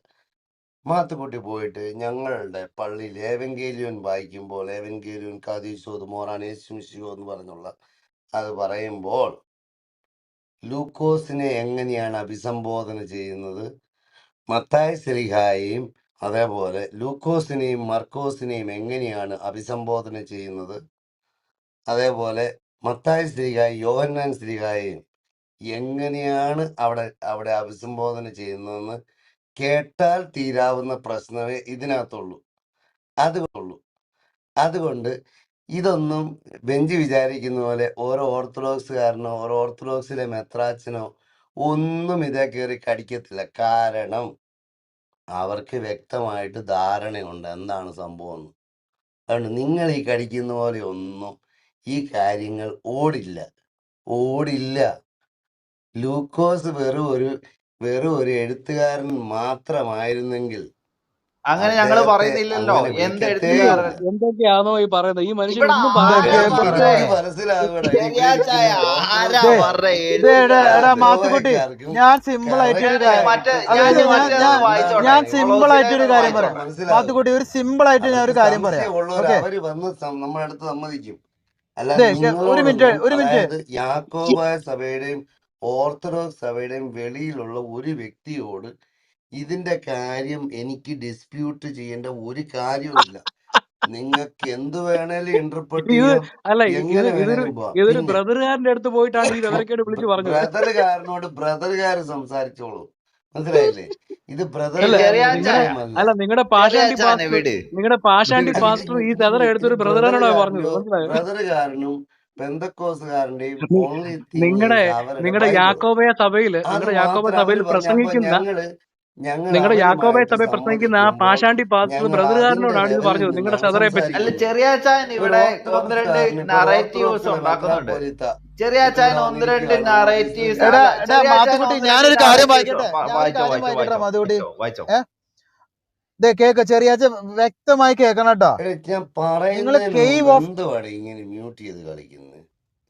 മാത്തുക്കുട്ടി പോയിട്ട് ഞങ്ങളുടെ പള്ളിയിൽ ഏവൻഗേലിയോൻ വായിക്കുമ്പോൾ ഏവൻഗേലിയോൻ കാതീശോത് മോറാനേശുമിശിയോ എന്ന് പറഞ്ഞുള്ള അത് പറയുമ്പോൾ ലൂക്കോസിനെ എങ്ങനെയാണ് അഭിസംബോധന ചെയ്യുന്നത്, മത്തായി ശ്ലീഹായെയും അതേപോലെ ലൂക്കോസിനെയും മർക്കോസിനെയും എങ്ങനെയാണ് അഭിസംബോധന ചെയ്യുന്നത്, അതേപോലെ മത്തായി ശ്ലീഹായി യോഹന്നാൻ ശ്ലീഹായെയും എങ്ങനെയാണ് അവിടെ അവിടെ അഭിസംബോധന ചെയ്യുന്നതെന്ന് കേട്ടാൽ തീരാവുന്ന പ്രശ്നമേ ഇതിനകത്തുള്ളൂ. അതുകൊണ്ട് ഇതൊന്നും ബെഞ്ച് വിചാരിക്കുന്ന പോലെ ഓരോ ഓർത്തഡോക്സുകാരനോ ഓരോ ഓർത്തഡോക്സിലെ മെത്രാച്ചനോ ഒന്നും ഇതേ കയറി കടിക്കത്തില്ല. കാരണം അവർക്ക് വ്യക്തമായിട്ട് ധാരണയുണ്ട് എന്താണ് സംഭവം എന്ന്. അതുകൊണ്ട് നിങ്ങൾ ഈ കടിക്കുന്ന പോലെ ഒന്നും ഈ കാര്യങ്ങൾ ഓടില്ല. ലൂക്കോസ് വെറും ഒരു എഴുത്തുകാരൻ മാത്രമായിരുന്നെങ്കിൽ അങ്ങനെ ഞങ്ങള് അദ്ദേഹത്തെ പറയുന്നില്ലല്ലോ. അങ്ങനെ എന്ത് വിളിക്കത്തേയില്ല. എഴുത്തുകാരൻ എന്തൊക്കെയാണോ ഈ പറയുന്നത്? ഈ മനുഷ്യൻ ഇവിടെ ഒന്നും ആരാ പറയാൻ പറഞ്ഞേ? എനിക്ക് മനസ്സിലാകൂടാ. ചെറിയാച്ചായ ആരാ ദേ, പറഞ്ഞ എടാ എഴുത്തുകാരൻ? മാത്തുക്കുട്ടി, ഗോവയ്ക്കാർക്കും ഞാൻ സിമ്പിൾ ആയിട്ടൊരു ഞാനേ കാര്യം മറ്റേ അതായത് ഞാൻ മറ്റേത് വായിച്ചോട്ടെ, ഞാൻ സിമ്പിൾ കൊളോസിലെ ആയിട്ടൊരു ഒന്ന് കാര്യം പറയാം. വായിച്ചോട്ടെ. മനസ്സിലാവും. മാത്തുക്കുട്ടി, ഒരു സിമ്പിൾ ആയിട്ട് ഞാൻ ഒരു അവർക്ക് കാര്യം പറയാം. സംശയമുള്ളവർ ഓക്കെ, അവര് വന്ന് നമ്മുടെ അടുത്ത് സമ്മതിക്കും. അല്ലാതെ ഒരു മിനിറ്റ് നിങ്ങളോടൊന്നും, ഒരു മിനിറ്റ് അതായത് യാക്കോബായ സഭയുടെയും ഓർത്തഡോക്സ് സഭയുടെയും വെളിയിലുള്ള ഒരു വ്യക്തിയോട് ഇതിന്റെ കാര്യം എനിക്ക് ഡിസ്പ്യൂട്ട് ചെയ്യേണ്ട ഒരു കാര്യവുമില്ല. നിങ്ങൾക്ക് എന്ത് വേണേലും ഇന്റർപ്രറ്റ് ഇത് ചെയ്യാം, അല്ല എങ്ങനെ ഇതൊരു വേണേലും പോവാം. ഇതൊരു പിന്നെ ബ്രദറുകാരന്റെ അടുത്ത് പോയിട്ടാണ് ഈ വിവരക്കേട് വിളിച്ചു പറഞ്ഞത്. ബ്രദറുകാരനോട് ബ്രദറുകാർ സംസാരിച്ചോളൂ. മനസ്സിലായില്ലേ? ഇത് അല്ല ബ്രദറുകാരന്റെ ചെറിയാച്ചായ വിഷയമല്ല. നിങ്ങളുടെ പാഷാണ്ടി ചെറിയാച്ചാനെ പാസ്റ്റർ വിട്. നിങ്ങളുടെ പാഷാണ്ടി പാസ്റ്റർ ഈ ചെതറ എടുത്തൊരു ബ്രദറിനോടാണ് പറഞ്ഞത്. മനസ്സിലായോ? ബ്രദറുകാരനും പെന്തക്കോസുകാരന്റെയും ഓൺലി തിങ് നിങ്ങളുടെ ഈസ് അവരുടെ നിങ്ങളുടെ ബൈബിള്. യാക്കോബയ സഭയിൽ അത് നിങ്ങളുടെ യാക്കോബ മാത്രം സഭയിൽ അവര് പറഞ്ഞു. അപ്പൊ പ്രസംഗിക്കുന്ന ഞങ്ങൾ നിങ്ങളുടെ യാക്കോബയ അവരുമായിട്ട് സഭയിൽ പ്രസംഗിക്കുന്ന ആ സമ്മതിക്കുമ്പോൾ പാഷാണ്ടി പാസ്റ്റർ ഞങ്ങൾ അതിന്റെ ബ്രദറുകാരനോടാണ് ഇത് ലെവലിൽ പറഞ്ഞത്, നിങ്ങളുടെ നിന്നാണ് ചെതറയെ പറ്റി. അല്ല, സംസാരിക്കുന്നത്. ചെറിയാച്ചായൻ ഒരു ഇവിടെ ഒന്ന് രണ്ട് ഓർത്തഡോക്സുകാരന് ഇപ്പൊ ഒരു നറേറ്റീവ്സ് ഓർത്തഡോക്സിലെ ഉണ്ടാക്കുന്നുണ്ട്. മെത്രാപ്പോലീത്ത ചെറിയാച്ചായൻ ഇവിടെ ഒന്ന് രണ്ട് വന്നിരിക്കുകയാണ്, നറേറ്റീവ്സ്. ഓഫീസിൽ എടാ അല്ല, ചെറിയാച്ചായൻ മാത്തുക്കുട്ടി, ഒന്ന് രണ്ട് ഞാനൊരു കാര്യം നറേറ്റീവ്സ് വായിക്കട്ടെ വായിച്ചോ മാത്തുക്കുട്ടി. വായിച്ചോ. കേക്ക് ചെറിയാച്ച വ്യക്തമായി കേൾക്കണം കേട്ടോ. ഞാൻ നിങ്ങൾ പറയുന്നതിന് കേവ് മുമ്പ് ഓഫ് എന്തുവാണ് ഇങ്ങനെ മ്യൂട്ട് ചെയ്ത് കളിക്കുന്നത്?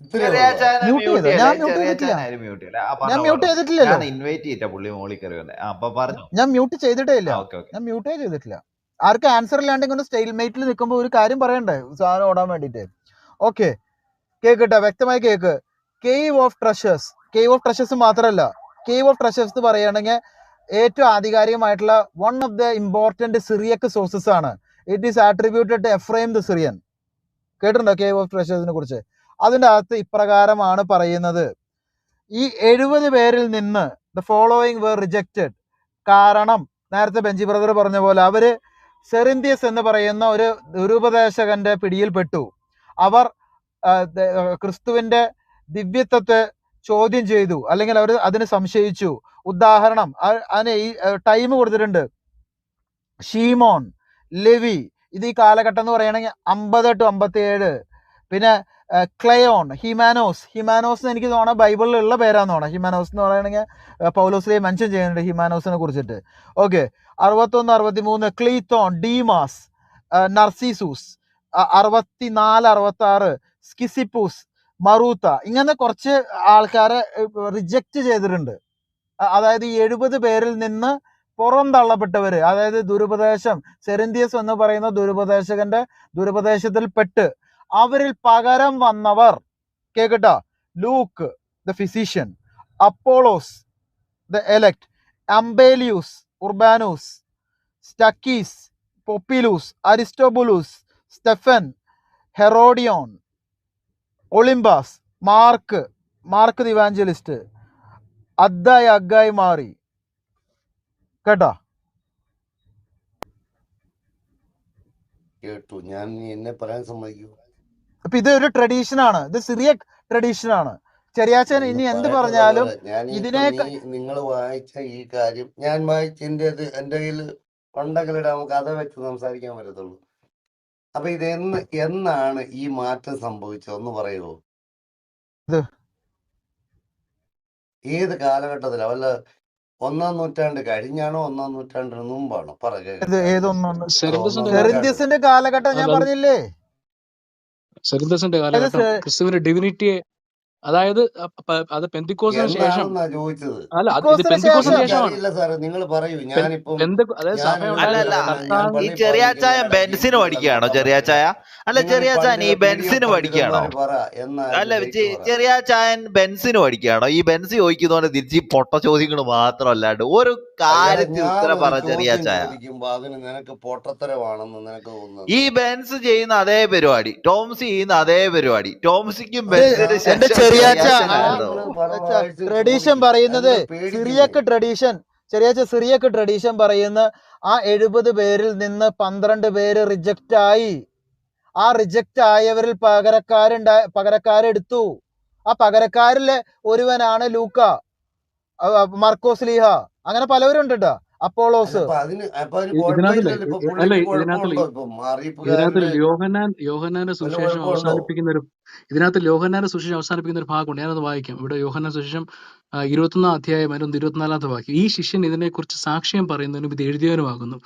ഇത്രേ ഉള്ളോ? ചെറിയാച്ചായനെ മ്യൂട്ട് മ്യൂട്ട് ചെയ്തോ? ഞാൻ ചെയ്യല്ലേ? മ്യൂട്ട് ചെയ്തിട്ടില്ല. ചെറിയാച്ചായനെ മ്യൂട്ട് ചെയ്യല്ലേ? ഞാൻ പറഞ്ഞോ മ്യൂട്ട് പറഞ്ഞോ. ചെയ്തിട്ടില്ലല്ലോ. ഞാൻ ഇൻവൈറ്റ് ചെയ്തിട്ടാ പുള്ളി മോളിൽ കയറി വന്നെ. അപ്പൊ പറഞ്ഞു. ഞാൻ മ്യൂട്ട് ചെയ്തിട്ടേ ഇല്ല. ഓക്കെ. ഞാൻ മ്യൂട്ടേ ചെയ്തിട്ടില്ല. ആർക്കും ആൻസർ ഇല്ലാണ്ട് ഇങ്ങനെ സ്റ്റെയിൽമേറ്റിൽ നിൽക്കുമ്പോൾ ഒരു കാര്യം പറയണ്ടേ സാധനം ഓടാൻ വേണ്ടിയിട്ട്. ഓക്കെ, കേക്കട്ടെ, വ്യക്തമായി കേക്ക്. കേവ് ഓഫ് ട്രഷേഴ്സ് മാത്രമല്ല, കേവ് ഓഫ് ട്രഷേഴ്സ് എന്ന് പറയുകയാണെങ്കിൽ ഏറ്റവും ആധികാരികമായിട്ടുള്ള one of the important Syriac sources ആണ്. It is attributed to Ephrem the Syrian. കേട്ടിട്ടുണ്ടോ കേവ് ഓഫ് ട്രഷേഴ്സിനെ കുറിച്ച്? അതിൻ്റെ അകത്ത് ഇപ്രകാരമാണ് പറയുന്നത്: ഈ 70 പേരിൽ നിന്ന് ദ ഫോളോയിങ് വേർ റിജക്റ്റഡ്. കാരണം നേരത്തെ ബെഞ്ചി ബ്രദർ പറഞ്ഞ പോലെ അവര് സെറിന്ത്യസ് എന്ന് പറയുന്ന ഒരു ദുരുപദേശകന്റെ പിടിയിൽപ്പെട്ടു. അവർ ക്രിസ്തുവിന്റെ ദിവ്യത്വത്തെ ചോദ്യം ചെയ്തു, അല്ലെങ്കിൽ അവർ അതിന് സംശയിച്ചു. ഉദാഹരണം അതിന് ഈ ടൈം കൊടുത്തിട്ടുണ്ട്. ഷീമോൻ, ലെവി, ഇത് ഈ കാലഘട്ടം എന്ന് പറയുകയാണെങ്കിൽ 50 to 57. പിന്നെ ക്ലയോൺ, ഹിമാനോസ് എന്ന് എനിക്ക് തോന്നുന്നത് ബൈബിളിലുള്ള പേരാന്ന് തോന്നുന്നത്. ഹിമാനോസ് എന്ന് പറയുകയാണെങ്കിൽ പൗലോസിലെ മെൻഷൻ ചെയ്യുന്നുണ്ട് ഹിമാനോസിനെ കുറിച്ചിട്ട്. ഓക്കെ, 61, 63. ക്ലീത്തോൺ, ഡീമാസ്, നർസീസൂസ്. 64, 66. സ്കിസിപ്പൂസ്, മറൂത്ത. ഇങ്ങനെ കുറച്ച് ആൾക്കാരെ റിജക്റ്റ് ചെയ്തിട്ടുണ്ട്. അതായത് ഈ 70 പേരിൽ നിന്ന് പുറന്തള്ളപ്പെട്ടവര്, അതായത് ദുരുപദേശം, സെറിന്ത്യസ് എന്ന് പറയുന്ന ദുരുപദേശകന്റെ ദുരുപദേശത്തിൽ പെട്ട് അവരിൽ പകരം വന്നവർ, കേക്കട്ടോ, Luke the physician, Apollos the elect, അംബേലിയൂസ്, ഉർബാനൂസ്, സ്റ്റക്കീസ്, പൊപ്പിലൂസ്, Aristobulus, Stephen, Herodion, Olympas, Mark the evangelist, Aggai മാറി. കേട്ടോ? കേട്ടു. ഞാൻ എന്നെ പറയാൻ സമ്മതിക്കൂ? അപ്പൊ ഇത് ഒരു ട്രഡീഷനാണ്, ഇത് സിറിയക് ട്രഡീഷനാണ്. ചെറിയാച്ചൻ ഇനി എന്ത് പറഞ്ഞാലും ഇതിനെ നിങ്ങൾ വായിച്ച ഈ കാര്യം ഞാൻ വായിച്ചതിൻ്റെ എൻ്റെ കയ്യിൽ ഉണ്ടെങ്കിലിടെ നമുക്ക് അത് വെച്ച് സംസാരിക്കാൻ പറ്റത്തുള്ളൂ. അപ്പൊ ഇത് എന്നാണ് ഈ മാറ്റം സംഭവിച്ചത് ഒന്ന് പറയുമോ? ഏത് കാലഘട്ടത്തിലാ? വല്ല 1-ാം നൂറ്റാണ്ട് കഴിഞ്ഞാണോ 1-ാം നൂറ്റാണ്ടിന് മുമ്പാണോ? സെറിന്ത്യസിന്റെ കാലഘട്ടം ഞാൻ പറഞ്ഞില്ലേ. സെറിന്ത്യസിന്റെ കാലഘട്ടം ക്രിസ്തുവിന്റെ ഡിവിനിറ്റിയെ അതായത് അത് പെന്തിക്കോസിന് ശേഷം എന്നാണെന്നാ ചോദിച്ചത്. അല്ല ഇത് പെന്തിക്കോസ്തിന് പെന്തിക്കോസിന് ശേഷം ശേഷമാണ്. എനിക്കറിയില്ല സാറേ, നിങ്ങൾ പറയൂ. ഞാനിപ്പം അതായത് സഭ ഞാൻ അല്ല ഉണ്ടായിരുന്ന അല്ല ഞാൻ കർത്താവ് ഈ പള്ളിയിൽ ചെറിയാച്ചായൻ പോകാനിരിക്കുന്നതിനിടയ്ക്ക് ബെൻസിന് ഇങ്ങനെ പഠിക്കുകയാണോ നോക്കാൻ ചെറിയാച്ചായ? പറ്റുമോ? അല്ല നിങ്ങൾ ഈ ചെറിയാച്ചായൻ ഈ പീഡിയ ബെൻസിന് പഠിക്കുകയാണോ? പണ്ഡിതന്മാര് പറ എന്നാ അല്ല അതിന്റെ ഡേറ്റ് പറ. ചെറിയാച്ചായൻ ബെൻസിന് പഠിക്കുകയാണോ? ഈ ബെൻസ് ചോദിക്കുന്നതുകൊണ്ട് തിരിച്ച് ഈ പൊട്ട ചോദ്യങ്ങൾ മാത്രമല്ലാണ്ട് ഒരു എടാ, കാര്യത്തിൽ ഉത്തരം ഞാനൊരു പറ ചോദ്യം ചെറിയാച്ചായ. ചോദിക്കുമ്പോ അതിന് നിനക്ക് പൊട്ടത്തരമാണെന്ന് നിനക്ക് ഈ തോന്നുന്നുണ്ടോ? ബെൻസ് ചെയ്യുന്ന അതേ പരിപാടി ടോംസി ചെയ്യുന്ന അതേ പരിപാടി. ടോംസിക്കും ഇത് ബെൻസിന് എന്റെ ശേഷം ചെറിയാച്ച ചെറിയാച്ചനാണോ? നിങ്ങൾ പല പ്രാവശ്യം ട്രഡീഷൻ ചോദിക്കും, പറയുന്നത് നിങ്ങൾ പേടിക്കുന്നു. സിറിയക്ക് ട്രഡീഷൻ സിറിയക്ക് ട്രഡീഷൻ പറയുന്ന ആ 70 പേരിൽ നിന്ന് 12 പേര് റിജക്റ്റ് ആയി. ആ റിജക്റ്റ് ആയവരിൽ പകരക്കാരെടുത്തു. ആ പകരക്കാരിലെ ഒരുവനാണ് ലൂക്ക, മർക്കോസ് ലീഹ, അങ്ങനെ പലവരുണ്ട് കേട്ടോ, അല്ല, അപ്പോളോസ്. അപ്പൊ അതിന് ഇതിനകത്തില്ലേ കുഴപ്പമില്ലല്ലോ. ഇപ്പൊ അല്ല പുള്ളിക്ക് ഇതിനകത്തില് കുഴപ്പമുണ്ടോ? ഇപ്പൊ ഇതിനകത്ത് അറിയിപ്പുകാരന്റെ യോഹന്നാന്റെ വല്ല സുവിശേഷം കുഴപ്പമുണ്ടോ? യോഹന്നാന്റെ സുവിശേഷം അവസാനിപ്പിക്കുന്ന ഒരു ഭാഗമുണ്ട്. ഞാനത് വായിക്കാം. ഇവിടെ യോഹന്നാന്റെ സുവിശേഷം 21 അധ്യായം 24 വാക്യം. ഈ ശിഷ്യൻ ഇതിനെക്കുറിച്ച് സാക്ഷ്യം പറയുന്നതിനും ഇത് എഴുതിയവനുമാകുന്നു.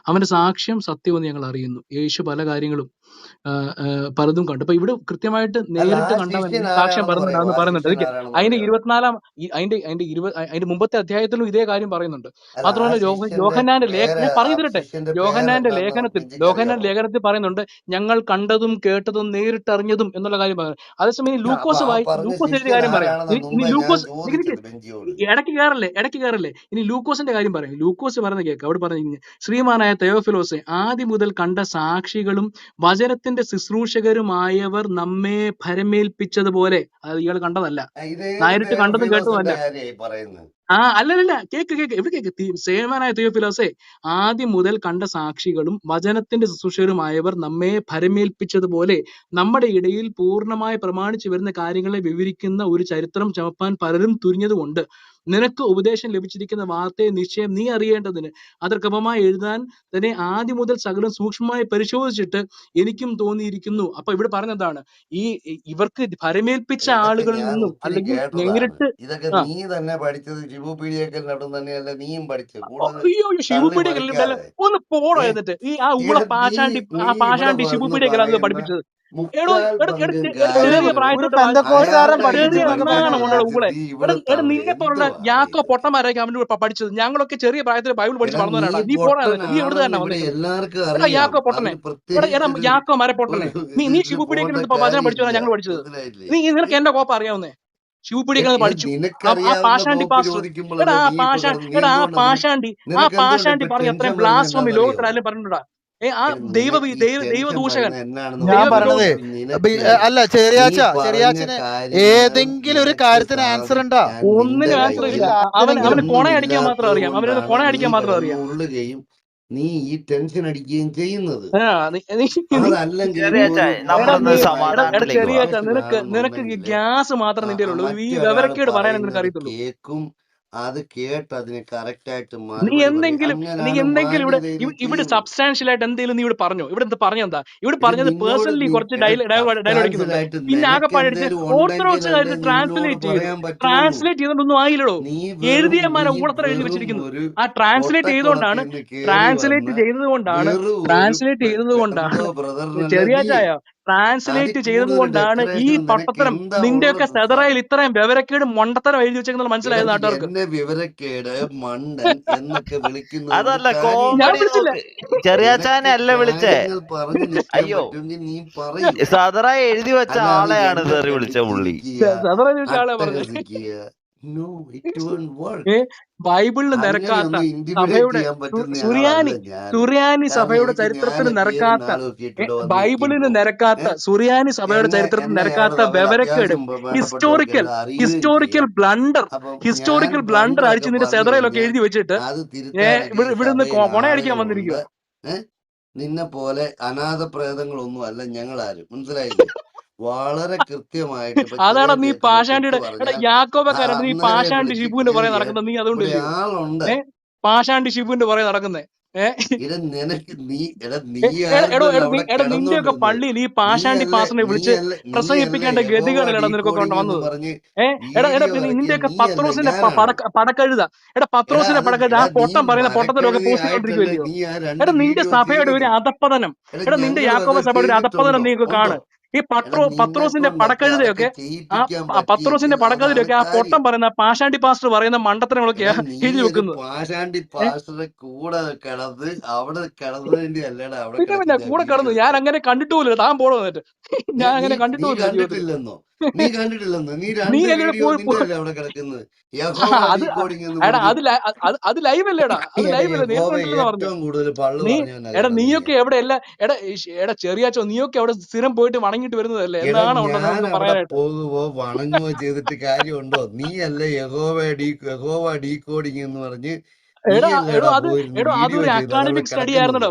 അവന്റെ സാക്ഷ്യം സത്യമെന്ന് ഞങ്ങൾ അറിയുന്നു. യേശു പല കാര്യങ്ങളും പലതും കണ്ടു. അപ്പൊ ഇവിടെ കൃത്യമായിട്ട് അല്ല, നേരിട്ട് ആ കണ്ടവൻ ശിഷ്യൻ സാക്ഷ്യം ആരാണെന്ന് പറയാമോ? ആ പറയുന്നുണ്ട്. ശിഷ്യൻ അതൊക്കെ ആരാണെന്ന് അതിന്റെ പറയാമോ? 24 അതിന്റെ മുമ്പത്തെ അധ്യായത്തിലും ഇതേ കാര്യം പറയുന്നുണ്ട്. അല്ല, ആ മാത്രമല്ല ശിഷ്യന്റെ യോഹന്നാന്റെ പേര്, ഞാൻ ആ പറഞ്ഞു തരട്ടെ. ശിഷ്യന്റെ യോഹന്നാന്റെ പേരെന്താന്ന് പിഞ്ചിക്കറിയാമോ? ലേഖനത്തിൽ പറയുന്നുണ്ട് ഞങ്ങൾ കണ്ടതും കേട്ടതും നേരിട്ടറിഞ്ഞതും എന്നുള്ള കാര്യം പറയുന്നത്. അതേസമയം അപ്പൊ ആ പറഞ്ഞ ലൂക്കോസ് എഴുതിയ ശിഷ്യൻ കാര്യം പറയാം. ആരാണെന്ന് ഇനി മുമ്പേ ഞാൻ ലൂക്കോസ് ചോദിച്ചത് ബെഞ്ചിയോട്. ഇടയ്ക്ക് കയറല്ലേ. ഇനി ലൂക്കോസിന്റെ കാര്യം പറയാം. ലൂക്കോസ് പറയുന്ന കേൾക്കാം. അവിടെ പറഞ്ഞു, ശ്രീമാനായ തെയോഫിലോസെ, ആദ്യം മുതൽ കണ്ട സാക്ഷികളും വചനത്തിന്റെ ശുശ്രൂഷകരുമായവർ നമ്മെ ഭരമേൽപ്പിച്ചതുപോലെ, അതായത് ഇയാൾ കണ്ടതല്ല, ഇതേത് നേരിട്ട് കണ്ടതും കേട്ടതുമല്ല. തെയോഫിലോസിന്റെ കാര്യമായി പറയുന്നത്? അല്ലല്ല, കേക്ക് ഇവിടെ കേക്ക്. സേവനായ തെയോഫിലോസെ, ആദ്യം മുതൽ കണ്ട സാക്ഷികളും വചനത്തിന്റെ ശുശ്രൂഷകരുമായവർ നമ്മെ ഭരമേൽപ്പിച്ചതുപോലെ നമ്മുടെ ഇടയിൽ പൂർണ്ണമായി പ്രമാണിച്ചു വരുന്ന കാര്യങ്ങളെ വിവരിക്കുന്ന ഒരു ചരിത്രം ചമപ്പാൻ പലരും തുനിഞ്ഞതുകൊണ്ട് നിനക്ക് ഉപദേശം ലഭിച്ചിരിക്കുന്ന വാർത്തയെ നിശ്ചയം നീ അറിയേണ്ടതിന് അത് ക്രമമായി എഴുതാൻ തന്നെ ആദ്യം മുതൽ സകലം സൂക്ഷ്മമായി പരിശോധിച്ചിട്ട് എനിക്കും തോന്നിയിരിക്കുന്നു. അപ്പൊ ഇവിടെ പറഞ്ഞതാണ്, ഇവർക്ക് ഭരമേൽപ്പിച്ച ഇതൊക്കെ ആളുകളിൽ ഞാൻ നിന്നും ഒത്തിരി അല്ലെങ്കിൽ കേട്ടതാണ്. നേരിട്ട് ഇതൊക്കെ ആ നീ തന്നെ പഠിച്ചത് ഷിബു പീഡിയക്കലിനടും തന്നെയല്ല നീയും പഠിച്ചത്. കൂടുതൽ അയ്യോ ശിവു തള്ളി പീഡിയക്കല്ലേ, മറിക്കാതെ. ഒന്ന് പോടോ ഏ എന്നിട്ട്. ആ ഊള ഇവിടെ നീ ഇവിടെ പാഷാണ്ടി ശിവു വന്ന് പീഡിയക്കൽ അത് പറയുന്ന പഠിപ്പിച്ചത്. മുക്കാൽ പങ്കും ഒരു ചെറിയ കാര്യങ്ങളും ഒരു പ്രായത്തോട്ട് പെന്തക്കോസ്തുകാരൻ അയാളുടെ ഇത് ചെറിയ പഠിപ്പിച്ചെന്നൊക്കെ പറഞ്ഞു നാണം കഴിഞ്ഞാൽ കൊണ്ടോ ഊളെ. മനസ്സിലാക്കിയിട്ട് നീ ഇവിടെ നിന്നെ പോലുള്ള എന്തുവാണ് യാക്കോ ഇതൊക്കെ? പൊട്ടന്മാരൊക്കെ അവന്റെ പഠിച്ചത്. ഞങ്ങളൊക്കെ ചെറിയ പ്രായത്തിൽ ബൈബിൾ പഠിച്ച് എടാ, നീ വളർന്നവരാണ്. നീ പോടാ എന്നിട്ട്. നീ എവിടെ പൊട്ടനാണെന്ന് തന്നെ ഇവിടെ വന്നേക്കുന്നത്? എല്ലാവർക്കും അറിയാം. യാക്കോ പൊട്ടനെ. അതിന് പ്രത്യേകിച്ച് യാക്കോ മര പൊട്ടനെ. ഒരു നീ ഇതിന് ശിവു പോകേണ്ട പീഡിയക്കൽ വചനം പഠിച്ചവരാ കാര്യമില്ല. ഞങ്ങൾ പഠിച്ചത്. മനസ്സിലായില്ലേ? നിനക്ക് എന്റെ കോപ്പ അറിയാവുന്നേ. ശിവു പീഡിയക്കൽ പഠിച്ചു. ആ നിനക്കറിയാവുന്ന പാഷാണ്ടി കോപ്പ് പാസ്റ്റർ. ചോദിക്കുമ്പോഴല്ലേ നീ ഇപ്പൊ കിടന്ന് നീ എന്തുകൊണ്ടാ ആ നിനക്ക് എന്തുകൊണ്ട് പാഷാണ്ടി ഇപ്പൊ പറഞ്ഞ ടെൻഷൻ അത്രയും വരുന്നത് ബ്ലാസ്ഫമി എന്താണെന്നറിയോ? ലോകത്തിലായാലും പറഞ്ഞിട്ടുണ്ടാ. ആ നിനക്ക് ഈ ടെൻഷൻ ദൈവദൂഷകൻ, വരുന്നത് എന്നാണെന്ന് ഞാൻ പറഞ്ഞാൽ പറഞ്ഞതേ നിനക്ക് അല്ല നീ പറഞ്ഞ ചെറിയാച്ചന് കാര്യങ്ങൾ ഏതെങ്കിലും ഒരു നിനക്ക് കാര്യത്തിന് ആൻസർ ഉണ്ടാ? സാധിക്കാൻ നിന്റെ ഒന്നിനും ആൻസർ ഒരു ഇല്ല. കയ്യിൽ അവന് കാര്യത്തിനെങ്കിലും കൊണയടിക്കാൻ മാത്രം ഒന്നുമില്ലാത്തത് അറിയാം. അവനൊന്ന് കൊണ്ടാണ് നീ കൊണയടിക്കാൻ മാത്രം അറിയാം. കിടന്നുള്ളുകയും നീ ഈ ടെൻഷൻ അടിക്കുകയും ചെയ്യുന്നത്. ആ, അതല്ലെങ്കിൽ ഇപ്പൊ ചെറിയാച്ചായ ഒരു നമ്മളൊന്ന് ഭയങ്കരമായിട്ടുള്ള സമാധാനത്തിലേക്ക് വാ. ചെറിയ സിറ്റുവേഷൻ നിനക്ക് ആണെന്നുണ്ടെങ്കിൽ ഗ്യാസ് മാത്രം നിന്റെ ഉള്ളൂ. ഈ മറ്റൊരാൾ വിവരക്കേട് പറയാൻ നിനക്ക് പറയുന്നത് അറിയത്തുള്ളൂ. കേൾക്കും, അത് കേട്ട് അതിന് കറക്റ്റായിട്ട് നീ മറുപടി പറയും. എന്തെങ്കിലും അങ്ങനാണ് ഇവിടെ മാന്യതയിൽ ഇവിടെ ചെയ്യുന്നത്. സബ്സ്റ്റാൻഷ്യൽ ആയിട്ട് എന്തെങ്കിലും നീ ഇവിടെ പറഞ്ഞോ? ഇവിടെ പറഞ്ഞെന്താ? ഇവിടെ ഇത് പറഞ്ഞത് നിന്നോട് പേഴ്സണലി കുറച്ച് ഡയലോഗ് സബ്സ്റ്റാൻഷ്യൽ അടിക്കുന്നുണ്ട്. ആയിട്ട് പിന്നെ നിനക്ക് ആകെപ്പാടെ എന്തേലും ഓർത്തഡോക്സ് ഉണ്ടെങ്കിലല്ലേ ആയിട്ട് നിന്നോട് ട്രാൻസ്ലേറ്റ് ചെയ്തു. പറയാൻ പറ്റുള്ളൂ. ട്രാൻസ്ലേറ്റ് ചെയ്തോണ്ടൊന്നും ആയില്ലടോ. നീ എഴുതിയമാരെ ഊളത്തരം എഴുതി വെറും വെച്ചിരിക്കുന്നു. ഒരു ആ ട്രാൻസ്ലേറ്റ് പൊട്ടക്കുളത്തിൽ ചെയ്തുകൊണ്ടാണ് നിന്ന് കേറി വന്ന വെറും ഒരു എന്തോ ബ്രദറിനല്ല നീ. അതിൽ ട്രാൻസ്ലേറ്റ് ചെയ്തത് കൂടുതൽ കൊണ്ടാണ് ഈ ഡെക്കറേഷൻ നിനക്ക് പട്ടത്തരം എന്താ നിന്റെയൊക്കെ ഉള്ളത് സാർ? സെതറയിൽ ഇത്രയും വിവരക്കേട് മൊണ്ടത്തരം എഴുതി വെച്ചേക്കുന്നത് മനസ്സിലായത് എടാ, നാട്ടുകാർക്ക്. എന്നെ വിവരക്കേട് മണ്ടൻ എന്നൊക്കെ വിളിക്കുന്നത് കൊണ്ട് അതല്ല ഞാൻ കാര്യമില്ല. കോമഡി വിളിച്ചില്ല. നോക്ക്. ചെറിയാച്ചാനെ നിനക്ക് അല്ല വിളിച്ചേ. കാര്യങ്ങൾ പറഞ്ഞു നിൽക്കാൻ അയ്യോ പറ്റുമെങ്കിൽ നീ പറയൂ. സദറായി എഴുതി വെച്ച അല്ലാതെ ആളെയാണ് എന്നെ തെറി കണ്ട് വിളിച്ച പുള്ളി. ചിരിക്കുക, സെതറയിൽ വെച്ച ആളെ പറഞ്ഞു. അട്ടഹസിക്കുക. No, it won't work. ബൈബിളിൽ നിരക്കാത്ത അങ്ങനെയൊന്നും ഇന്റിമിഡേറ്റ് സഭയുടെ ചെയ്യാൻ പറ്റുന്ന ആളല്ല ഞാൻ. സുറിയാനി കാരണം സഭയുടെ എനിക്ക് ചരിത്രത്തിന് ഞാനൊക്കെ ഈ നിരക്കാത്ത നാളൊക്കെ ഇട്ടിട്ട് വന്ന് ബൈബിളിന് നിൽക്കുമ്പോ നിരക്കാത്ത സുറിയാനി സഭയുടെ എന്നെ ചരിത്രത്തിന് എന്നെ ഞങ്ങളുടെ നിരക്കാത്ത സഭയിൽ വിവരക്കേട് അത്യാവശ്യം വേണ്ടപ്പെട്ടവർക്കെല്ലാം അറിയുകയും ഹിസ്റ്റോറിക്കൽ ചെയ്യാം. ബ്ലണ്ടർ അപ്പം ഞാൻ ബ്ലണ്ടർ പണ്ടൊക്കെ അടിച്ച് നിന്റെ പറഞ്ഞു സെതറയിലൊക്കെ കഴിഞ്ഞാൽ എഴുതി വെച്ചിട്ട് അത് തിരുത്താനൊക്കെ ഈ ഇവിടുന്ന് സഭയിൽ കൊണയടിക്കാൻ വന്നിരിക്കുക. ആളുകളുണ്ട്. നിന്നെ പോലെ അനാഥ പ്രേതങ്ങളൊന്നും അല്ല ഞങ്ങളാരും. മനസ്സിലായില്ലേ? വളരെ കൃത്യമായിട്ട് ഇപ്പൊ അതാണ് നീ ചെറിയ തെറ്റ് പാഷാണ്ടിയുടെ പറഞ്ഞാൽ യാക്കോബക്കാരൻ നീ അന്നേരെ പാഷാണ്ടി വിളിച്ച് ഷിബുവിന്റെ ക്ലിയർ പുറകെ ചെയ്യാൻ നടക്കുന്നത്. നീ ഇവിടെ അതുകൊണ്ടല്ലയോ ആളുണ്ട്. പാഷാണ്ടി ഷിബുവിന്റെ പുറകെ നടക്കുന്നേ? നിനക്ക് നീയായിരുന്നല്ലോ അവിടെ നിന്റെയൊക്കെ കിടന്നോണ്ടിരുന്നത്. പള്ളിയിൽ ഈ പാഷാണ്ടി പാസ്റ്ററിനെ വിളിച്ച് നീയല്ലേ പ്രസംഗിപ്പിക്കേണ്ട യഹോവ ഗതികേടിലാണ് നിനക്കൊക്കെ ഡീകോഡിംഗ് എന്ന് വന്നത്. പറഞ്ഞ് വീഡിയോ ഇറക്കിയ നിന്റെയൊക്കെ നീയല്ല, പത്രോസിന്റെ ഞാനാണ്. പടക്കഴുത. പത്രോസിന്റെ പടക്കഴുത ആ നീ പൊട്ടം പറയുന്ന പൊട്ടത്തിലൊക്കെ മരക്കഴുതി പോസ്റ്റ് ആയിട്ടല്ലേ ചെയ്തോണ്ടിരിക്കുമല്ലയോ? നീ ആ 2 നിന്റെ വീഡിയോ സഭയുടെ ചെയ്തത്. ഒരു അധപ്പതനം. നിന്റെ ഞങ്ങളും യാക്കോബ അത് സഭയുടെ ഒരു അധപ്പതനം ചെയ്തിട്ടുണ്ടോ? നീ ഉണ്ടോ? കാണ്. ഈ പത്രോസിന്റെ പടക്കഴുതയൊക്കെ പത്രോസിന്റെ പടക്കഴുതയൊക്കെ ആ പൊട്ടം പറയുന്ന പാഷാണ്ടി പാസ്റ്റർ പറയുന്ന മണ്ടത്തരങ്ങളൊക്കെയാ എഴുതി വെക്കുന്നത്. പാഷാണ്ടി പാസ്റ്ററെ കൂടെ കിടന്ന് അവിടെ കിടന്നതിന്റെ അല്ലടാ അവിടെ പിന്നെ കിടക്കുന്ന കൂടെ കിടന്നു. ഞാൻ അങ്ങനെ കണ്ടിട്ട് പോലും താൻ പോണോ എന്നിട്ട് ഞാൻ അങ്ങനെ കണ്ടിട്ട് നീ പോലും ജീവിതത്തിൽ. കണ്ടിട്ടില്ലെന്നോ? നീ കണ്ടിട്ടില്ലെന്നോ? നീ നീ രണ്ട് എന്നോട് വീഡിയോ പോയി നിന്റെ അല്ലേ അവിടെ കിടക്കുന്നത്? യഹോവ അത് ഡീകോഡിംഗ് എന്ന് എടാ പറഞ്ഞ് അത് ലൈവ് അല്ലേടാ, അത് ലൈവ് അല്ലേ, നേരിട്ട് യഹോവ കണ്ടില്ലെന്ന് പറഞ്ഞു ഏറ്റവും കൂടുതൽ പള്ളു നീ. പറഞ്ഞവനല്ല എടാ നീയൊക്കെ കിടന്നിരിക്കുക. എവിടെ എല്ലാ എടാ ചെറിയാച്ചോ, നീയൊക്കെ അവിടെ സ്ഥിരം പോയിട്ട് വണങ്ങിട്ട് വരുന്നതല്ലേ, എടാ എന്നാണ് ഉണ്ടോ ഞാൻ നമുക്ക് അവിടെ പറയാനായിട്ട്? പോകുവോ വണങ്ങുവോ ചെയ്തിട്ട് കാര്യമുണ്ടോ? നീ അല്ലേ യഹോവ ഡീകോഡിംഗ് എന്ന് പറഞ്ഞ് നീ അല്ലേടാ പോയിരുന്ന് വീഡിയോ അതൊരു ചെയ്ത് അതവിടെ അക്കാഡമിക് സ്റ്റഡി കിടക്കുന്നത്. ആയിരുന്നല്ലോ.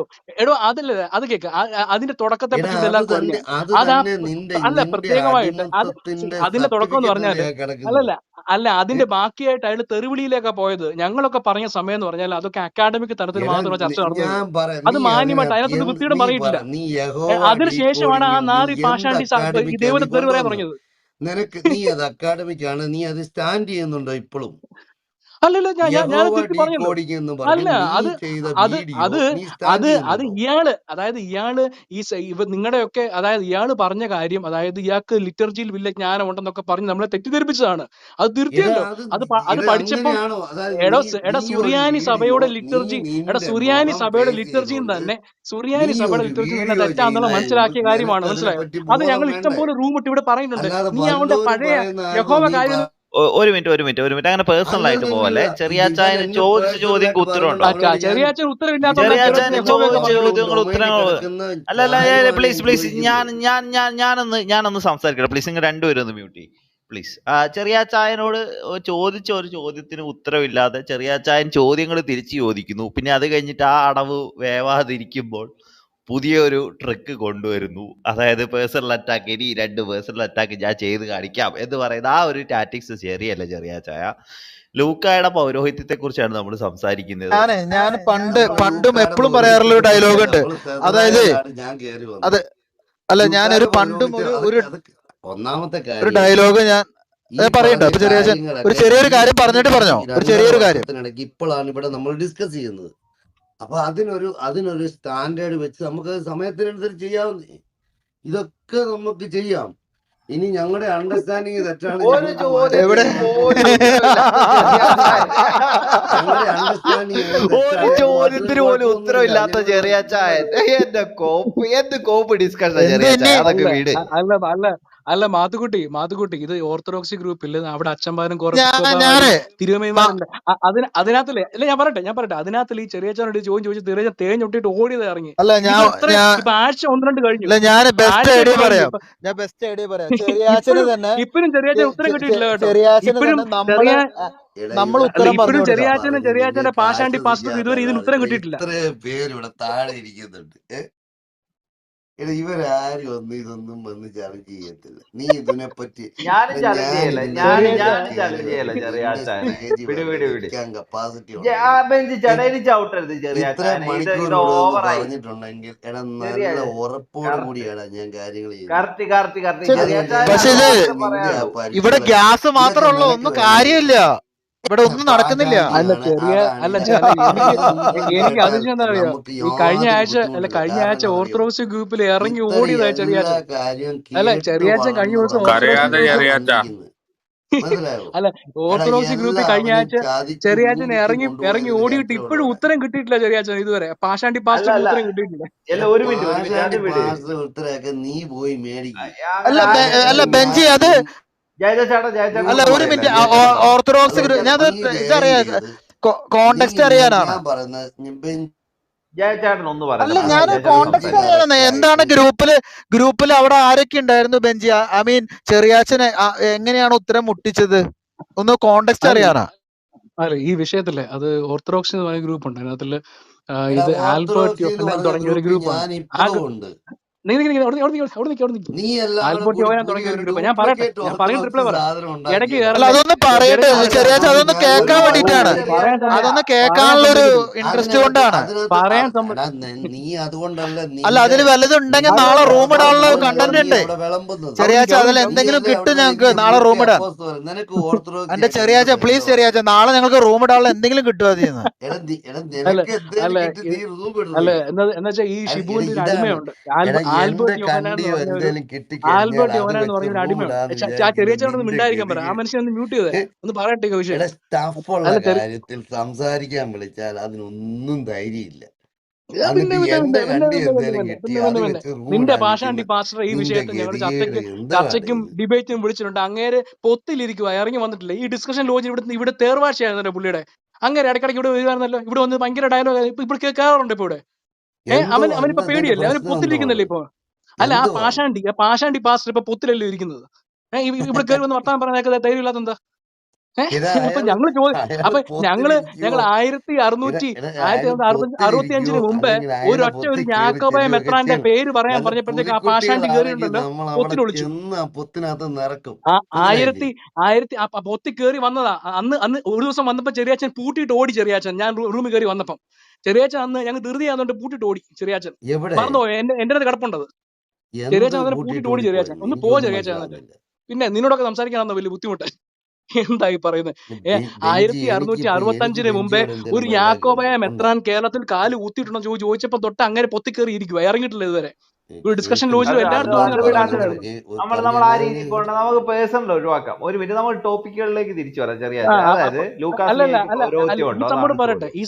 അതല്ലേ, അത് കേക്ക്. അതിന്റെ തുടക്കത്തെ എടാ പറ്റി അത് ഇതെല്ലാവർക്കും തന്നെ അറിയാം. അത് അതാ തന്നെ നിന്റെ അല്ല നിന്റെ പ്രത്യേകമായിട്ട് അടിമത്തത്തിന്റെ അതിന്റെ തുടക്കം എന്ന് സർട്ടിഫിക്കറ്റ് പറഞ്ഞാല് അല്ലേ കിടക്കുന്നത്? അല്ല അതിന്റെ ബാക്കിയായിട്ട് അയാൾ തെറിവിളിയിലേക്കാ പോയത്. ഞങ്ങളൊക്കെ പറഞ്ഞ സമയം എന്ന് പറഞ്ഞാൽ അതൊക്കെ അക്കാഡമിക് തലത്തിൽ എടാ മാത്രമാണ് ചർച്ച നടന്നത്. ഞാൻ പറയാം, അത് നീ മാന്യമായിട്ട് അതിനകത്ത് അതിനകത്ത് വൃത്തിയോടും നീ പറയിട്ടില്ല. പറ, നീ യഹോവ അതിനുശേഷമാണ് ആ ഡീകോഡിംഗ് നീ നാറി എന്ത് പാഷാണ്ടി ഈ അക്കാഡമിക്കാ നീ ദൈവത്തെ തെറി പറയാൻ കൊണ്ടുവന്നത്? തുടങ്ങിയത്. നീ അത് അക്കാഡമിക്കാണ്, നീ അത് സ്റ്റാൻഡ് ചെയ്യുന്നുണ്ടോ ഇപ്പോഴും? അല്ലല്ല ഞാൻ യഹോവ തിരിച്ചു പറഞ്ഞല്ലോ. ഡീകോഡിംഗ് എന്ന് പറഞ്ഞ് അല്ല നീ അത് ചെയ്ത അത് വീഡിയോ അത് നീ സ്റ്റാൻഡ് അത് അത് ചെയ്യുന്നുണ്ടോ? ഇയാള് നിങ്ങളുടെയൊക്കെ ഇയാള് പറഞ്ഞ കാര്യം, ഇയാൾക്ക് ലിറ്റർജിയിൽ വലിയ ജ്ഞാനം ഉണ്ടെന്നൊക്കെ പറഞ്ഞ് നമ്മളെ തെറ്റിദ്ധരിപ്പിച്ചതാണ്. അത് എടാ തിരുത്തിയല്ലോ. അത് അത് എടാ പഠിച്ചപ്പം അങ്ങനെയാണോ? അതായത് എടോ നീ ഒരു സുറിയാനി വീഡിയോ സഭയുടെ നീ ലിറ്റർജി നിന്റെ സുറിയാനി മുഖം സഭയുടെ ഫേസ് ലിറ്റർജിയും ചെയ്തുകൊണ്ട് തന്നെ നീ ഒരു തന്നെ വീഡിയോ തെറ്റാന്നുള്ള ചെയ്യുന്നതിന് മുമ്പ് മനസ്സിലാക്കിയ കാര്യമാണ്. നിനക്ക് മനസ്സിലായോ? അതിനെപ്പറ്റി അത് ബോധം ഞങ്ങൾ ഇഷ്ടം വേണ്ടേ? പോലെ റൂം ഇട്ട് ഇവിടെ പറയുന്നുണ്ട്. അല്ലാതെ നീ അവന്റെ വല്ലവരും പഴയ പറയുന്ന ആയപ്പോ യഹോവ നീ കാര്യം ഒരു മിനിറ്റ് അങ്ങനെ പേഴ്സണൽ ആയിട്ട് പോവല്ലേ. അല്ലല്ലല്ല ചെറിയാച്ചായന് ഇവൻ എന്നെ ചോദിച്ച പേഴ്സണൽ ചോദ്യങ്ങൾക്ക് ആയിട്ട് പറഞ്ഞോണ്ട് ഉത്തരവുണ്ടോ? അവനോട് ഞാൻ ചെറിയാച്ചൻ ഉത്തരവില്ലാത്തോണ്ടാ ഇതൊക്കെ ചെറിയാച്ചൻ ചെറിയാച്ചായന് യഹോവയൊക്കെ ചോദിച്ച പറഞ്ഞത്. പബ്ലിക് ചോദ്യങ്ങൾ ഡൊമൈനിൽ ഉത്തരങ്ങൾ കിടക്കുന്ന അല്ലല്ല. കാര്യമാണ് ഞാൻ പ്ലീസ് ചോദിക്കുന്നത്. ഞാനൊന്ന് സംസാരിക്കട്ടെ പ്ലീസ്. നിങ്ങൾ രണ്ടുപേരും ഒന്ന് മ്യൂട്ട് ചെയ്യും പ്ലീസ്. ചെറിയാച്ചായനോട് ചോദിച്ച ഒരു ചോദ്യത്തിന് ഉത്തരവില്ലാതെ ചെറിയാച്ചായൻ ചോദ്യങ്ങൾ തിരിച്ചു ചോദിക്കുന്നു. പിന്നെ അത് കഴിഞ്ഞിട്ട് ആ അടവ് വേവാതിരിക്കുമ്പോൾ പുതിയൊരു ട്രിക്ക് കൊണ്ടുവരുന്നു. അതായത് പേഴ്സണൽ അറ്റാക്ക്, ഇനി 2 പേഴ്സണൽ അറ്റാക്ക് ഞാൻ ചെയ്ത് കാണിക്കാം എന്ന് പറയുന്ന ആ ഒരു ടാറ്റിക്സ് ശരിയല്ല ചെറിയാച്ചായ. ലൂക്കായുടെ പൗരോഹിത്യത്തെ കുറിച്ചാണ് നമ്മൾ സംസാരിക്കുന്നത്. ഞാൻ പണ്ടും ലൂക്കായുടെ എപ്പോഴും പറയാറുള്ള ഒരു പൗരോഹിത്യത്തെ ഡയലോഗ് കുറിച്ചല്ല, ഉണ്ട്. നമ്മള് അതായത് സെസറായയിലാണ് ഞാൻ കയറി അത് വന്നത്. അല്ല ഞാനൊരു ലൂക്കായുടെ പണ്ടും പൗരോഹിത്യം ഒരു അതൊക്കെ ഒന്നാമത്തെ ഒരു കാര്യം. ഡയലോഗ് ഞാൻ ഈ പറയണ്ട. പറഞ്ഞ അപ്പൊ ചെറിയാച്ചൻ ഒരു കാര്യങ്ങളൊക്കെ ചെറിയൊരു ഈ കാര്യം ഈ പറഞ്ഞിട്ട് ഈ പറഞ്ഞോ, ഒരു 2.5 ചെറിയൊരു കാര്യം. വർഷത്തിനിടയ്ക്ക് ഇപ്പോഴാണ് ഇവിടെ നമ്മൾ ഡിസ്കസ് ചെയ്യുന്നത്. അപ്പൊ അതിനൊരു സ്റ്റാൻഡേർഡ് വെച്ച് നമുക്ക് സമയത്തിനനുസരിച്ച് ചെയ്യാവുന്ന ഇതൊക്കെ നമുക്ക് ചെയ്യാം. ഇനി ഞങ്ങളുടെ അണ്ടർസ്റ്റാൻഡിങ് തെറ്റാണ്, ഒരു ഞങ്ങൾക്ക് എവിടെ ചോദ്യത്തിന് പോലും ഉത്തരവില്ലാത്ത ഞങ്ങളുടെ അണ്ടർസ്റ്റാൻഡിങ് ഒരു ചോദ്യത്തിന് പോലും ഉത്തരവില്ലാത്ത ചെറിയാച്ചായൻ. എന്ത് കോപ്പ് ഡിസ്കഷൻ ചെറിയാച്ചായ, അതൊക്കെ വീട്. അല്ല മാത്തുക്കുട്ടി, ഇത് ഓർത്തഡോക്സ് ഗ്രൂപ്പിൽ അവിടെ അച്ഛന്മാരും കുറെ ഞാന് തിരുമേന്മാരുണ്ട്. അതിനകത്തില്ലേ, അല്ല ഞാൻ പറയട്ടെ അതിനകത്തിൽ ഈ ചെറിയാച്ചനോട് ചോദ്യം ചോദിച്ച് ചെറിയ തേഞ്ഞൊട്ടിട്ട് ഓടിയത് ഇറങ്ങി. ഇപ്പൊ ആഴ്ച 1-2 കഴിഞ്ഞു. ഞാൻ ബെസ്റ്റ് ഐഡിയ പറയാം. ചെറിയാച്ചന് ഇപ്പോഴും തന്നെ ചെറിയാച്ചൻ ഉത്തരം കിട്ടിയിട്ടില്ല കേട്ടോ. ചെറിയാച്ചന് ഇപ്പോഴും തന്നെ നമ്മൾ ഉത്തരം പറഞ്ഞു കൊടുക്കാം. ചെറിയാച്ചന്റെ പാഷാണ്ടി പാസ്റ്റർക്ക് ഇതുവരെ ഇതിന് ഉത്തരം കിട്ടിയിട്ടില്ല. ഇത്ര പേര് ഇവിടെ താഴെ ഇരിക്കുന്നുണ്ട്. ഇവരാരും ഇതൊന്നും വന്ന് ചർച്ച ചെയ്യത്തില്ല. നീ ഇതിനെപ്പറ്റി ഞാനും ചലഞ്ച് ചെയ്യല ചെറിയാച്ചായൻ. ഇരിക്കാൻ കപ്പാസിറ്റി ബെഞ്ച് ചടയിൽ ചവിട്ടരുത് ഇത്ര ചെറിയാച്ചായൻ. മണിക്കൂർ ഓവറായി. പറഞ്ഞിട്ടുണ്ടെങ്കിൽ നല്ല ഉറപ്പോട് കൂടിയാണ് ഞാൻ കാര്യങ്ങൾ പക്ഷേ ഇവിടെ ഗ്യാസ് മാത്രമുള്ള ഒന്നും കാര്യമില്ല. ഇവിടെ ഒന്നും നടക്കുന്നില്ല. എനിക്ക് അതിശയം എന്താ അറിയോ, ഈ കഴിഞ്ഞ ആഴ്ച ഓർത്തഡോക്സ് ഗ്രൂപ്പിൽ ഇറങ്ങി ഓടിയതായി ചെറിയാച്ചൻ. ചെറിയാച്ചൻ കഴിഞ്ഞ ദിവസം ഓർത്തഡോക്സ് ഗ്രൂപ്പിൽ കഴിഞ്ഞ ആഴ്ച ചെറിയാച്ചൻ ഇറങ്ങി ഓടിയിട്ട് ഇപ്പോഴും ഉത്തരം കിട്ടിയിട്ടില്ല ചെറിയാച്ചൻ ഇതുവരെ. പാഷാണ്ടി പാസ്റ്റർക്ക് ഉത്തരം കിട്ടിയിട്ടില്ല. നീ പോയി മേടിക്കും. അല്ല ബെഞ്ചി, അത് അല്ല ഒരു മിനിറ്റ്. ഓർത്തഡോക്സ് ഇതറിയാം, കോണ്ടെക്സ്റ്റ് അറിയാനാണ്. അല്ല ഞാൻ കോണ്ടെക്സ്റ്റ് അറിയാനാണ്. എന്താണ് ഗ്രൂപ്പിൽ അവിടെ ആരൊക്കെ ഉണ്ടായിരുന്നു ബെഞ്ചി? ഐ മീൻ ചെറിയാച്ചനെ എങ്ങനെയാണ് ഉത്തരം മുട്ടിച്ചത്? ഒന്ന് കോണ്ടെക്സ്റ്റ് അറിയാനാ. അല്ല ഈ വിഷയത്തില് അത് ഓർത്തഡോക്സ് എന്ന് പറയുന്ന ഗ്രൂപ്പ് ഉണ്ട്. അതിനകത്തില് ഇത് ആൽബർട്ട് യോഹന്നാൻ തുടങ്ങിയ ഒരു ഗ്രൂപ്പാണ്. ആൽബർട്ട് യോഹന്നാൻ തുടങ്ങിയ ഒരു ഗ്രൂപ്പ്. ഞാൻ പറയട്ടെ റിപ്ലൈ പറയാം. ഇടയ്ക്ക് അതൊന്ന് പറയട്ടെ ചെറിയാച്ച, അതൊന്ന് കേൾക്കാൻ വേണ്ടിട്ടാണ്. അതൊന്ന് കേൾക്കാനുള്ളൊരു ഇൻട്രസ്റ്റ് കൊണ്ടാണ്. പറയാൻ അല്ല അതിൽ വല്ലതും ഉണ്ടെങ്കിൽ നാളെ റൂം ഇടാനുള്ള കണ്ടന്റ് ഉണ്ട് ചെറിയാച്ച. അതിൽ എന്തെങ്കിലും കിട്ടും ഞങ്ങൾക്ക് നാളെ റൂം ഇടാൻ. എന്റെ ചെറിയാച്ച പ്ലീസ് ചെറിയാച്ച, നാളെ ഞങ്ങൾക്ക് റൂം ഇടാനുള്ള എന്തെങ്കിലും കിട്ടും അതിൽ നിന്ന്. അല്ല എന്താ വെച്ചാൽ ഈ ഷിബുവിന്റെ ഒരു അടിമയുണ്ട്. എന്റെ ആൽബർട്ട് യോഹന എന്ന് കണ്ടിയോ പറഞ്ഞ ഒരു എന്തേലും കിട്ടിക്കഴിഞ്ഞാൽ ആൽബർട്ട് അത് യോഹന എന്ന് വെച്ച് പറഞ്ഞ ഒരു അടിമയുണ്ട്. റൂമിടാന്ന് ആ വിചാരിക്കുന്ന ചെറിയച്ചനോട് നിന്റെ മിണ്ടായിരിക്കാൻ പറ. ആ ഗതികേട്. മനുഷ്യനെ ഒന്ന് മ്യൂട്ട് ചെയ്തേ, ഒന്ന് പറയട്ടെ ഈ വിഷയം. എടാ സ്റ്റഫുള്ള അല്ല കാര്യത്തിൽ സംസാരിക്കാൻ വിളിച്ചാൽ അതിനൊന്നും ധൈര്യമില്ല. പിന്നെ എന്നിട്ട് പിന്നെ എന്റെ പിന്നെ കണ്ടി പിന്നെ പിന്നെ എന്തേലും പിന്നെ കിട്ടി പിന്നെ അത് പിന്നെ വെച്ച് നിന്റെ റൂമിടാൻ പാഷാണ്ടി നിൽക്കുന്ന പാസ്റ്റർ ഈ നിന്റെ വിഷയത്തിൽ ഞങ്ങൾ ഗതികേട് എന്താണ് ചർച്ചയ്ക്കും ഇത്? ഡിബേറ്റിനും വിളിച്ചിട്ടുണ്ട്. അങ്ങേര് പൊത്തിലിരിക്കുക, ഇറങ്ങി വന്നിട്ടില്ല. ഈ ഡിസ്കഷൻ ലോഞ്ച് ഇവിടെ തേർവാഴ്ചയായിരുന്നല്ലോ പുള്ളിയുടെ. അങ്ങേര് ഇടയ്ക്കിടയ്ക്ക് ഇവിടെ വരുവായിരുന്നല്ലോ, ഇവിടെ വന്ന് ഭയങ്കര ഡയലോഗ്. ഇവിടെ കയറാറുണ്ട് ഇപ്പൊ ഇവിടെ. എന്തുവാ അവനിപ്പോ എന്താ നിന്റെ പേടിയല്ലേ, അവന് പ്രശ്നം പൊത്തിലിരിക്കുന്നല്ലേ എന്തുവാണ്? ഇപ്പൊ. അല്ല, ആ എന്തുവാണ്? പാഷാണ്ടി പാസ്റ്റർ ഇപ്പൊ പൊത്തിലല്ലേ ഇരിക്കുന്നത്. ഇവിടെ കയറി വന്ന് വർത്താനം പറയാനൊക്കെ ധൈര്യം ഇല്ലാത്ത എന്താ? ഇതാ അപ്പൊ അയാള് ഞങ്ങള് അയാള് ഞങ്ങള് പൊത്തിലിരിക്കുവോ? ആയിരത്തി അയാള് പൊത്തിലിരിക്കുവോ 1665 മുമ്പ് അല്ലെങ്കിൽ അയാളുടെ ഒരൊറ്റ ഒരു പൊത്തി കയറി യാക്കോബായ ചെല്ലുകയൊക്കെ മെത്രാന്റെ ചെയ്യണം. പേര് പറയാൻ വല്ല പറഞ്ഞപ്പോഴത്തേക്ക് ആ പാഷാണ്ടി പുലിക്കുട്ടികളാണെങ്കിൽ കയറിയിട്ടുണ്ടല്ലോ, നമ്മൾ അവിടെ പൊത്തിനൊളിച്ചു. ചെന്ന് ആ പൊത്തിനകത്ത് നിറക്കും. ആ മനസ്സിലായില്ലേ? പൊത്തി കയറി വന്നതാ. അന്ന് അന്ന് ഒരു ദിവസം വന്നപ്പോ ചെറിയാച്ചൻ പൂട്ടിയിട്ട് ഓടി. ചെറിയാച്ചൻ ഞാൻ റൂമിൽ കയറി വന്നപ്പം ചെറിയാച്ചൻ അന്ന് ഞങ്ങൾ ധൃതി ആണെന്നുണ്ട് പൂട്ടിയിട്ട് ഓടി. ചെറിയാച്ചൻ എവിടെ മറന്നുപോയോ? എന്റെ അടുത്ത് കിടപ്പുണ്ടത്. എന്ത് ചെറിയാച്ചൻ അതിനെ പൂട്ടിയിട്ട് പൂട്ടിയിട്ട് ഓടി. ചെറിയാച്ചൻ ഓടിപ്പോയെന്ന് ഒന്ന് പോ എനിക്കൊന്നും ചെറിയാച്ചൻ. എന്നിട്ട് മനസ്സിലാവുന്നില്ല. പിന്നെ നിന്നോടൊക്കെ സംസാരിക്കാനാണോ വലിയ ബുദ്ധിമുട്ട്? എന്തായി പറയുന്നത്? ബെഞ്ചി എനിക്ക് 1665 മുമ്പേ ബെഞ്ചിയോട് ഒരു എന്തെങ്കിലും വൈരാഗ്യം യാക്കോബായ ഉണ്ടോ? ഉണ്ടോ? മെത്രാൻ കേരളത്തിൽ കാല് ഊത്തിയിട്ടുണ്ടോ ചോദിച്ചപ്പോ തൊട്ട് അങ്ങനെ പൊത്തിക്കേറി ഇരിക്കുക, ഇറങ്ങിയിട്ടില്ല ഇതുവരെ. ഒരു ഡിസ്കഷൻ ലോഞ്ചിലും അത് അത് എല്ലായിടത്തും ഓടി അത് നടക്കുന്ന വിടാ, അത് മനുഷ്യനാണ്. നമ്മൾ ആ രീതിയിൽ പോകണ്ട. നമുക്ക് പേഴ്സണൽ ഒഴിവാക്കാം. ഒരു മിനിറ്റ്, നമ്മൾ ടോപ്പിക്കുകളിലേക്ക് തിരിച്ചു വരാം. ചെറിയ അതായത് അല്ലല്ല ലൂക്കാസിലേക്ക് അല്ല അല്ല പൗരോഹിത്യം ഈ ഉണ്ടോ സംഭവം എന്നാണ് പറയട്ടെ, ചോദ്യം.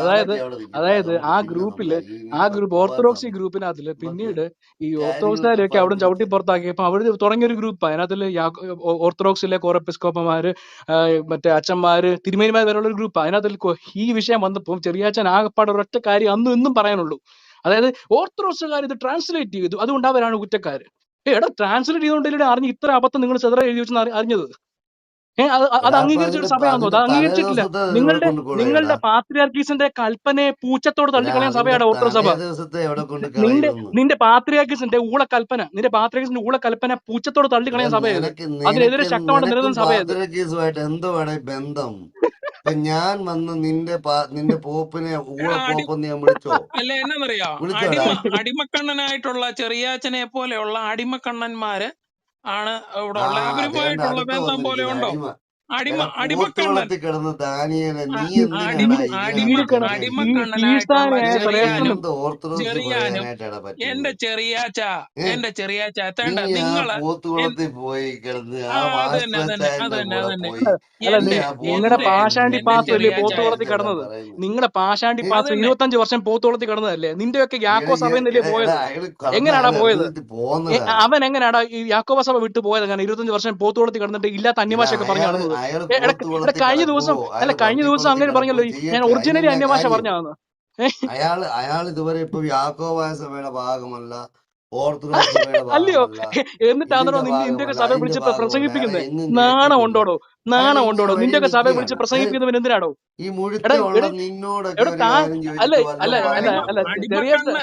അതായത് അതൊക്കെ അവിടെ നിൽക്കട്ടെ, അതായത് നമുക്ക് ആ പിന്നെ ഗ്രൂപ്പില് സംസാരിക്കും. ആ ഇനിയിപ്പോ ഗ്രൂപ്പ് പോവാൻ ഓർത്തഡോക്സി സമയം ഗ്രൂപ്പിനകത്തില് നമുക്ക് പിന്നീട് ഈ കാര്യങ്ങളൊക്കെ ഓർത്തഡോക്സുകാരൊക്കെ അവിടെ ചവിട്ടി പറഞ്ഞിട്ട് പുറത്താക്കിയപ്പോ അവിടെ തുടങ്ങിയ ഒരു ഗ്രൂപ്പ്. അതിനകത്തില് ഓർത്തഡോക്സിലെ കോറപ്പിസ്കോപ്പമാര്, മറ്റേ അച്ഛന്മാര്, തിരുമേനിമാർ വരെയുള്ള ഒരു ഗ്രൂപ്പ്. അതിനകത്തിൽ ഈ വിഷയം വന്നപ്പോൾ ചെറിയാച്ചൻ ആകപ്പാട് ഒരൊറ്റ കാര്യം അന്നും ഇന്നും പറയാനുള്ളൂ. അതായത് ഓർത്തഡോക്സുകാർ ഇത് ട്രാൻസ്ലേറ്റ് ചെയ്തു, അതുകൊണ്ട് അവരാണ് കുറ്റക്കാര്. എടാ, ട്രാൻസ്ലേറ്റ് ചെയ്തുകൊണ്ടില്ലേ അറിഞ്ഞ് ഇത്ര അബദ്ധം നിങ്ങൾ ചെതറ എഴുതി വെച്ചെന്ന് അറിഞ്ഞത്? അത് എടാ അപ്പൊ അംഗീകരിച്ച ഒരു സഭയാണോ? അത് അതിന്റെ തലേ അംഗീകരിച്ചിട്ടില്ല. ദിവസത്തെ ഇവിടെ നിങ്ങളുടെ കൊണ്ട് കളയടാ. നിങ്ങളുടെ പാത്രിയാർക്കീസിന്റെ കൽപ്പനയെ പൂച്ചത്തോട് എടാ തള്ളിക്കളയാൻ അതിന്റെ സഭയാണ് ഓർത്തഡോക്സ് തലേ സഭ. ദിവസത്തെ എവിടെ കൊണ്ട് നിന്റെ കളയുമെന്ന്. നിന്റെ പാത്രിയാർക്കീസിന്റെ ഊളക്കൽപ്പന പൂച്ചത്തോട് എടാ തള്ളിക്കളയാൻ സഭയത്. അതിനെതിരെ നിനക്ക് ശക്തമായിട്ട് നിനക്കും നിലനിന്ന സഭയത്. പാത്രക്കേസുമായിട്ട് എന്തുവാടെ ബന്ധം? ഇപ്പൊ ഞാൻ വന്ന് നിന്റെ പോപ്പിനെ അടി ഊളപ്പോപ്പെന്ന് ഞാൻ വിളിച്ചോ? അല്ല എന്നറിയോ, വിളിച്ചോടാ? അടിമക്കണ്ണനായിട്ടുള്ള ചെറിയാച്ചനെ പോലെയുള്ള അടിമക്കണ്ണന്മാര് ആണ് ഇവിടെ ആ ഉള്ള. അതേണ്ട അവരുമായിട്ടുള്ള അടുത്ത് ബന്ധം പോലെ വന്നിരിക്കുന്ന ഉണ്ടോ? അടിമ. എടാ അടിമക്കണ്ണൻ പോത്തുകളത്തിൽ കിടന്ന് ദാനിയേലെ നീ അ- തീ എന്തിനാടാ അടിമ ഇതിനകത്ത് കയറി അടിമക്കണ്ണനായിട്ടുള്ള തീസ്ഥാനായ നിനക്ക് ശ്രേഷ്ഠനും ചെറിയാനും എന്ത് ഓർത്തഡോക്സ് ചെറിയാനും പറയാനായിട്ടാടാ എന്റെ പറ്റുന്നത്? ചെറിയാച്ച ഏ എന്റെ ചെറിയാച്ച നീ തേണ്ട ആ നിങ്ങള് എൻ- പോത്തുകുളത്തിൽ പോയി കിടന്ന് ആ അത് തന്നെ അത് തന്നെ അത് മാസ്റ്റർ തന്നെ അത് കൂടെ തന്നെ പോയി അല്ല, നീ എന്റെ ആ നിങ്ങളുടെ എന്റെ പോത്തുകുളത്തിൽ പാഷാണ്ടി എന്റെ നിന്ന് പാസ്റ്റർ അല്ലേ നിന്റെ ചെറിയാച്ചായ പോത്തോളത്തിൽ കാര്യങ്ങളെല്ലാം കിടന്നത്? പറയുന്നു. നിങ്ങളുടെ പാഷാണ്ടി ഏ? അത് പാസ്റ്റർ തന്നെ 25 വർഷം പോത്തോളത്തിൽ കിടന്നതല്ലേ? നിന്റെയൊക്കെ യാക്കോ സഭയെന്നല്ലേ പോയത്? അയാള് കടന്ന് എങ്ങനെയാടാ അയാൾ പോയത്? എഴുന്നേറ്റ് പോന്നടാ. അവൻ എങ്ങനെയാടാ ഈ യാക്കോബ സഭ വിട്ടു പോയത്? അങ്ങനെ 25 വർഷം പോത്തോളത്തിൽ കിടന്നിട്ട് ഇല്ലാത്ത അന്യഭാഷയൊക്കെ പറഞ്ഞു നടന്നത്? അയാള് എടാ, പോത്തുകുളത്തിൽ കഴിഞ്ഞ ദിവസം കിടക്കുവോ അയാള് കഴിഞ്ഞ ദിവസം പന്നിക്കുളത്തിൽ അങ്ങനെ കിടക്കുവോ പറഞ്ഞല്ലോ, ഞാൻ ചെയ്യട്ടെ, ഒറിജിനലി അതിനെന്നാ അന്യഭാഷ കാര്യം? പറഞ്ഞാന്ന്. അയാൾ ഇതുവരെ ഇപ്പൊ യാക്കോബായ സഭയുടെ ഭാഗമല്ല, ഓർത്തഡോക്സ് സഭയുടെ അല്ലയോ? ഭാഗമല്ല, എന്നിട്ടാണോ ഇതിന്റെ നിന്റെയൊക്കെ ഭാഗമല്ല, സഭയെ അതിന്റെ വിളിച്ച് ഭാഗമല്ല. അയാൾ പ്രസംഗിപ്പിക്കുന്നത്? എങ്ങും നാണം കേൾക്കുന്നില്ല. ഉണ്ടോടോ? അയാൾ നാണം ഇങ്ങനെ ഉണ്ടോടോ? വഴി നിന്റെയൊക്കെ സഭയെ വിളിച്ച് നിൽക്കുകയാണ്. പ്രസംഗിപ്പിക്കുന്നവൻ എന്തിനാടോ? ഈ എടാ മുഴുത്തുള്ള എടാ നിന്നോടൊക്കെ എടാ ഒരു കാര്യം അല്ല ചോദിച്ചിട്ട് അല്ല വല്ലതും അല്ല അടിമ പറയാൻ അല്ല പറ്റുമോ? ചെറിയ അടിമക്കണ്ണ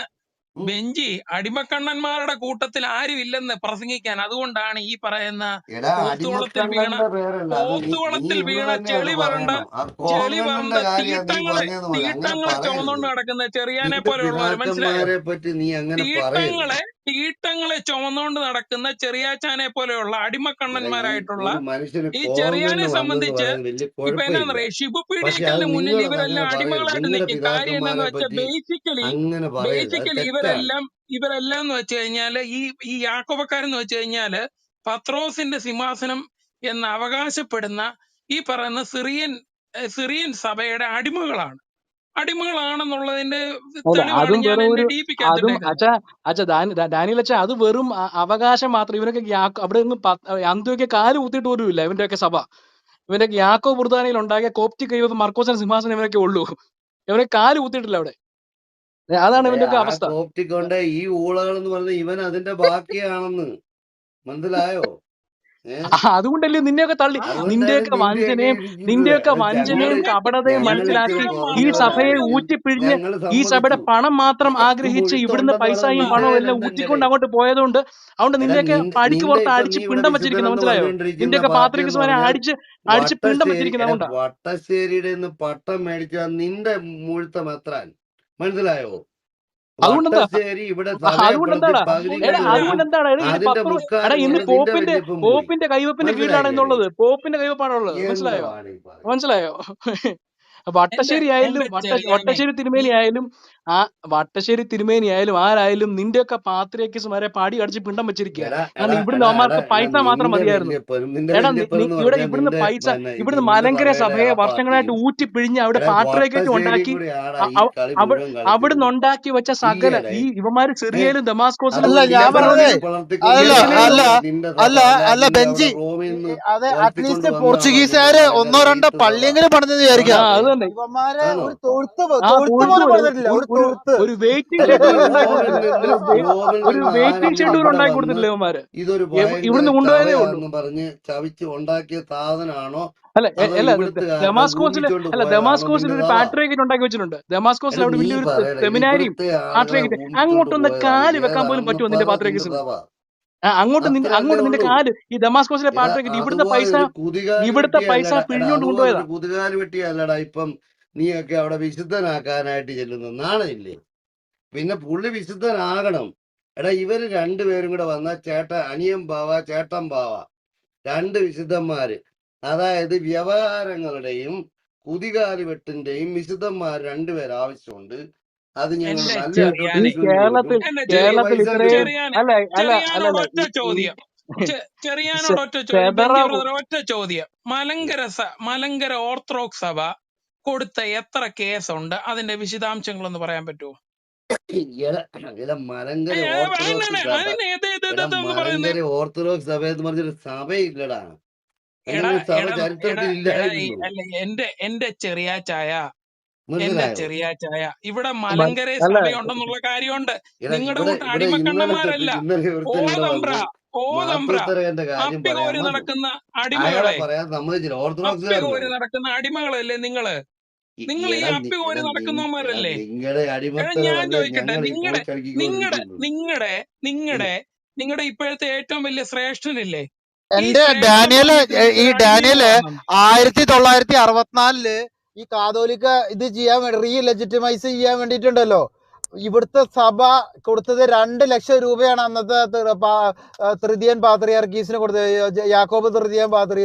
ഉം? ബെഞ്ചി അടിമക്കണ്ണന്മാരുടെ കൂട്ടത്തിൽ ആരും ഇല്ലെന്ന് പ്രസംഗിക്കാൻ. അതുകൊണ്ടാണ് ഈ പറയുന്ന എടാ പോത്തുകുളത്തിൽ അടിമക്കണ്ണന്റെ പേരല്ല അത്. നീ ഇവിടെ തന്നെ അത് ചെളി വരണ്ട പറയണം. ആ കോങ്കണ്ണന്റെ കാര്യമാണ് നീ പറഞ്ഞത് മതി. അങ്ങനെ തീട്ടങ്ങളെ പറയരുത്. ചുമന്നുകൊണ്ട് നടക്കുന്ന ചെറിയാനെ നിന്റെ പോലെയുള്ളവർ, മനസ്സിലായോ? പിതാക്കന്മാരെ പറ്റി നീ അങ്ങനെ പറയരുത്. തീട്ടങ്ങളെ ചുമന്നുകൊണ്ട് നടക്കുന്ന ചെറിയാച്ചാനെ പോലെയുള്ള എടാ അടിമക്കണ്ണന്മാരായിട്ടുള്ള ഒരു മനുഷ്യന് ഈ ചെറിയാനെ കോങ്കണ്ണ് വന്നെന്ന് സംബന്ധിച്ച് പറയുന്നത് വലിയ ഇപ്പൊ കുഴപ്പമില്ല. എന്നാന്നറിയോ, ഷിബു പക്ഷെ അത് പീഡിക്കലിന് മുന്നിൽ നിങ്ങളത് അങ്ങനെ ഇവരെല്ലാം പറയരുത്. അടിമകളായിട്ട് നിങ്ങളുടെ നിൽക്കും. കാര്യം എന്നാന്ന് പിതാക്കന്മാരെ വെച്ചാൽ പറ്റി ബേസിക്കലി അങ്ങനെ പറയരുത്. അത് തെറ്റാണ്. ഇവരെല്ലാം എന്ന് വെച്ച് കഴിഞ്ഞാല് ഈ യാക്കോബക്കാരെന്ന് വെച്ച് കഴിഞ്ഞാല് പത്രോസിന്റെ സിംഹാസനം എന്ന് അവകാശപ്പെടുന്ന ഈ പറയുന്ന സിറിയൻ സഭയുടെ അടിമകളാണെന്നുള്ളതിന്റെ അല്ല തെളിവാണ് അതും ഞാൻ വെറും എന്റെ ഒരു DP-ക്കകത്ത് ഡാനിയൽ അച്ഛാ, അത് വെറും അവകാശം മാത്രം. ഇവരൊക്കെ അവിടെ നിന്ന് അന്ത്യൊക്കെ കാല് കുത്തിയിട്ട് പോലും ഇല്ല ഇവന്റെയൊക്കെ സഭ. ഇവനൊക്കെ യാക്കോ ബുർദാനയിൽ ഉണ്ടാക്കിയ കോപ്റ്റിക് കൈവപ്പ് മർക്കോസിന്റെ സിംഹാസനം ഇവനൊക്കെ ഉള്ളൂ. ഇവനെ കാല് കുത്തിയിട്ടില്ല അവിടെ. അതാണ് എടേ ഇവന്റെയൊക്കെ ആ അവസ്ഥ. കോപ്റ്റിക്കൊണ്ട് ഈ ഊളകൾ എന്ന് പറഞ്ഞ ഇവൻ അതിന്റെ ബാക്കിയാണെന്ന് മനസ്സിലായോ? അതുകൊണ്ടല്ലേ നിന്നെയൊക്കെ തള്ളി. അതുകൊണ്ടാണ് നിന്റെയൊക്കെ നിന്റെയൊക്കെ വഞ്ചനയും ഇരിക്കുന്നത്. നിന്റെയൊക്കെ അത് വഞ്ചനയും കപടതയും ഞങ്ങൾ ഇച്ചിരി മനസ്സിലാക്കി ഞങ്ങളെക്കാളും ഈ സഭയെ കുറഞ്ഞവരാണെങ്കിൽ ഊറ്റിപ്പിഴിഞ്ഞ് ഞങ്ങൾ ഈ സഭയുടെ സമ്മതിച്ചു. പണം മാത്രം ആഗ്രഹിച്ച് ഇവിടുന്ന് മുഴുത്തുണ്ടെന്ന് പറഞ്ഞ പൈസയും നിന്റെ പണവും പേര് എല്ലാം എന്തുണ്ടേ? ഊറ്റിക്കൊണ്ട് അങ്ങോട്ട് പോയതുകൊണ്ട് അതുകൊണ്ട് എടാ നിന്റെയൊക്കെ പടിക്ക് നിന്റെ പുറത്ത് ഇപ്പൊ അടിച്ച് നീ ഇവിടെ പിണ്ടം വെച്ചിരിക്കുന്ന, വിശുദ്ധനെന്ന് മനസ്സിലായോ? പറഞ്ഞുകൊണ്ടിരിക്കുന്ന നിന്റെയൊക്കെ പാർട്ടി എന്ന് പാത്രികസ്മാരെ പറഞ്ഞാൽ അടിച്ച് പിണ്ടം വട്ടശ്ശേരി. വെച്ചിരിക്കുന്ന എടാ അതുകൊണ്ടാ. വട്ടശ്ശേരിയുടെ നിന്ന് പട്ടം മേടിച്ച നിന്റെ മുഴുത്ത മെത്രാൻ, മനസ്സിലായോ? അതുകൊണ്ടെന്താ വട്ടശ്ശേരി ഇവിടെ സഭയെ പ്രതി അതുകൊണ്ടെന്താടാ പകുതി എടാ കണ്ട് അതുകൊണ്ടല്ല. കഴിഞ്ഞു. അതുകൊണ്ടെന്താടാ ഇന്ന് അതിന്റെ 10 എടാ മുക്കാലും ഇന്ന് കൊണ്ട് നിന്റെ വല്യപ്പൻ പോയി. പോപ്പിന്റെ കൈവപ്പിന്റെ കീഴിലാണ് മനസ്സിലായില്ലേ? എന്നുള്ളത്. പോപ്പിന്റെ കൈവപ്പാണുള്ളത്. എന്താ മനസ്സിലായോ? വാടി പറയുന്നത്? മനസ്സിലായോ? വട്ടശ്ശേരി ആയാലും ചെറിയാനെ വട്ടശ്ശേരി ഈ തിരുമേനി ആയാലും ആ വട്ടശ്ശേരി തിരുമേനി ആയാലും ആരായാലും നിന്റെയൊക്കെ പാത്രിയക്കിസ്മാരെ പാടി അടിച്ച് പിണ്ടം വെച്ചിരിക്കുക. എടാ കാരണം എടാ ഇവിടുന്ന് എടാ എടാ അവന്മാർക്ക് എടാ പൈസ മാത്രം നിന്റെ മതിയായിരുന്നു. നിന്റെ എടാ വല്യപ്പനെന്ന് ഇവിടെ പറഞ്ഞാൽ ഇവിടുന്ന് നിന്റെ പൈസ ഇത് ഇവിടുന്ന് നിന്റെ മലങ്കര സഭയുടെ സഭയെ ആ വർഷങ്ങളായിട്ട് പാർട്ടിയും ഊറ്റിപ്പിഴിഞ്ഞ് അവിടെ എടാ പാത്രിയക്കേറ്റ് വട്ടശ്ശേരിയും ഉണ്ടാക്കി കൂടിയാടാ ഈ കളി മുഴുവൻ അവിടുന്ന് കളിക്കുന്നത്. ഉണ്ടാക്കി വെച്ച സകല ഇല്ലേടേ ഈ ഇവന്മാര് സിറിയയിലും ദമാസ്കോസിലും അല്ല അതുകൊണ്ട് ഞാൻ ഈ പറഞ്ഞതേ ലെബനോനിലും സഭയെ അല്ല അല്ല ജെറുസലേമിലും നിന്റെ സഭ അല്ല അല്ല നിന്റെ അവിടെ ബെഞ്ചി റോമിൽ നിന്ന് അതെ വളർത്തിക്കൊണ്ട് അറ്റ്ലീസ്റ്റ് വന്നതാണോ നിന്റെ പോർച്ചുഗീസുകാര് മലങ്കര 1-2 നെയ്ത്ത് സഭ? പള്ളിയെങ്കിലും പണിതെന്ന് ആ വിചാരിക്കാം. അത് ആണോടേ? തന്നെ. ഇവന്മാരെ ആണോ? ഒരു തൊഴുത്ത് ആ തൊഴുത്ത് തൊഴുത്ത് പോലും ഒരു പണിതിട്ടില്ല. ഒരു ഒരു ഒരു തൊഴുത്ത്. ഒരു വെയിറ്റിംഗ് അല്ല ഷെഡ്യൂൾ ഉണ്ടാക്കി റോമിൽ കൊടുത്തിട്ടില്ല. നിന്ന് ഒരു ഞാൻ വെയിറ്റിംഗ് ഇന്ന് ഷെഡ്യൂൾ ഇവിടെ ഉണ്ടാക്കി വന്ന് കൊടുത്തിട്ടില്ല ഇവന്മാര്. ഇതൊരു ഭയങ്കര ഇവിടുന്ന് കൊണ്ടുപോയതേ ഉള്ളൂ. ചവയാന്ന് പറഞ്ഞ് ചവിച്ച് ഉണ്ടാക്കിയ സാധനമാണോ അല്ല അതോ അല്ല ഇവിടുത്തുകാരുടെ ദമാസ്കോസിൽ ഊമ്പിച്ചോണ്ട് അല്ല പോയതാണോ ദമാസ്കോസിൽ നിന്റെ ഒരു സഭ? പാട്രിയറ്റ് ഉണ്ടാക്കി വെച്ചിട്ടുണ്ട്. ദമാസ്കോസിൽ എടാ അവിടെ നീ വലിയൊരു പറയടാ ഇത് സെമിനാരിയും ഇവിടുത്തെ ആളുകളെ പാട്രിയറ്റ് ഊമ്പിച്ചോണ്ട് അങ്ങോട്ടൊന്ന് പോയതാണ് കാല് വെക്കാൻ പോലും ഏതാണെന്ന് പറ്റുമോ നിന്റെ പറ നിന്റെ പാത്രിയക്കിസിന്? സഭ. അങ്ങോട്ട് അത്രയല്ലേ നിന്റെ ഉള്ളൂ. കാല് ഈ ദമാസ്കോസിലെ എടാ പാട്രിയറ്റ് ഇവിടുത്തെ അതുപോലെ പൈസ ഒരു കുതികാല് വെട്ടിയല്ലടാ. എടാ പിഴിഞ്ഞോണ്ട് അതുപോലെ കൊണ്ടുപോയതാ. ഒരു കുതികാല് വെട്ടിയല്ലടാ ഇപ്പം നീയൊക്കെ അവിടെ വിശുദ്ധനാക്കാനായിട്ട് ചെല്ലുന്നു. നാണയില്ലേ? പിന്നെ പുള്ളി വിശുദ്ധനാകണം. എടാ ഇവര് രണ്ടുപേരും കൂടെ വന്ന അനിയൻ ബാവ ചേട്ടൻ ബാവ രണ്ട് വിശുദ്ധന്മാര്, അതായത് വ്യവഹാരങ്ങളുടെയും കുതികാല് വെട്ടിന്റെയും വിശുദ്ധന്മാർ രണ്ടുപേർ ആവശ്യമുണ്ട്. അത് ഞങ്ങൾ എന്റെ നല്ല ഈ ചെറിയാനെ അഡ്വർടൈസ്മെന്റ് കൊടുക്കും. എന്റെ നിനക്ക് കേരളത്തിൽ പൈസ ഇത്രയും കിട്ടും. ചെറിയാനെ അല്ല അല്ല ചെറിയാനോട് അല്ലല്ല ഒറ്റ ചോദ്യം. ചെറിയാനോട് ഒറ്റ ചോദ്യം. ചെതറ ബെഞ്ചി ബ്രദർ ഒറ്റ ചോദ്യം. മലങ്കര ഓർത്തഡോക്സ് സഭ കൊടുത്ത എത്ര കേസുണ്ട്? അതിന്റെ വിശദാംശങ്ങളൊന്ന് പറയാൻ പറ്റുമോ? മലങ്കര ഓർത്തഡോക്സ് സഭ, എടാ എന്ന് പറയുന്നത് മലങ്കര ഓർത്തഡോക്സ് സഭ എന്ന് പറഞ്ഞൊരു സഭയില്ലടാ. അങ്ങനെ എടാ ഒരു സഭ എടാ എടാ ചരിത്രത്തിൽ എടാ ഇല്ലായിരുന്നു. അല്ല എന്റെ ചെറിയാച്ചായ മനസ്സിലായോ? ഇവിടെ മലങ്കര അല്ല സഭയുണ്ടെന്നുള്ള കാര്യമുണ്ട്. എടാ നിങ്ങളുടെ ഇവിടെ കൂട്ട ഇവിടെ ഇന്നലെ അടിമക്കണ്ണന്മാരല്ല. തൊട്ട് ഇന്നലെ ഒരുത്തൻ ഇവിടെ ഓതമ്പ്ര വന്ന് ഓതമ്പ്ര മാത്യുത്തരകന്റെ കാര്യം അപ്പി പറയാൻ കോരി വന്നു. നടക്കുന്ന അയാളെ അടിമകളെ, പറയാൻ സമ്മതിച്ചില്ല. അപ്പി കോരി ഓർത്തഡോക്സുകാരനാണ്. നടക്കുന്ന അടിമകളല്ലേ നിങ്ങൾ ഈ അപ്പി കോരി നടക്കുന്നവന്മാരല്ലേ? നിങ്ങളുടെ എടാ അടിമത്തരം ഞാൻ അല്ലേ ചോദിക്കട്ടെ, ഞങ്ങൾ ഈ നിങ്ങളുടെ പോയിക്കലക്കിക്കൊണ്ടിരിക്കുന്നത്. നിങ്ങളുടെ നിങ്ങളുടെ നിങ്ങളുടെ ഇപ്പോഴത്തെ ഏറ്റവും വലിയ ശ്രേഷ്ഠനില്ലേ? ഈ എന്റെ ശ്രേഷ്ഠൻ ഡാനിയല് വന്നിട്ട് ഈ നിങ്ങൾക്കൊരു അടിമയെ ഡാനിയല് തരണം. 1964 ഈ കാതോലിക്ക ഇത് ചെയ്യാൻ റീ ലെജിറ്റിമൈസ് ചെയ്യാൻ വേണ്ടിയിട്ടുണ്ടല്ലോ, ഇവിടുത്തെ സഭ കൊടുത്തത് 2 ലക്ഷം രൂപയാണ് അന്നത്തെ തൃതീയൻ പാത്രിയാർക്കീസിന് കൊടുത്തത്. യാക്കോബ് തൃതീയൻ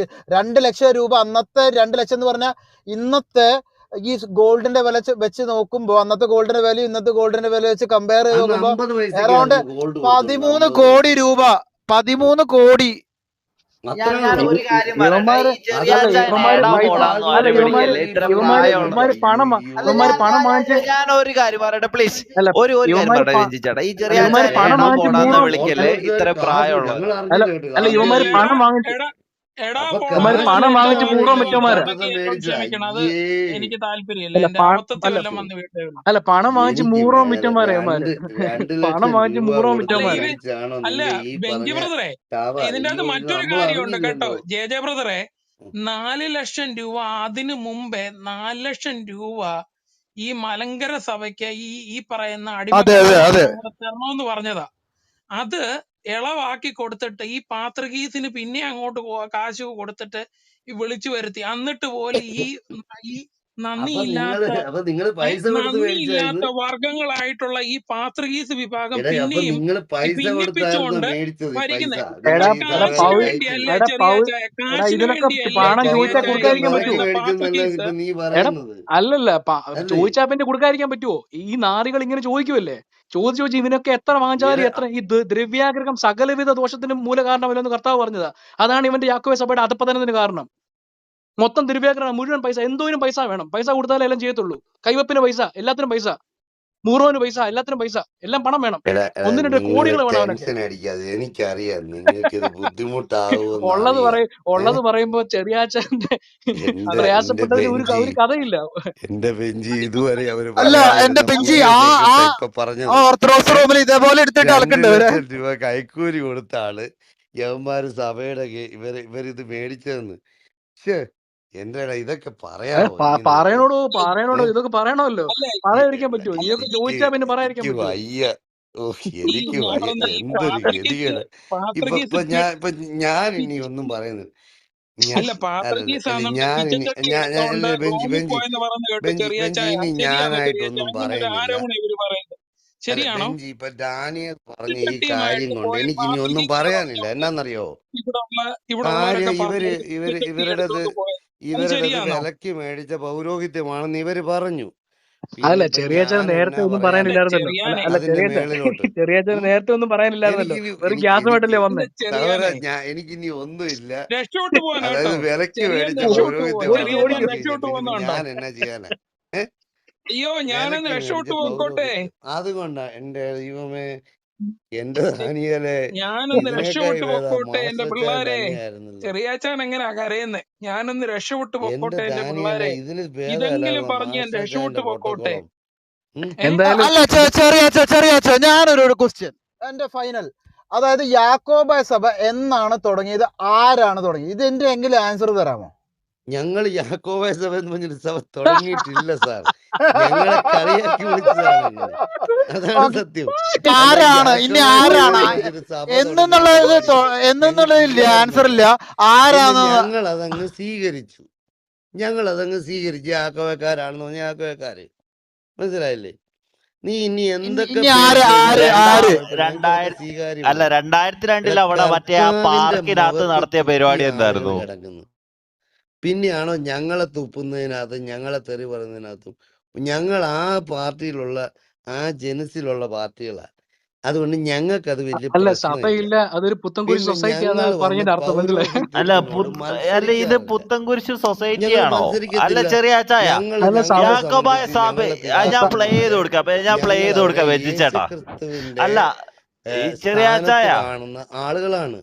2 ലക്ഷം രൂപ. അന്നത്തെ 2 ലക്ഷം എന്ന് പറഞ്ഞാൽ ഇന്നത്തെ ഈ ഗോൾഡിന്റെ വില വെച്ച് നോക്കുമ്പോൾ, അന്നത്തെ ഗോൾഡിന്റെ വില ഇന്നത്തെ ഗോൾഡിന്റെ വില വെച്ച് കമ്പയർ ചെയ്ത് അന്ന് നോക്കുമ്പോൾ 50 അറൗണ്ട് പൈസക്കായിരുന്നു ഗോൾഡ് 13 കൊടുത്തോണ്ട്. കോടി രൂപ. 13 കോടി. ഞാൻ അത്രേ ഉള്ളൂ. ഒരു കാര്യം പറയട്ടെ. ഇവന്മാര് ഈ ചെറിയ അല്ല അച്ചായനെ ഇവന്മാര് എടാ പൈസ പോടാന്ന് അല്ല ആരും ഇവന്മാര് വിളിക്കല്ലേ. ഇത്ര ഇവന്മാര് പ്രായമുള്ള ഇവന്മാര് പണം അല്ല ഇവന്മാര് പണം വാങ്ങിച്ച് ഞാൻ ഒരു കാര്യം പറയട്ടെ പ്ലീസ്. അല്ല ഒരു കാര്യം ഇവന്മാര് പറയട്ടെ രഞ്ജി ചേട്ടാ. ഈ ചെറിയ അല്ല ഇവന്മാര് അച്ചായനെ പണം എടാ വാങ്ങിച്ച് പോടാന്ന് മൂറോ വിളിക്കല്ലേ. ഇത്ര ഓർത്തഡോക്സുകാർ പ്രായമുള്ളവർ. ഞങ്ങൾ അല്ല അറിഞ്ഞില്ല കേട്ടോ. അല്ല ഇവന്മാര് കാതോലിക്ക പണം വാങ്ങിച്ച് എടാ അപ്പൊ ഇവന്മാര് പോടാന്ന് പണം വിളിച്ചാൽ വാങ്ങിച്ച് മതി മൂറോ എന്ന് മിറ്റവന്മാരാ. പറഞ്ഞിട്ടുണ്ടെങ്കിൽ എന്നോട് മേടിച്ച ക്ഷമിക്കണം. അത് അയ്യേ. എനിക്ക് താല്പര്യമില്ല. അല്ല എന്റെ അബദ്ധത്തിൽ അല്ല വല്ലതും വന്ന് വീട്ടേ ഉള്ളൂ. അല്ല പണം വാങ്ങിച്ച് എനിക്ക് മൂറോ മേലെ മിറ്റന്മാരാ ഇവന്മാര്. 2 പണം ലക്ഷം വാങ്ങിച്ച് രൂപ മൂറോ കൊടുത്ത് അല്ല മിറ്റന്മാരാ. മേടിച്ചാണോ അല്ല നിന്റെ ഈ ബെഞ്ചി പറഞ്ഞ ബ്രദറെ, തവ? ഇതിന്റെ അകത്ത് അയ്യോ ഇത് മറ്റൊരു നമ്മൾ കാര്യമുണ്ട് കേട്ടോ. അറിഞ്ഞില്ലല്ലോ. ജെ ബ്രദറെ, 4 ലക്ഷം രൂപ അതിനു മുമ്പേ 4 ലക്ഷം രൂപ ഈ മലങ്കര സഭയ്ക്ക് ഈ പറയുന്ന അതെ അതെ അതെ. അടിമക്കണ്ണന്മാർക്കും കൂടെ തരണമെന്ന് പറഞ്ഞതാ. അത് ഇളവാക്കി കൊടുത്തിട്ട് ഈ പാത്രികീസിന് പിന്നെ അങ്ങോട്ട് കാശ് കൊടുത്തിട്ട് ഈ വിളിച്ചു വരുത്തി. എന്നിട്ട് പോലും ഈ അപ്പൊ നിങ്ങള് പൈസ കൊടുത്ത് മേടിച്ചായിരുന്നു. നന്ദിയില്ലാത്ത വർഗങ്ങളായിട്ടുള്ള ഈ പാത്രികീസ് വിഭാഗം എടാ അപ്പൊ പിന്നെയും നിങ്ങള് പൈസ കൊടുത്തായിരുന്നു ഭിന്നിപ്പിച്ചുകൊണ്ട് മേടിച്ചത് ഈ പൈസ. ഭരിക്കുന്നത്. എടാ നിങ്ങൾ എടാ ഈ എടാ കാശിന് സഭയായിട്ട് പൗ വേണ്ടിയല്ലേ ലയിച്ചിട്ട്. എടാ പൗ എടാ കാശിന് ഇതിനൊക്കെ വേണ്ടിയല്ലേ പണം ചോദിച്ചാൽ പൈസ കൊടുത്ത് ഈ കൊടുക്കാതിരിക്കാൻ പറ്റുമോ? പറയുന്ന മേടിച്ചെന്നല്ല പാത്രികീസ്. ഇപ്പൊ നീ എടാ പറയുന്നത് അല്ലല്ല അല്ലേ? ചോദിച്ചാ പിന്നെ കൊടുക്കാതിരിക്കാൻ പറ്റുമോ? ഈ നാറികൾ ഇങ്ങനെ ചോദിക്കുമല്ലേ? ചോദിച്ച് ഇതിനൊക്കെ എത്ര വാങ്ങിച്ചാലും എടാ എത്ര ഈ ദ്രവ്യാഗ്രഹം സകലവിധ ദോഷത്തിനും മൂല കാരണമല്ലെന്ന് കർത്താവ് പറഞ്ഞതാ. അതാണ് ഇവന്റെ യാക്കോബ സഭയുടെ അധപ്പതനത്തിന് കാരണം. മൊത്തം ദ്രവ്യാഗ്രഹം മുഴുവൻ പൈസ, എന്തോരും പൈസ വേണം. പൈസ കൊടുത്താലേ എല്ലാം ചെയ്യത്തുള്ളൂ. കൈവപ്പിന് പൈസ, എല്ലാത്തിനും പൈസ, മൂറോന് പൈസ, എല്ലാത്തിനും പൈസ, എല്ലാം പണം വേണം. എടാ 1-2 നിങ്ങൾ കോടികൾ വേണം അവനൊക്കെ. ടെൻഷൻ അടിക്കാതെ. എനിക്കറിയാം നിങ്ങൾക്ക് ഇത് ബുദ്ധിമുട്ടാവുമെന്ന് ഉള്ളത് അറിയാം. ഉള്ളത് പറയുമ്പോ ചെറിയാച്ചന്റെ എന്റെ പ്രയാസപ്പെട്ടതിന് ബെഞ്ചി ഒരു കഥയില്ല. എന്റെ ബെഞ്ചി ഇതുവരെ അവര് അല്ല എന്റെ പറയാതിരുന്ന ബെഞ്ചി പുതിയ ആ ആ നികത്ത ഇപ്പൊ പറഞ്ഞത്. ഓർത്തഡോക്സ് റൂമിൽ ഇതേപോലെ എടുത്തിട്ട് 2 അളക്കണ്ട് ഇവരെ. ലക്ഷം രൂപ കൈക്കൂലി കൊടുത്ത ആള് യവന്മാര് സഭയുടെ ഇവരിത് മേടിച്ചതെന്ന്. ശ്ശേ, എന്റെടാ ഇതൊക്കെ പറയാവോ ഇനി നിനക്ക്? പറയണോടോ ഏഹ് ഇതൊക്കെ പറയണമല്ലോ. അല്ല പറയാതിരിക്കാൻ പറ്റുമോ? നീയൊക്കെ എനിക്ക് ചോദിച്ചാ പിന്നെ പറയാതിരിക്കാൻ എനിക്ക് പറ്റുമോ? വയ്യ. ഓ ഈ എനിക്ക് ഞാൻ വയ്യ. പറഞ്ഞ ഈ എന്തൊരു ഗതികേട്. പാത്രികീസ് ഇപ്പൊ ഞാൻ ഇനി ഒന്നും പറയുന്നത് അല്ല പാത്രികീസ് അല്ല ആണെന്നുണ്ടെ ഞാൻ ഇനി പിച്ചച്ചട്ടി ഞാൻ എടുത്തോണ്ട് അല്ല റോമിൽ പോയെന്ന് പറഞ്ഞു കേട്ടു ബെഞ്ചി ചെറിയാച്ചായ. ഇനി ശരിയാണോ ചെറിയാച്ചായ? ഞാനായിട്ടൊന്നും അങ്ങനെ ഒരു പറയുന്നില്ല. ആരോപണം ഇവര് പറയുന്നത് അല്ല ശരിയാണോ? ബെഞ്ചി ഇപ്പൊ ഡാനിയൽ പറഞ്ഞ ഈ കാര്യം പിച്ചച്ചട്ടിയുമായിട്ട് കൊണ്ട് പോയ എനിക്ക് ഇനി ഒന്നും പാത്രികീസിനെ പറയാനില്ല. പറഞ്ഞോണ്ട് എന്നാന്നറിയോ? ഇവിടെ കാര്യം ഉള്ളവരൊക്കെ പറഞ്ഞു ഇവര് ഒരു പിച്ചച്ചട്ടി ഇവരുടേത് എടുത്തോണ്ട് പോയത്. അത് ഇവരുടേത് ശരിയാണോ? വിലക്ക് മേടിച്ച പൗരോഹിത്യമാണെന്ന് ഇവര് പറഞ്ഞു. അതല്ല, പിന്നെ ഇപ്പൊ ചെറിയാച്ചന് ഞാൻ നേരത്തെ എന്നാ ഒന്നും അല്ല പറയാനാ പറയാനില്ലായിരുന്നല്ലോ. ചെറിയാനെ അതിന്റെ ചെറിയാച്ച മേളിലോട്ട്? ചെറിയാച്ചന് നേരത്തെ ഒന്നും പറയാനില്ലായിരുന്നല്ലോ. എനിക്കിനി വെറും എനിക്ക് ഗ്യാസുമായിട്ടല്ലേ അല്ല വന്നേ. സഹോദര ചെറിയാനെ എനിക്കിനി ഒന്നുമില്ല. രക്ഷപ്പെട്ടു പോവാനോ അതായത് കേട്ടോ? വിലക്ക് ചെറിയാൻ മേടിച്ച രക്ഷപ്പെട്ടു പോവാ. ഓടിച്ച് ചെറിയാൻ പൗരോഹിത്യമാണെന്ന് ഓടിക്കും. പറഞ്ഞു രക്ഷപ്പെട്ടു കഴിഞ്ഞാൽ പിന്നെ പോകുന്നുണ്ടോ? ഞാൻ എന്നാ ചെയ്യാനാ? ഏഹ് അയ്യോ ഞാനൊന്ന് വിലക്ക് രക്ഷപ്പെട്ടു മേടിച്ച പോയിക്കോട്ടെ. പൗരോഹിത്യം അതുകൊണ്ടാ എന്റെ ദൈവമേ, എന്റെ ദാനിയേലേ, ഞാനൊന്ന് ഇതിനേക്കായി രക്ഷപ്പെട്ടു ഭേദം പൊക്കോട്ടെ എന്റെ മാസ്റ്റർ ചാൻ പിള്ളാരെ. തന്നെയായിരുന്നല്ലോ. ചെറിയാച്ചാൻ എങ്ങനെയാ കരയുന്നേ? ഞാനൊന്ന് രക്ഷപ്പെട്ടു എന്റെ പൊക്കോട്ടെ എന്റെ ദാനിയേലേ, പിള്ളാരെ. ഇതിന് ഇതെങ്കിലും ഭേദമല്ലായിരുന്നോ പറഞ്ഞ് ഞാൻ മാസ്റ്റർ രക്ഷപ്പെട്ടു ചാന്റെ പൊക്കോട്ടെ. പൊട്ടക്കുളം? ഏ എന്തായാലും അല്ല ചെറിയാച്ചോ ഞാനൊരു ക്വസ്റ്റ്യൻ, എന്റെ ഫൈനൽ. അതായത് യാക്കോബായ സഭ എന്നാണ് തുടങ്ങിയത്, ആരാണ് തുടങ്ങിയത്? ഇത് എന്റെ എങ്കിലും ആൻസർ തരാമോ? ഞങ്ങൾ യാക്കോബായ സഭ എന്ന് പറഞ്ഞൊരു സഭ തുടങ്ങിയിട്ടില്ല സാർ. ഞങ്ങളെ കളിയാക്കി വിളിച്ചതാണ് ഇങ്ങനെ. അതാണ് ഓക്കെ, സത്യം. അല്ല ആരാണ് ഇനി യാക്കോബായ സഭ ആരാണ് എന്ന് പറഞ്ഞൊരു സഭ തുടങ്ങിയ എന്നുള്ളത് പരിപാടി ഞങ്ങൾക്ക് എന്നുള്ളതില്ല, ആൻസർ ഇല്ലായിരുന്നല്ലോ. ഇല്ല. പിന്നെ ആരാന്ന് ഞങ്ങൾ അതങ്ങ് സ്വീകരിച്ചു. യാക്കോബക്കാരാണെന്ന് പറഞ്ഞ യാക്കോബക്കാര്. മനസ്സിലായില്ലേ? നീ ഇനി എന്തൊക്കെ ഇനി പേര് ആര് ആര് ചോദിച്ചാലും ആര് കുഴപ്പമില്ല, ഞങ്ങൾക്ക് അതൊക്കെ സ്വീകാര്യമാണ്. 2002 അവിടെ മറ്റേ ആ കർത്താവിന്റെ പാർക്കിനകത്ത് മുഖത്ത് നടത്തിയ തുപ്പി പരിപാടി ആളുകൾ എന്തായിരുന്നു? കിടക്കുന്നു. പിന്നെയാണോ ഞങ്ങളെ തുപ്പുന്നതിനകത്തും ഞങ്ങളെ തെറി പറയുന്നതിനകത്തും? ഞങ്ങൾ ആ പാർട്ടിയിലുള്ള ആ ജനസിലുള്ള പാർട്ടികളാ. അതുകൊണ്ട് ഞങ്ങൾക്ക് അത് വലിയ അല്ല, പ്രശ്നമില്ല. സഭയില്ല, അതൊരു പുത്തൻകുരിശ് പിന്നെ സൊസൈറ്റി ആണ് ഞങ്ങൾ വന്ന് പറഞ്ഞതിന്റെ അർത്ഥം മനസ്സിലായി. അല്ല പൗരോഹിത്യത്തിനോട് അല്ല ഇത് മത്സരിക്കാറില്ല. പുത്തൻകുരിശ് സൊസൈറ്റി ഞങ്ങൾ ആണോ? അല്ല മത്സരിക്കത്തില്ല. ചെറിയാച്ചായ ഞങ്ങൾ അല്ല, സഭ ഞങ്ങളെ യാക്കോബായ സംബന്ധിച്ച് സഭ ഞങ്ങളുടെ ഞാൻ പ്ലേ ചെയ്ത് പിതാക്കന്മാരെ കൊടുക്കാം, ഞാൻ പ്ലേ ചെയ്ത് ഞങ്ങളവരെ കൊടുക്കാം വെജിച്ചേട്ടാ. യേശുക്രിസ്തുവിന്റെ അല്ല ഈ സ്ഥാനത്ത് ചെറിയാച്ചായ കാണുന്ന ആളുകളാണ്.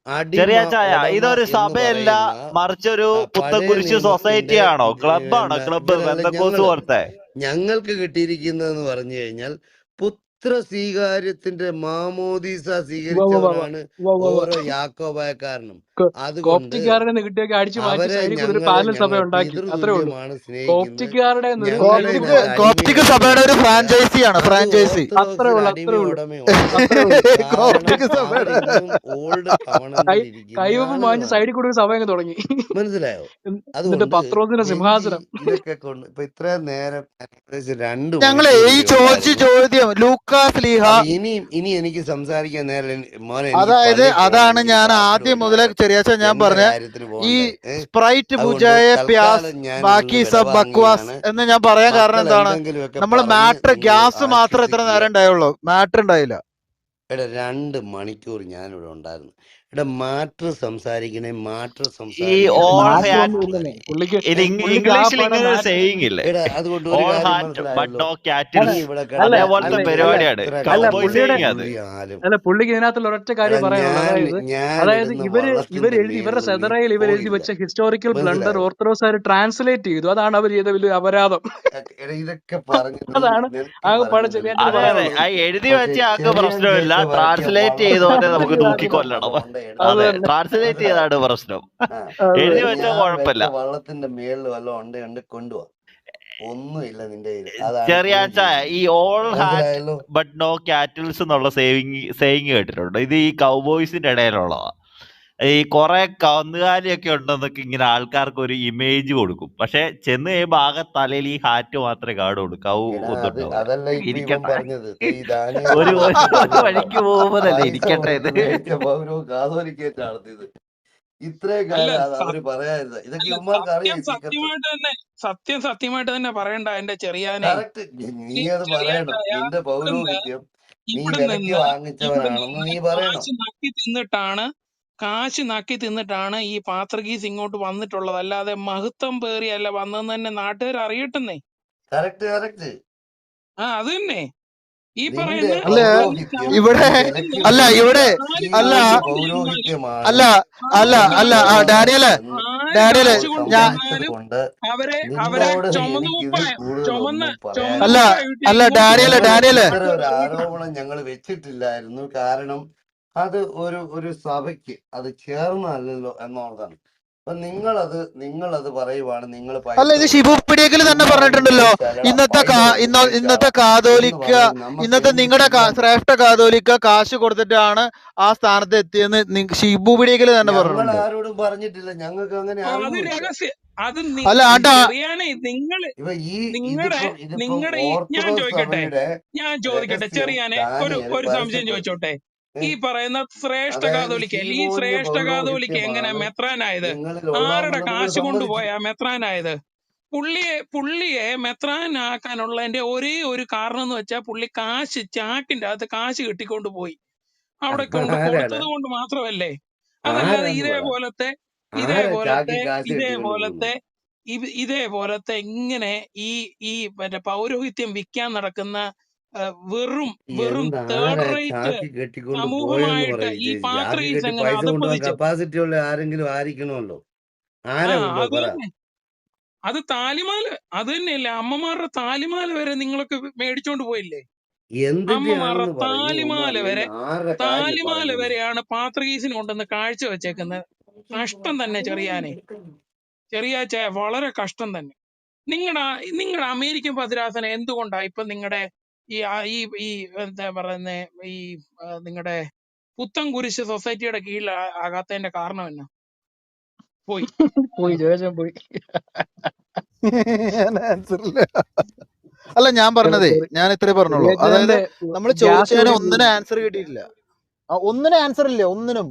അടിമ ചെറിയാച്ചായ ഉടമ ഇതൊരു എന്ന് സഭയല്ല, പറയുന്ന മറിച്ചൊരു പഴയ പുത്തൻകുരിശ് സൊസൈറ്റി നിയമത്തിന്റെ ആണോ? ക്ലബാണോ? ക്ലബ്ബ് ഇവരല്ല ബന്ധക്കോസ് ഞങ്ങള്. പോലത്തെ? ഞങ്ങൾക്ക് കിട്ടിയിരിക്കുന്നതെന്ന് പറഞ്ഞു കഴിഞ്ഞാൽ പുത്ര സ്വീകാര്യത്തിന്റെ മാമോദീസ ഉവ്വ് ഉവ്വ് ഉവ്വ് സ്വീകരിച്ചവരാണ് ഉവ്വ് ഉവ്വ് ഉവ്വ്. ഓരോ യാക്കോബായക്കാരനും. അതുകൊണ്ട് കോപ്റ്റിക്കാരുടെ കിട്ടിയൊക്കെ അടിച്ചു മാറ്റി അവരെ സൈഡിൽ കൂടെ ഒരു ഞങ്ങള് പാനൽ സഭ ഞങ്ങൾ ഉണ്ടാക്കി, അത്രേ ഉള്ളൂ. പിതൃതുല്യമാണ് സ്നേഹിക്കുന്നത്. കോപ്റ്റിക്കാരുടെ ഒരു ഞങ്ങളെ കഴിവ് ഇതിനകത്ത് കോപ്റ്റിക് സഭയുടെ ഒരു അടിമയൊന്നുമില്ല. ഫ്രാഞ്ചൈസിയാണ്, അത് ഫ്രാഞ്ചൈസി. അത്രേ ഓർത്തഡോക്സിൽ ഉള്ളൂ, അടിമ അത്രേ ഉള്ളൂ, ഉടമയുണ്ട്. അത്രേ ഉള്ളൂ. കാരണം കോപ്റ്റിക് സഭയുടെ അവരിന്നും ഓൾഡ് കവണന്റിലിരിക്കുന്ന കൈവപ്പ് മാഞ്ഞ് ആളുകളാണ്. സൈഡിൽ കൂടെ ഒരു സഭ അങ്ങ് തുടങ്ങി. മനസ്സിലായോ? എന്നിട്ട് അതുകൊണ്ട് പത്രോസിന്റെ സിംഹാസനം. ഇതൊക്കെ കൊണ്ട് ഇപ്പൊ ഇത്രയും നേരം ഏകദേശം 2 ഞങ്ങളെ മണിക്കൂർ ഈ ഇവിടെ ചോദിച്ച ഉണ്ടായിരുന്നു. ചോദ്യം ലൂക്കാസ് ലീഹ, അപ്പൊ ഇനി എനിക്ക് സംസാരിക്കാൻ നേരം മോനെ, എനിക്ക് അതായത് പള്ളിയിൽ പോകണം, അതാണ് എനിക്ക് ഞാൻ ബാത്റൂമിൽ ആദ്യം മുതലേ പോകണം, ചെറിയാച്ച ഞാൻ എന്റെ പറഞ്ഞ കാര്യത്തിന് ഈ പോകണ്ടേ. സ്പ്രൈറ്റ് അതുകൊണ്ട് ബുജായ പ്യാസ് തൽക്കാലം ഞാൻ ബാക്കി ഇവിടുന്ന് സബ് ബക്വാസ് വിടവാങ്ങുകയാണ്. എന്ന് ഞാൻ പറയാൻ കാരണം മക്കൾ എന്താണ്? എന്തെങ്കിലുമൊക്കെ നമ്മൾ പറഞ്ഞ് മാറ്റർ നിങ്ങൾ ഗ്യാസ് മാത്രം ഇത്ര ആശ്വസിക്കുക. നേരം ഉണ്ടായുള്ളൂ, മാറ്റർ ഉണ്ടായില്ല. 2 മണിക്കൂർ ഞാനിവിടെ ഉണ്ടായിരുന്നു. മാറ്റർ സംസാരിക്കണേ, മാറ്റർ ഈ സംസാരിക്കാൻ ഓൾ മാറ്റം ഹാറ്റ് ഒന്നും ഇല്ലെന്നേ പുള്ളിക്ക്. ഇത് പുള്ളിക്ക് ഇംഗ്ലീഷിൽ ആപ്പാടെ ഇങ്ങനെ മാറ്റം. സേയിങ് ഇല്ലേ? അതുകൊണ്ട് ഒരു ഓൾ കാര്യം ഹാറ്റ് ബട്ട് മനസ്സിലായല്ലോ. നോ നീ കാറ്റിൽസ്. ഇവിടെ അല്ല കിടന്ന് അതേപോലത്തെ അല്ല പരിപാടിയാണ് ഇത്ര അല്ല കൗബോയ് പുള്ളിയുടെ സേയിങ് അത്. കൂടിയാലും അല്ല പുള്ളിക്ക് ഇതിനകത്തുള്ള ഒരൊറ്റ കാര്യം പറയാനുള്ളൂ. ഞാൻ അതായത് ഇടുന്ന ഇവര് വള്ളത്തിന്റെ എഴുതി, ഇവരുടെ മേളിൽ നീ സെതറയിൽ ഇവർ എഴുതി പോകില്ല. വെച്ച ഹിസ്റ്റോറിക്കൽ ബ്ലണ്ടർ മനസ്സിലായോ? ഓർത്തഡോക്സ് ആയിട്ട് ട്രാൻസ്ലേറ്റ് ചെയ്തു. അതാണ് അവർ ചെയ്ത വലിയ അപരാധം. ഇതൊക്കെ പറഞ്ഞ് അതാണ് നിനക്ക് ആകെ പാടെ പറഞ്ഞ് ചെറിയാച്ചന് അതെ അതെ, പറയാനുള്ളത്. ആ നിർത്തിക്കോ. എഴുതി പക്ഷെ വെച്ച ആൾക്ക് ചെറിയ പ്രശ്നമില്ല, കേക്ക് വരയ്ക്കാൻ ട്രാൻസ്ലേറ്റ് ചെയ്തവരെ നമുക്ക് വള്ളത്തിന്റെ തൂക്കിക്കൊല്ലണം. മേളിൽ അത് അതെ, തന്നെ, ട്രാൻസ്ലേറ്റ് മനസ്സിലായോ? ചെയ്താണ് പ്രശ്നം. ആ അത് എഴുതി തന്നെ. വെച്ചാൽ ഞാൻ കുഴപ്പമില്ല. വെച്ച വള്ളത്തിന്റെ മേളിൽ വല്ലതും ഉണ്ട് കൊണ്ടുപോവാ. ഒന്നുമില്ല നിന്റെ കയ്യിൽ. അതാണ് ചെറിയാച്ച പോയിന്റ്. ഈ ഓൾ ഹാറ്റ് മനസ്സിലായല്ലോ? ബട്ട് നോ കാറ്റിൽസ് എന്നുള്ള സേയിങ് കേട്ടിട്ടുണ്ട്. ഇത് ഈ കൗബോയ്സിന്റെ ഇടയിലുള്ളതാ. ഈ കുറെ കന്നുകാലിയൊക്കെ ഉണ്ടെന്നൊക്കെ ഇങ്ങനെ ആൾക്കാർക്ക് ഒരു ഇമേജ് കൊടുക്കും. പക്ഷെ ചെന്ന് കഴിയുമ്പോ ആകെ തലയിൽ ഈ ഹാറ്റ് മാത്രമേ കാണുള്ളൂ, കൗ ഒന്നും ഉണ്ടാവില്ല. അതല്ല ഇപ്പൊ ഇവൻ ഇരിക്കട്ടെ, പറഞ്ഞത്. ഈ ദാനിയേൽ ഒരു പറഞ്ഞത് വഴിക്ക് പോകുമ്പോഴല്ലേ പൈസ ഇരിക്കട്ടെ ഇത്. കൊടുത്ത് മേടിച്ച പൗരവും കാതോലിക്കേറ്റ് നടത്തിയത്. ഇത്രയും അല്ല കാലം അത് അവര് പറയായിരുന്നത്. ഇതൊക്കെ ഇവന്മാർക്ക് അറിയാം ഈ സീക്രട്ട്. സത്യമായിട്ട് തന്നെ പറയണ്ട എന്റെ ചെറിയാനെ. കറക്റ്റ്. നീ അത് പറയണം. ചെറിയാച്ചായ നിന്റെ ഇവിടുന്ന് പൗരോഹിത്യം നീ ഇവിടെ വിലക്ക് നിന്ന് വാങ്ങിച്ചവനാണെന്ന് നീ പറയണം. കാശ് നക്കി തിന്നിട്ടാണ് ഈ പാത്രഗീസ് ഇങ്ങോട്ട് വന്നിട്ടുള്ളത്. അല്ലാതെ മഹത്വം പേറിയല്ല വന്നെന്ന് തന്നെ നാട്ടുകാർ അറിയട്ടെന്നേ. കറക്റ്റ്. അത് തന്നെ ഈ നിന്റെ പറയുന്ന അല്ല പൗരോഹിത്യം ഇവിടെ നീ വിലക്ക് അല്ല മേടിച്ച ഇവിടെ അല്ല സീറോസ് കാശ് പൗരോഹിത്യമാണ്. അല്ല അല്ല അല്ല എന്ന് ഡാനിയലെ ഞാൻ സമ്മതിച്ചത് കൊണ്ട് അവരെ നിന്നോട് ചുമന്ന എനിക്കിതിൽ കുപ്പായം കൂടുതലൊന്നും അല്ല പറയാനില്ല. അല്ല ഡാനിയലെ ഇത്തരം ഒരു ആരോപണം ഞങ്ങൾ വെച്ചിട്ടില്ലായിരുന്നു. കാരണം അത് ഒരു സഭയ്ക്ക് അത് ചേർന്നല്ലോ എന്നുള്ളതാണ്. അപ്പൊ നിങ്ങളത് പറയുവാണ്. നിങ്ങൾ അല്ല പൈസ ഇത് ഷിബു പിടിയക്കൽ തന്നെ പറഞ്ഞിട്ടുണ്ടല്ലോ, ഇന്നത്തെ കാതോലിക്ക, ഇന്നത്തെ നിങ്ങളുടെ ശ്രേഷ്ഠ കാതോലിക്ക കാശ് കൊടുത്തിട്ടാണ് ആ സ്ഥാനത്ത് എത്തിയെന്ന് ഷിബു പിടിയക്കൽ തന്നെ ഞങ്ങൾ പറഞ്ഞിട്ടുണ്ട്. ആരോടും പറഞ്ഞിട്ടില്ല. ഞങ്ങൾക്ക് അങ്ങനെ അത് അറിവില്ല. രഹസ്യം. അത് അല്ല ആട്ടാ ചെറിയാനെ നിങ്ങള് ഇതിപ്പം നിങ്ങളുടെ ഞാൻ ഓർത്തഡോക്സ് ചോദിക്കട്ടെ സഭയുടെ ചെറിയാനെ രഹസ്യം ഒരു ദാനിയേൽ സംശയം ചോദിച്ചോട്ടെ. ഈ പറയുന്ന ശ്രേഷ്ഠ അതായത് കാതോലിക്കൽ, ഈ ശീമോന്യ ശ്രേഷ്ഠ കാതോലിക്ക എങ്ങനെ പൗരോഹിത്യമാണ് മെത്രാനായത്? നിങ്ങളിൽ ആരുടെ ഉള്ളതെന്നുള്ളത് കാശ് സമ്മതിച്ചു. കൊണ്ടുപോയാ മെത്രാനായത്? പുള്ളിയെ മെത്രാനാക്കാനുള്ള ഒരേ ഒരു കാരണം എന്ന് വെച്ചാൽ പുള്ളി ചാക്കിന്റെ അകത്ത് കാശ് കെട്ടിക്കൊണ്ട് പോയി അവിടെ കൊണ്ട് ആരാണ് കൊടുത്തത് കൊണ്ട് മാത്രമല്ലേ. അതല്ലാതെ ആരാന്ന് പറ. ഇതേപോലത്തെ ആരാ ചാക്കി ഇതേപോലത്തെ കാശ് കെട്ടിക്കൊണ്ട് പോകുന്നു? ഇതേപോലത്തെ ഇതേപോലത്തെ ഇങ്ങനെ ഈ ഈ മറ്റേ പൗരോഹിത്യം വിൽക്കാൻ നടക്കുന്ന വെറും ആരാ തേർഡ് റേറ്റ് ചാക്കി കെട്ടിക്കൊണ്ട് പോയെന്ന് സമൂഹമായിട്ട് പറയും ഈ ചേച്ചി? ചാക്കി പാത്രീസ് കെട്ടി എങ്ങനെ പൈസ കൊണ്ടുപോകാൻ അധപ്പതിച്ചു? കപ്പാസിറ്റി ഉള്ള ആരെങ്കിലും ആയിരിക്കണമല്ലോ. ആരാ അത് കൊണ്ടുപോയി പറ. തന്നെ. അത് താലിമാല, അത് തന്നെയല്ലേ, അമ്മമാരുടെ താലിമാല വരെ നിങ്ങളൊക്കെ മേടിച്ചോണ്ട് പോയില്ലേ? അമ്മമാരുടെ എന്തിന്റെയാണെന്ന് പറ. നീ താലിമാല വരെ, ആരുടെ കാര്യം താലിമാല പറയുന്നത്? വരെയാണ് പാത്രീസിന് കൊണ്ടുവന്ന് കാഴ്ച വെച്ചേക്കുന്നത്. കഷ്ടം തന്നെ ചെറിയാച്ച, വളരെ കഷ്ടം തന്നെ. നിങ്ങളുടെ അമേരിക്കൻ ഭദ്രാസനം എന്തുകൊണ്ടാ ഇപ്പൊ നിങ്ങളുടെ ഈ ഈ ഈ എന്താ പറയുന്നേ, ഈ നിങ്ങളുടെ പുത്തൻ കുരിശ് സൊസൈറ്റിയുടെ കീഴിൽ ആകാത്തതിന്റെ കാരണം എന്നാ? പോയി പോയി ജോജൻ പോയി. ആൻസർ ഇല്ല. അല്ല ഞാൻ പറഞ്ഞതേ, ഞാൻ ഇത്രേ പറഞ്ഞോളൂ. അതായത് നമ്മൾ ചോദിച്ചതിന് ഒന്നിനും ആൻസർ കിട്ടിയിട്ടില്ല. ഒന്നിനും ആൻസർ ഇല്ല, ഒന്നിനും.